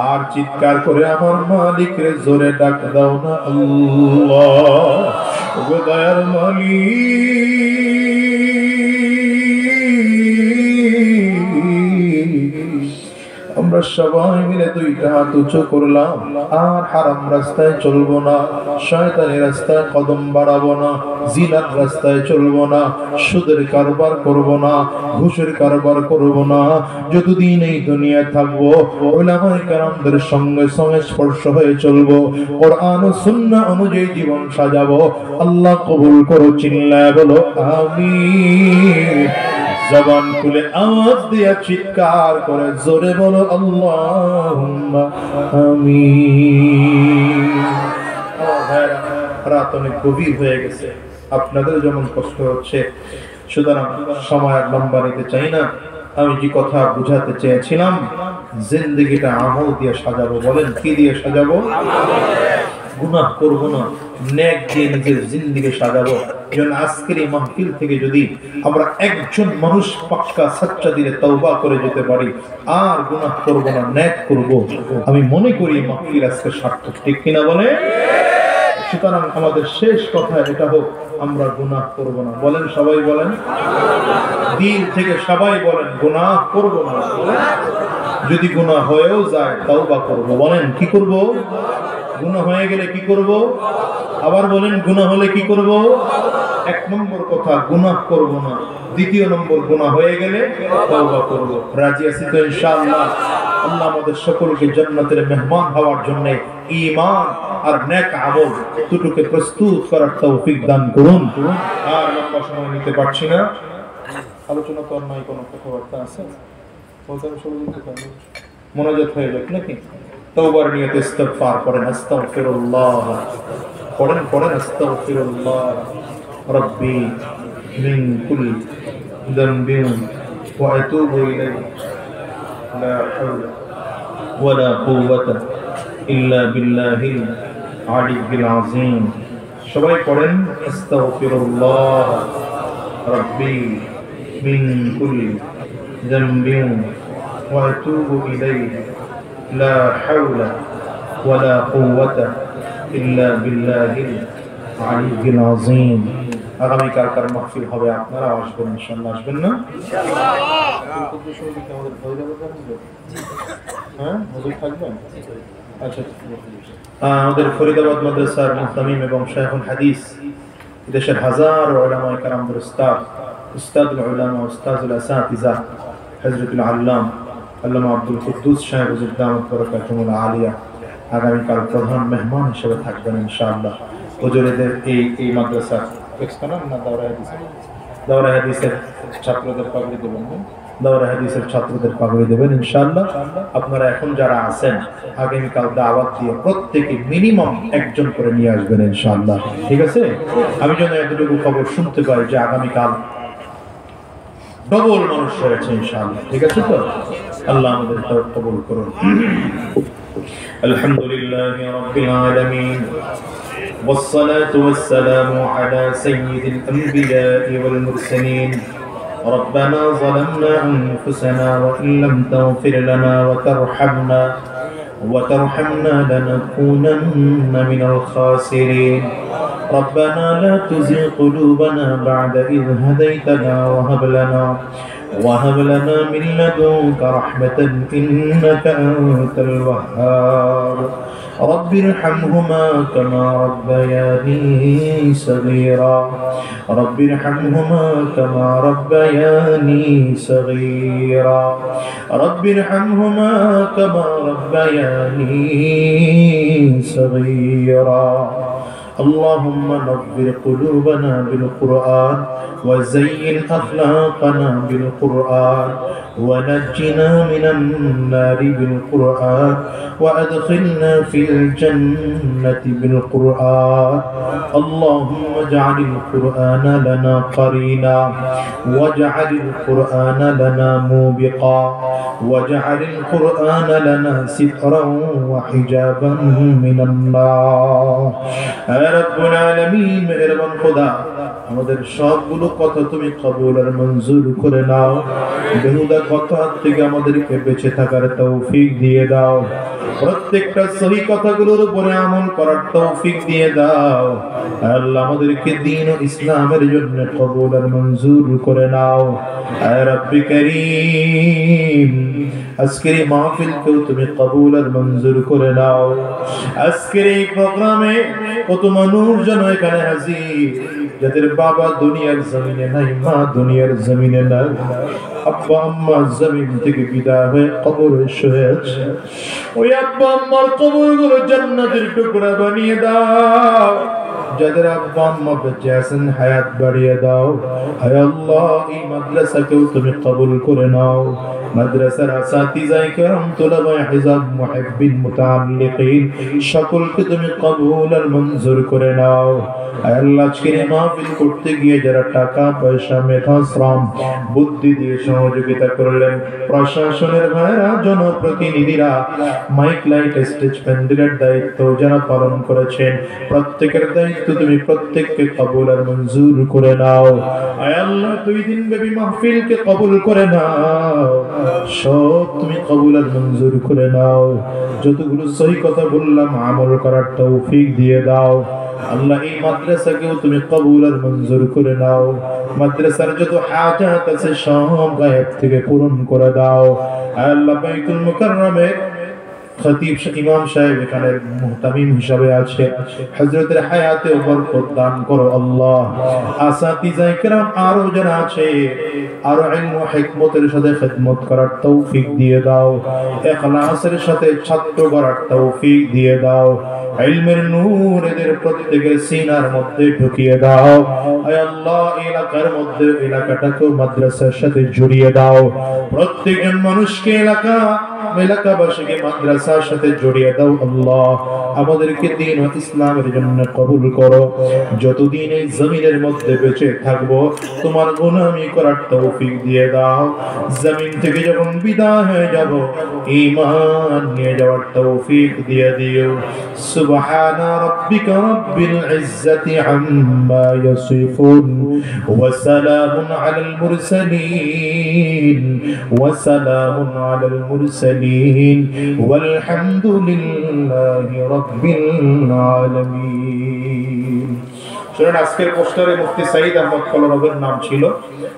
আর চিৎকার করে আমার মালিকরে জোরে ডাক দাও না আল্লাহ। ওগো দয়ার মালিক, আমরা সবাই মিলে দুইটা হাত উঁচু করলাম, আর হারাম রাস্তায় চলবো না, শয়তানি রাস্তায় কদম বাড়াবো না, জিনার রাস্তায় চলবো না, সুদের কারবার করব না, ঘুষের কারবার করব না। যতদিন এই দুনিয়ায় থাকবো উলামায়ে কেরামদের সঙ্গে সংস্পর্শ হয়ে চলবো, কোরআন ও সুন্নাহ অনুযায়ী জীবন সাজাবো। আল্লাহ কবুল করো, চিল্লায় বলো আমিন। জবান খুলে আওয়াজ দিয়া চিৎকার করে জোরে বলো আল্লাহুম্মা আমিন। রাত অনেক গভীর হয়ে গেছে, আপনাদের যেমন কষ্ট হচ্ছে, সুতরাং সময় লম্বা নিতে চাই না। আমি যে কথা বুঝাতে চেয়েছিলাম, জিন্দেগিটা আমল দিয়ে সাজাবো। বলেন কি দিয়ে সাজাবো? গুনাহ করবো না, নেক দিয়ে নিজের জিন্দেগি সাজাবো। যেন আজকের এই মাহফিল থেকে যদি আমরা একজন মানুষ পাক্কা সচ্চা দিলে তওবা করে যেতে পারি, আর গুনাহ করবো না, নেক করবো, আমি মনে করি মাহফিল আজকে সার্থক। ঠিক কিনা বলে? সুতরাং আমাদের শেষ কথা এটা হোক, আমরা গুনাহ করব না। বলেন, সবাই বলেন, দিল থেকে সবাই বলেন গুনাহ করব না। যদি গুনাহ হয়েও যায় তওবা করব। বলেন কি করব? গুনাহ হয়ে গেলে কি করব? আবার বলেন, গুনাহ হলে কি করব? এক নম্বর কথা, গুনাহ করব না। দ্বিতীয় নম্বর, গুনাহ হয়ে গেলে তওবা করব। রাজি আছি তো ইনশাআল্লাহ? আল্লাহ আমাদের সকলকে জান্নাতের মেহমান হওয়ার জন্য ঈমান আর নেক আমল দুটোকে প্রস্তুত করার তৌফিক দান করুন। আর লম্বা সময় নিতে পারছি না, আলোচনা তো আর নাই, কোনো কথাবার্তা আছে মনোযোগ হয়ে যাক নাকি? তওবার নিয়তে ইস্তিগফার করেন, আস্তাগফিরুল্লাহ পড়েন, পড়েন আস্তাগফিরুল্লাহ রাব্বি মিন কুল্লি যামবিন ওয়া আতুবু ইলাইহি লা হাওলা ওয়ালা কুওয়াতা ইল্লা বিল্লাহিল আলিয়্যিল আযীম। সবাই পড়েন আস্তাগফিরুল্লাহ রাব্বি মিন কুল্লি যামবিন ওয়া আতুবু ইলাইহি লা হাওলা ওয়ালা কুওয়াতা ইল্লা বিল্লাহিল আলিয়্যিল আযীম। আগামী কার মাহফিল হবে, আপনারা আসবেন ইনশাআল্লাহ? আসবেন না? হ্যাঁ, হুজুর থাকবেন? আচ্ছা, আমাদের ফরিদাবাদ মাদ্রাসার মুহতামিম এবং শাইখুল হাদিস, দেশের হাজার উলামায়ে কেরামদের উস্তাদুল উলামা, উস্তাদুল আসাতিজা হযরতুল আল্লাম আল্লামা আব্দুল কুদ্দুস সাহেব হুজুর দামাত বরকাতুহুল আলিয়া আগামীকাল প্রধান মেহমান হিসেবে থাকবেন ইনশাআল্লাহ। হুজুরদের এই মাদ্রাসার দাওরা হাদিসের ছাত্রদের পাগড়ি দেবেন, দাওরা হাদিসের ছাত্রদের পাগড়ি দেবেন ইনশাআল্লাহ। আপনারা এখন যারা আছেন, আগামীকাল দাওয়াত দিয়ে প্রত্যেকে মিনিমাম একজন করে নিয়ে আসবেন ইনশাআল্লাহ। ঠিক আছে? আমি যেন এতটুকু খবর শুনতে পাই যে আগামীকাল ডবল মানুষ হয়েছে ইনশাআল্লাহ। ঠিক আছে তো? আল্লাহ আমাদের কবুল করুন। আলহামদুলিল্লাহি রাব্বিল আলামিন والصلاة والسلام على سيد الأنبياء والمرسلين ربنا ظلمنا أنفسنا وإن لم تغفر لنا وترحمنا لنكونن من الخاسرين ربنا لا تزغ قلوبنا بعد إذ هديتنا وهب لنا من لدنك رحمة إنك أنت الوهاب رب ارحمهما كما ربياني صغيرا رب ارحمهما كما ربياني صغيرا رب ارحمهما كما ربياني صغيرا اللهم نور قلوبنا بالقرآن وزين أخلاقنا بالقرآن ونجنا من النار بالقرآن وأدخلنا في الجنة بالقرآن اللهم اجعل القرآن لنا قرينا واجعل القرآن لنا موبقا واجعل القرآن لنا سترا وحجابا من النار رب العالمين মেহেরবান খোদা আমাদের সবগুলো কথা তুমি কবুল আর মঞ্জুর করে নাও বেহুদা কথা থেকে আমাদেরকে বেঁচে থাকার তৌফিক দিয়ে দাও প্রত্যেকটা সহি কথাগুলোর উপরে আমল করার তৌফিক দিয়ে দাও আল্লাহ আমাদেরকে দ্বীন ও ইসলামের জন্য কবুল আর মঞ্জুর করে নাও আয় রব্বি করিম আজকের এই মাহফিলকেও তুমি কবুল আর মঞ্জুর করে নাও আজকের এই প্রোগ্রামে কত মানুষ যেন এখানে হাজির যাদের বাবা দুনিয়ার জমিনে নাই মা দুনিয়ার জমিনে নাই আব্বা আম্মা জমিন থেকে বিদায় হয়ে কবরে শুয়ে আছে ওই আব্বা আম্মার কবরগুলো জান্নাতের টুকরা বানিয়ে দাও যাদের আব্বা আম্মা বেঁচে আছেন হায়াত বাড়িয়ে দাও হে আল্লাহ এই মাদ্রাসাকেও তুমি কবুল করে নাও মাদ্রাসার আসাতিজায়ে কেরাম তুলাবায়ে হিজাব মুহিব্বিন মুতাআল্লিকিন সকলকে তুমি কবুল আর মঞ্জুর করে নাও আল্লাহ আজকের মাহফিল করতে গিয়ে যারা টাকা পয়সা মেধা শ্রম বুদ্ধি দিয়ে সহযোগিতা করলেন প্রশাসনের ভাইরা জনপ্রতিনিধিরা মাইক লাইট স্টেজ প্যান্ডেলের দায়িত্ব যারা পালন করেছেন প্রত্যেকের দায়িত্ব তুমি প্রত্যেককে কবুল আর মঞ্জুর করে নাও আয় আল্লাহ 2 দিন ব্যাপী মাহফিলকে কবুল করে নাও সব তুমি কবুল আর মঞ্জুর করে নাও যতগুলো সহি কথা বললাম আমল করার তৌফিক দিয়ে দাও আল্লাহ এই মাদ্রাসাকেও তুমি কবুল আর মঞ্জুর করে নাও মাদ্রাসার যত হাজাত আছে সব গায়েব থেকে পূরণ করে দাও আল্লাহ বাইতুল মুকাররমে খতিব ইমাম সাহেব এখানে মুহতামিম হিসাবে আছে হযরতের হায়াতে বরকত দান করো আল্লাহ আসাতিজায়ে কেরাম আরো যারা আছে আরো ইলম ও হিকমতের সাথে খিদমত করার তৌফিক দিয়ে দাও ইখলাসের সাথে ছাত্র করার তৌফিক দিয়ে দাও ইলমের নূর এদের প্রত্যেকের সিনার মধ্যে ঢুকিয়ে দাও হে আল্লাহ এলাকার মধ্যে এলাকাটাকে মাদ্রাসার সাথে জড়িয়ে দাও প্রত্যেকজন মানুষকে এলাকাবাসীকে মাদ্রাসার সাথে জড়িয়ে দাও আল্লাহ আমাদেরকে দ্বীন ও ইসলামের জন্য কবুল করো যতদিন এই জমিনের মধ্যে বেঁচে থাকবো তোমার গোলামি করার তৌফিক দিয়ে দাও জমিন থেকে যখন বিদায় হয়ে যাব ঈমান নিয়ে যাওয়ার তৌফিক দিয়ে দিও সুবহান রাব্বিকা রাব্বিল ইজ্জাতি আম্মা ইয়াসিফুন ওয়া সালামুন আলাল মুরসালিন والحمد لله رب العالمين শুনুন আজকের পোস্টারে মুফতি সাঈদ আহমদ কলরবের নাম ছিল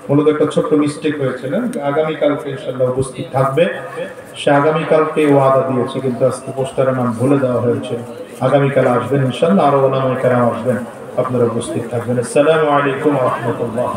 মূলত একটা ছোট্ট মিস্টেক হয়েছিল আগামী কালকে ইনশাআল্লাহ উপস্থিত থাকবে সে আগামী কালকে ওয়াদা দিয়েছে কিন্তু আজকে পোস্টারের নাম ভুলে দেওয়া হয়েছে আগামী কাল আসবেন ইনশাআল্লাহ আরো ওলামায়ে কেরাম আসবেন আপনারা উপস্থিত থাকবেন আসসালামু আলাইকুম ওয়া রাহমাতুল্লাহ